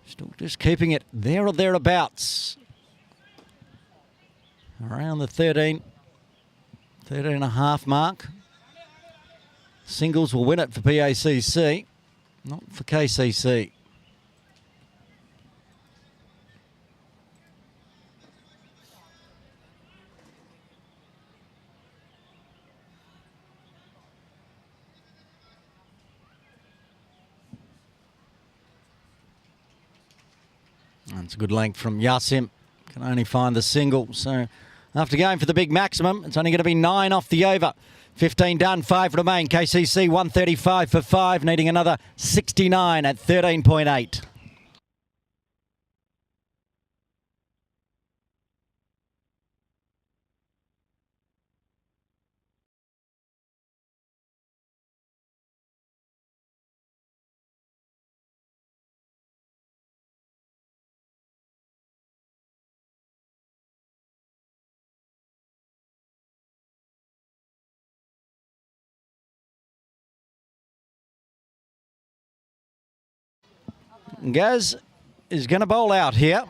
Still just keeping it there or thereabouts. Around the 13 and a half mark. Singles will win it for PACC, not for KCC. That's a good length from Yasim. Can only find the single. So after going for the big maximum, it's only going to be 9 off the over. 15 done, 5 remain. KCC 135 for 5, needing another 69 at 13.8. Gaz is going to bowl out here.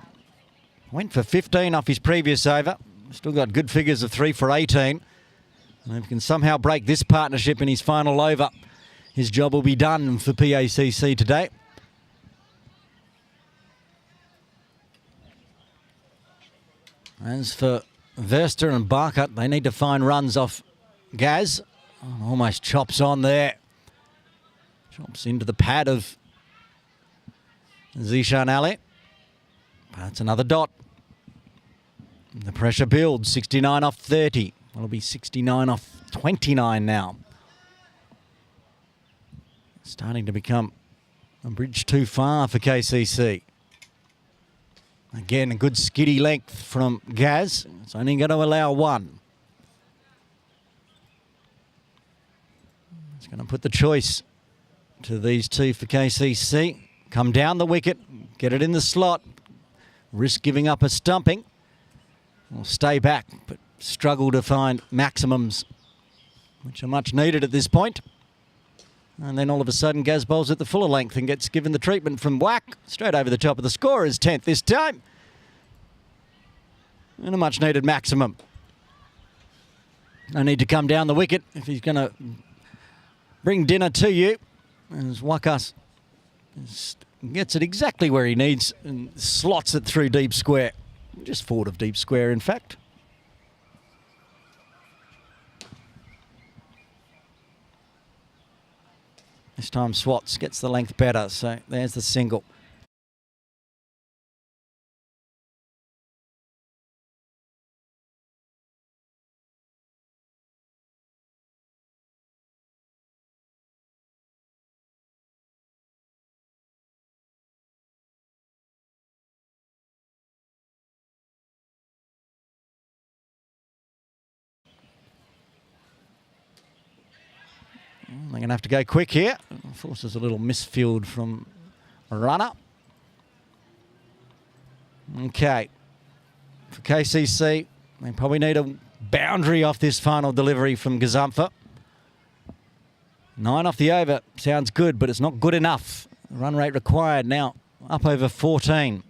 Went for 15 off his previous over. Still got good figures of 3 for 18. And if he can somehow break this partnership in his final over, his job will be done for PACC today. As for Verster and Barkett, they need to find runs off Gaz. Oh, almost chops on there. Chops into the pad of Zishan Ali. That's another dot. The pressure builds, 69 off 30. It'll be 69 off 29 now. Starting to become a bridge too far for KCC. Again, a good skiddy length from Gaz. It's only going to allow one. It's going to put the choice to these two for KCC. Come down the wicket, get it in the slot, risk giving up a stumping, or stay back, but struggle to find maximums, which are much needed at this point. And then all of a sudden, Gaz bowls at the fuller length and gets given the treatment from whack, straight over the top of the scorer's 10th this time. And a much needed maximum. No need to come down the wicket if he's going to bring dinner to you. As Wakas gets it exactly where he needs and slots it through deep square. Just forward of deep square, in fact. This time Swats gets the length better, so there's the single. They're going to have to go quick here. Forces a little misfield from a runner. Okay. For KCC, they probably need a boundary off this final delivery from Gazumpha. 9 off the over. Sounds good, but it's not good enough. Run rate required now up over 14.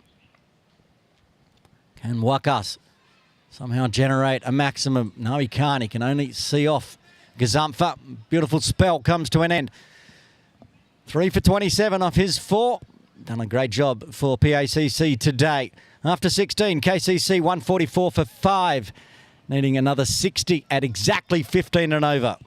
Can Wakas somehow generate a maximum? No, he can't. He can only see off Gazumpha. Beautiful spell comes to an end. 3 for 27 off his 4. Done a great job for PACC today. After 16, KCC 144 for 5. Needing another 60 at exactly 15 and over.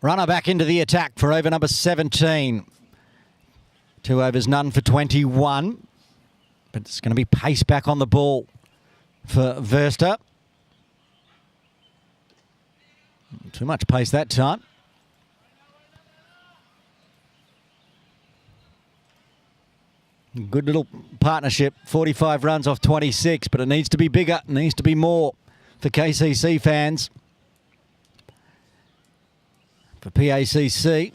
Runner back into the attack for over number 17. 2 overs, none for 21. But it's going to be pace back on the ball for Verster. Too much pace that time. Good little partnership. 45 runs off 26, but it needs to be bigger. It needs to be more for KCC fans. For PACC,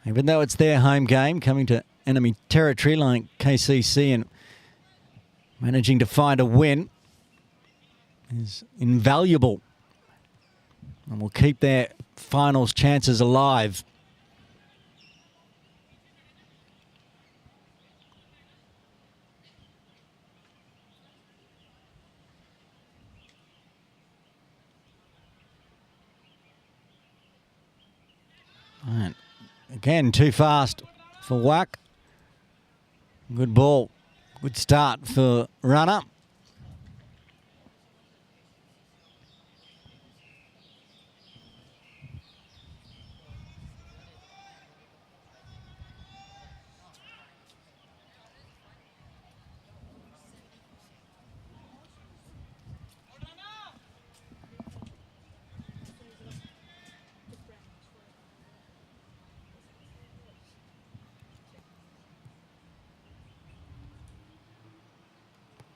even though it's their home game, coming to enemy territory like KCC and managing to find a win is invaluable and will keep their finals chances alive. Right. Again, too fast for Wack. Good ball. Good start for runner.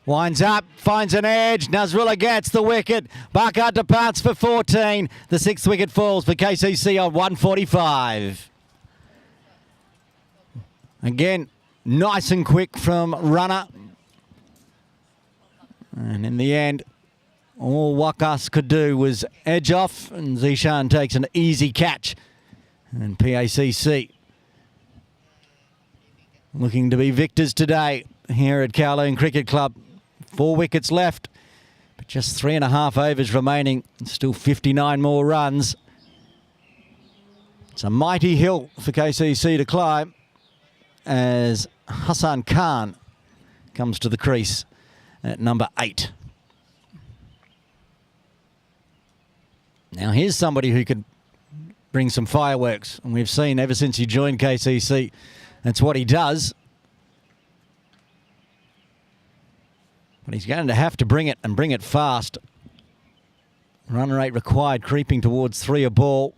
Winds up, finds an edge. Nasrullah gets the wicket. Barkard departs for 14. The 6th wicket falls for KCC on 145. Again, nice and quick from runner. And in the end, all Wakas could do was edge off, and Zishan takes an easy catch. And PACC looking to be victors today here at Kowloon Cricket Club. 4 wickets left, but just 3.5 overs remaining. Still 59 more runs. It's a mighty hill for KCC to climb as Hassan Khan comes to the crease at number 8. Now here's somebody who could bring some fireworks, and we've seen ever since he joined KCC, that's what he does. But he's going to have to bring it, and bring it fast. Run rate required creeping towards 3 a ball.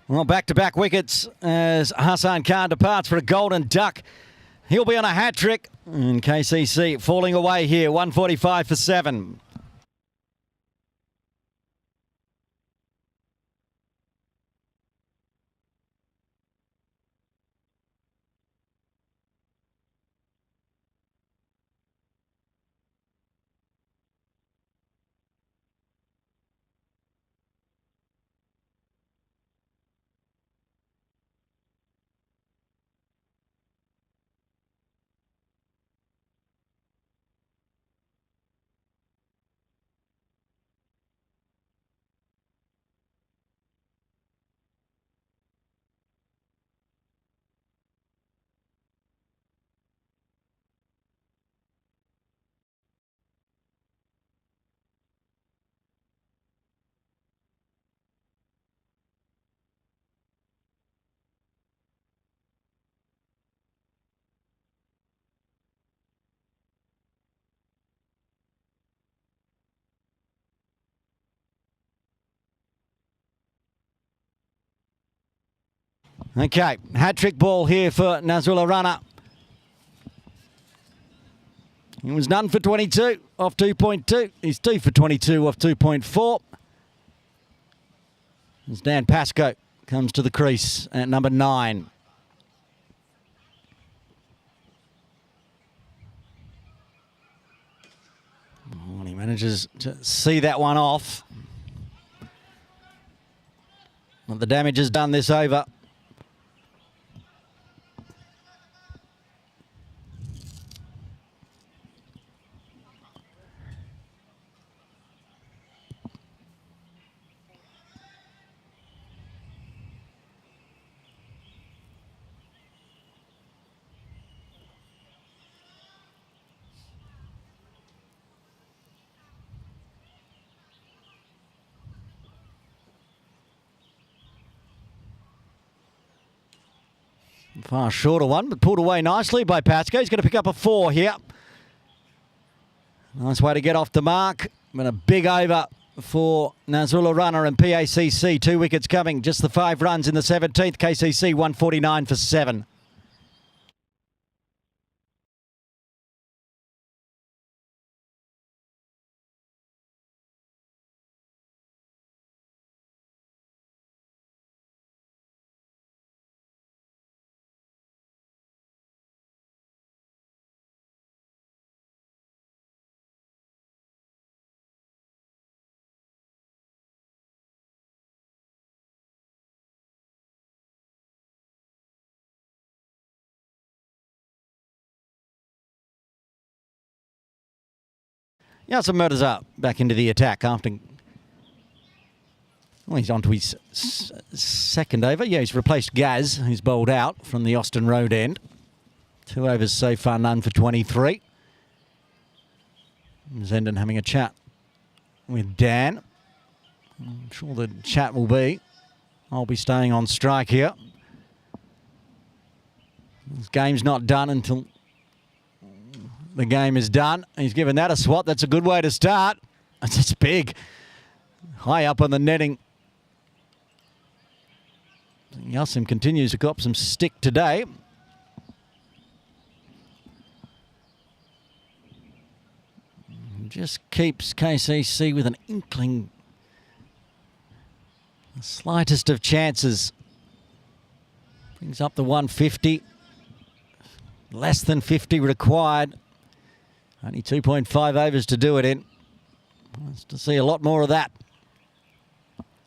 Well, back-to-back wickets as Hassan Khan departs for a golden duck. He'll be on a hat-trick. And KCC falling away here, 145 for 7. Okay, hat-trick ball here for Nasrullah Rana. He was none for 22 off 2.2. He's 2 for 22 off 2.4. As Dan Pascoe comes to the crease at number 9. Oh, he manages to see that one off. Well, the damage is done this over. Far shorter one, but pulled away nicely by Pascoe. He's going to pick up a 4 here. Nice way to get off the mark. But a big over for Nasrullah Rana and PACC. 2 wickets coming. Just the 5 runs in the 17th. KCC 149 for 7. Yasser Mirza back into the attack after Well, he's on to his second over. Yeah, he's replaced Gaz, who's bowled out from the Austin Road end. 2 overs so far, none for 23. Zenden having a chat with Dan. I'm sure the chat will be, I'll be staying on strike here. This game's not done until the game is done. He's given that a swat. That's a good way to start. It's big. High up on the netting. Yasim continues to cop some stick today. Just keeps KCC with an inkling. The slightest of chances. Brings up the 150. Less than 50 required. Only 2.5 overs to do it in. Wants to see a lot more of that.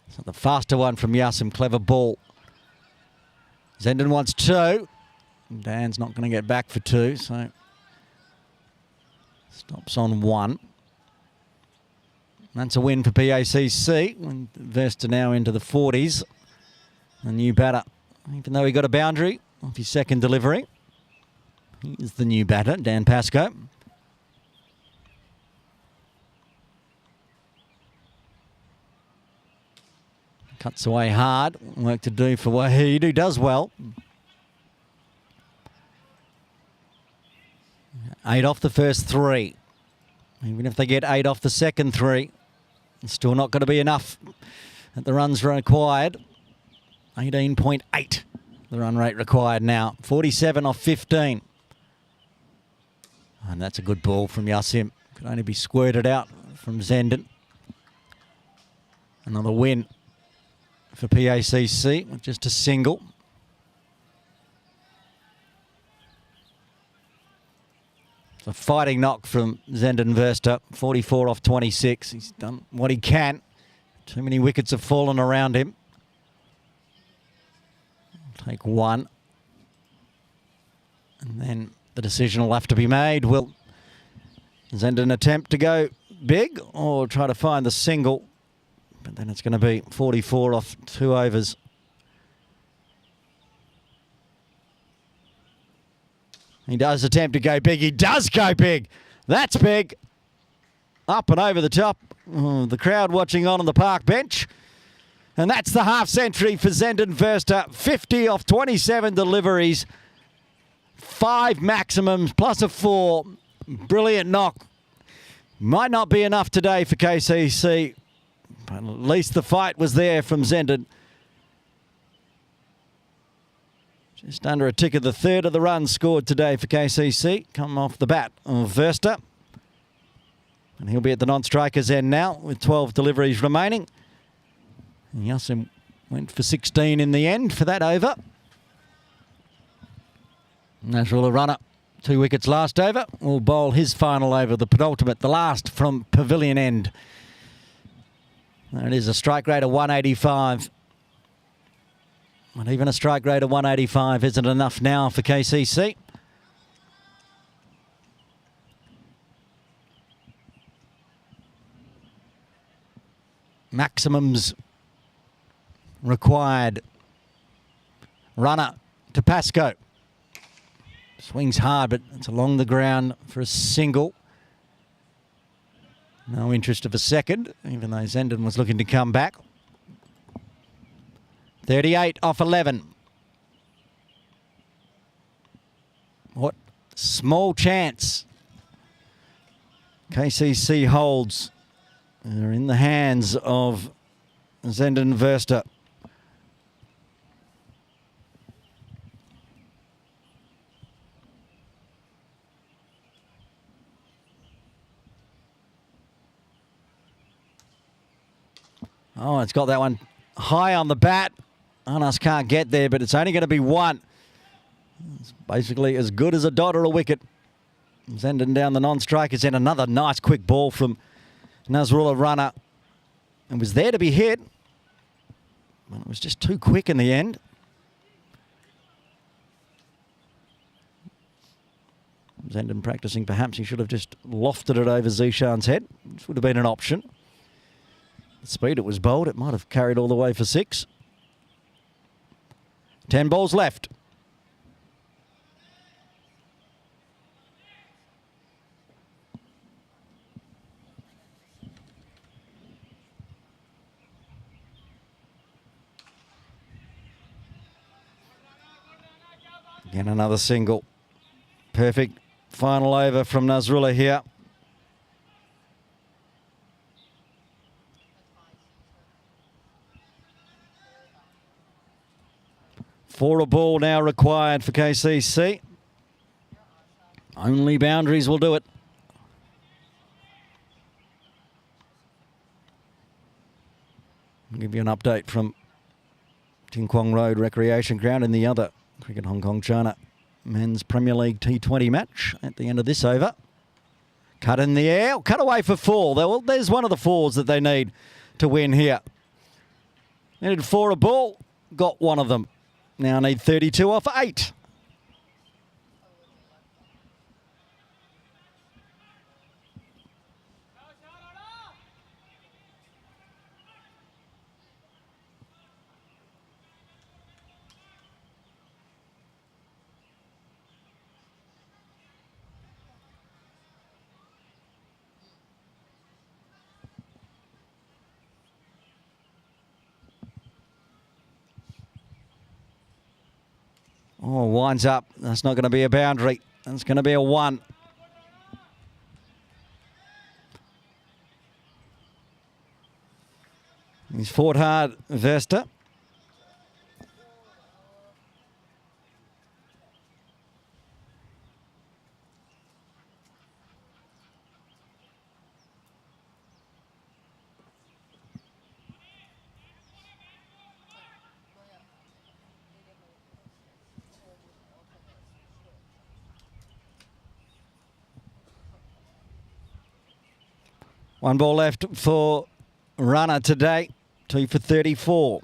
So the faster one from Yasim, clever ball. Zenden wants 2. Dan's not going to get back for 2, so stops on 1. That's a win for PACC. Vesta now into the 40s. The new batter, even though he got a boundary off his second delivery. He is the new batter, Dan Pascoe. Cuts away hard. Work to do for Waheed, who does well. 8 off the first 3. Even if they get 8 off the second 3, it's still not going to be enough at the runs required. 18.8 the run rate required now. 47 off 15. And that's a good ball from Yasim. Could only be squirted out from Zenden. Another win for PACC with just a single. It's a fighting knock from Zenden Verster. 44 off 26. He's done what he can. Too many wickets have fallen around him. Take 1. And then the decision will have to be made. Will Zenden attempt to go big or try to find the single? But then it's going to be 44 off 2 overs. He does attempt to go big. He does go big. That's big. Up and over the top. Oh, the crowd watching on the park bench. And that's the half century for Zenden Verster. 50 off 27 deliveries. 5 maximums plus a 4. Brilliant knock. Might not be enough today for KCC. But at least the fight was there from Zenden. Just under a tick of the third of the runs scored today for KCC. Come off the bat of Verster. And he'll be at the non-strikers end now with 12 deliveries remaining. And Yasim went for 16 in the end for that over. Nasrullah runner, 2 wickets last over. Will bowl his final over, the penultimate, the last from pavilion end. There it is, a strike rate of 185. But even a strike rate of 185 isn't enough now for KCC. Maximums required. Runner to Pascoe. Swings hard, but it's along the ground for a single. No interest of a second, even though Zenden was looking to come back. 38 off 11. What small chance KCC holds. They're in the hands of Zenden Verster. Oh, it's got that one high on the bat. Anas can't get there, but it's only going to be 1. It's basically as good as a dot or a wicket. Zenden down the non-strikers and another nice quick ball from Nasrullah runner. It was there to be hit, but it was just too quick in the end. Zenden practicing, perhaps he should have just lofted it over Zishan's head. This would have been an option. The speed it was bowled, it might have carried all the way for 6. 10 balls left. Again, another single. Perfect final over from Nasrullah here. For a ball now required for KCC. Only boundaries will do it. I'll give you an update from Ting Kwong Road Recreation Ground in the other Cricket Hong Kong China Men's Premier League T20 match at the end of this over. Cut in the air, cut away for 4. Well, there's one of the 4s that they need to win here. Needed 4 a ball, got one of them. Now need 32 off 8. Oh, winds up. That's not going to be a boundary. That's going to be a 1. He's fought hard, Vesta. One ball left for runner today. 2 for 34.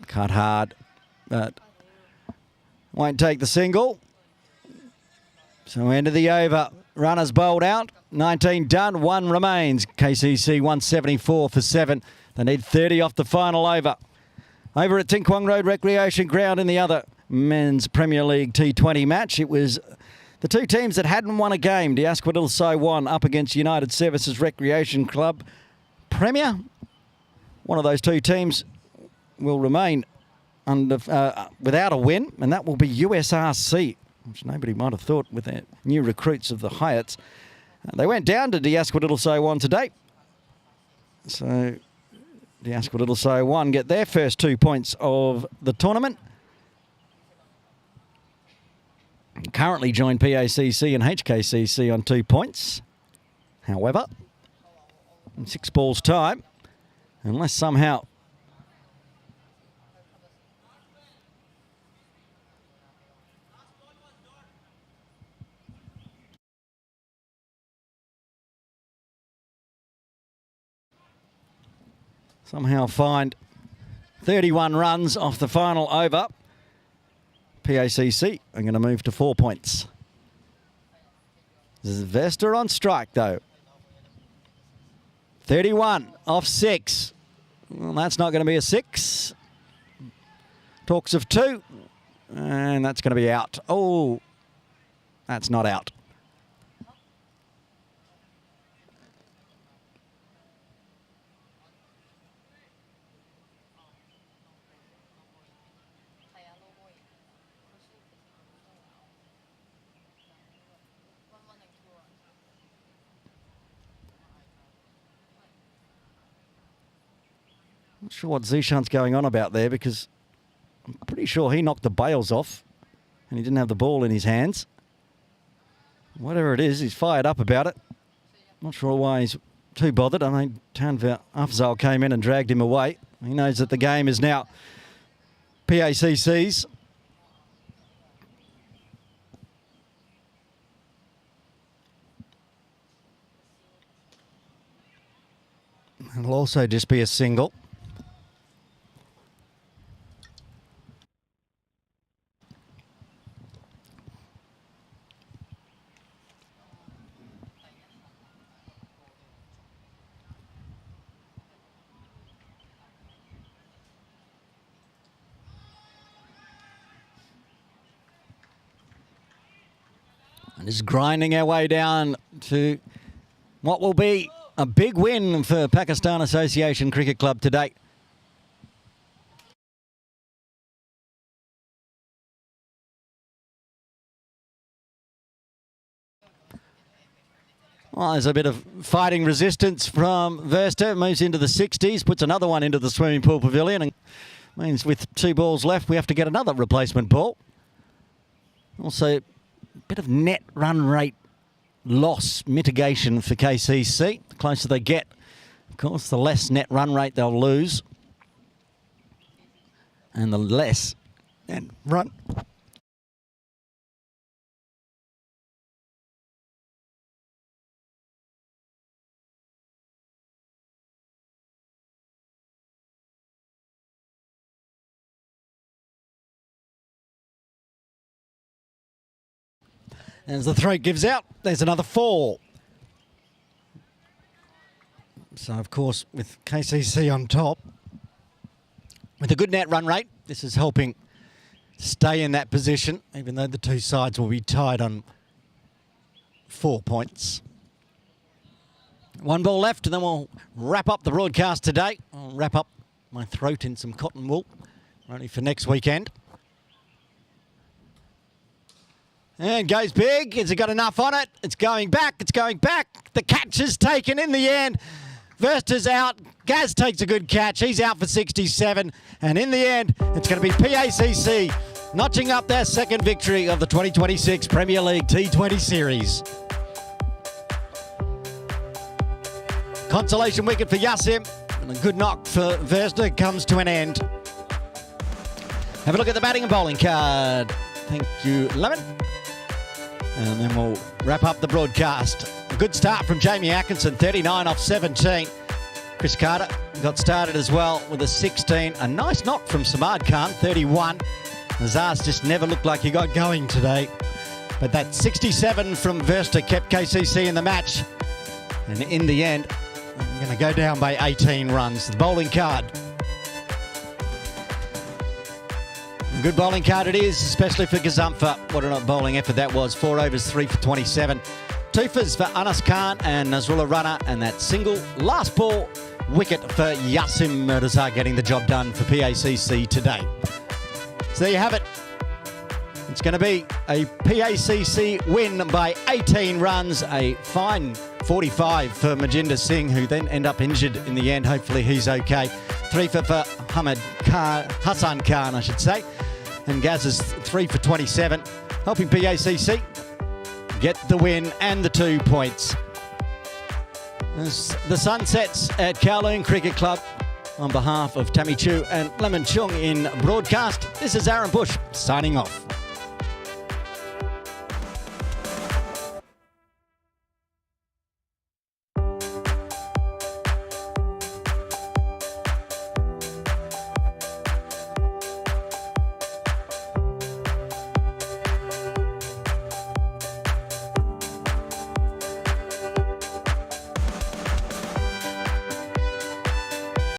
Cut hard, but won't take the single. So end of the over. Runners bowled out. 19 done. 1 remains. KCC 174 for 7. They need 30 off the final over. Over at Ting Kwong Road Recreation Ground in the other Men's Premier League T20 match. It was the 2 teams that hadn't won a game. Diasquadil Saiwan up against United Services Recreation Club. Premier, one of those 2 teams will remain under, without a win, and that will be USRC, which nobody might have thought with their new recruits of the Hyatts. They went down to Diasquadil Saiwan today. So Diasquadil Saiwan get their first 2 points of the tournament. Currently join PACC and HKCC on 2 points. However, in 6 balls time, unless somehow find 31 runs off the final over, PACC are going to move to 4 points. This is Vesta on strike, though. 31 off 6. Well, that's not going to be a 6. Talks of 2. And that's going to be out. Oh, that's not out. Not sure what Zishan's going on about there, because I'm pretty sure he knocked the bails off and he didn't have the ball in his hands. Whatever it is, he's fired up about it. Not sure why he's too bothered. I mean, Tanvir Afzal came in and dragged him away. He knows that the game is now PACC's. It'll also just be a single. Just grinding our way down to what will be a big win for Pakistan Association Cricket Club today. Well, there's a bit of fighting resistance from Verster. Moves into the 60s, puts another one into the swimming pool pavilion, and means with 2 balls left, we have to get another replacement ball. Also, a bit of net run rate loss mitigation for KCC. The closer they get, of course, the less net run rate they'll lose. And the less net run. As the throat gives out, there's another 4. So, of course, with KCC on top, with a good net run rate, this is helping stay in that position, even though the 2 sides will be tied on 4 points. 1 ball left, and then we'll wrap up the broadcast today. I'll wrap up my throat in some cotton wool, ready for next weekend. And goes big. Has it got enough on it? It's going back. It's going back. The catch is taken in the end. Verster's out. Gaz takes a good catch. He's out for 67. And in the end, it's going to be PACC notching up their second victory of the 2026 Premier League T20 series. Consolation wicket for Yassim. And a good knock for Verster comes to an end. Have a look at the batting and bowling card. Thank you, Lemon. And then we'll wrap up the broadcast. A good start from Jamie Atkinson, 39 off 17. Chris Carter got started as well with a 16. A nice knock from Samad Khan, 31. Azaz just never looked like he got going today. But that 67 from Verster kept KCC in the match. And in the end, we're going to go down by 18 runs. The bowling card. Good bowling card it is, especially for Gazumpha. What a bowling effort that was. 4 overs, 3 for 27. 2 for Anas Khan and Nazrullah Rana, and that single last ball wicket for Yassim Murtaza getting the job done for PACC today. So there you have it. It's going to be a PACC win by 18 runs. A fine 45 for Majinder Singh, who then end up injured in the end. Hopefully he's okay. 3 for Hassan Khan, I should say. And Gaz is 3 for 27, helping PACC get the win and the 2 points. As the sun sets at Kowloon Cricket Club, on behalf of Tammy Chu and Lemon Chung in broadcast, this is Aaron Bush signing off.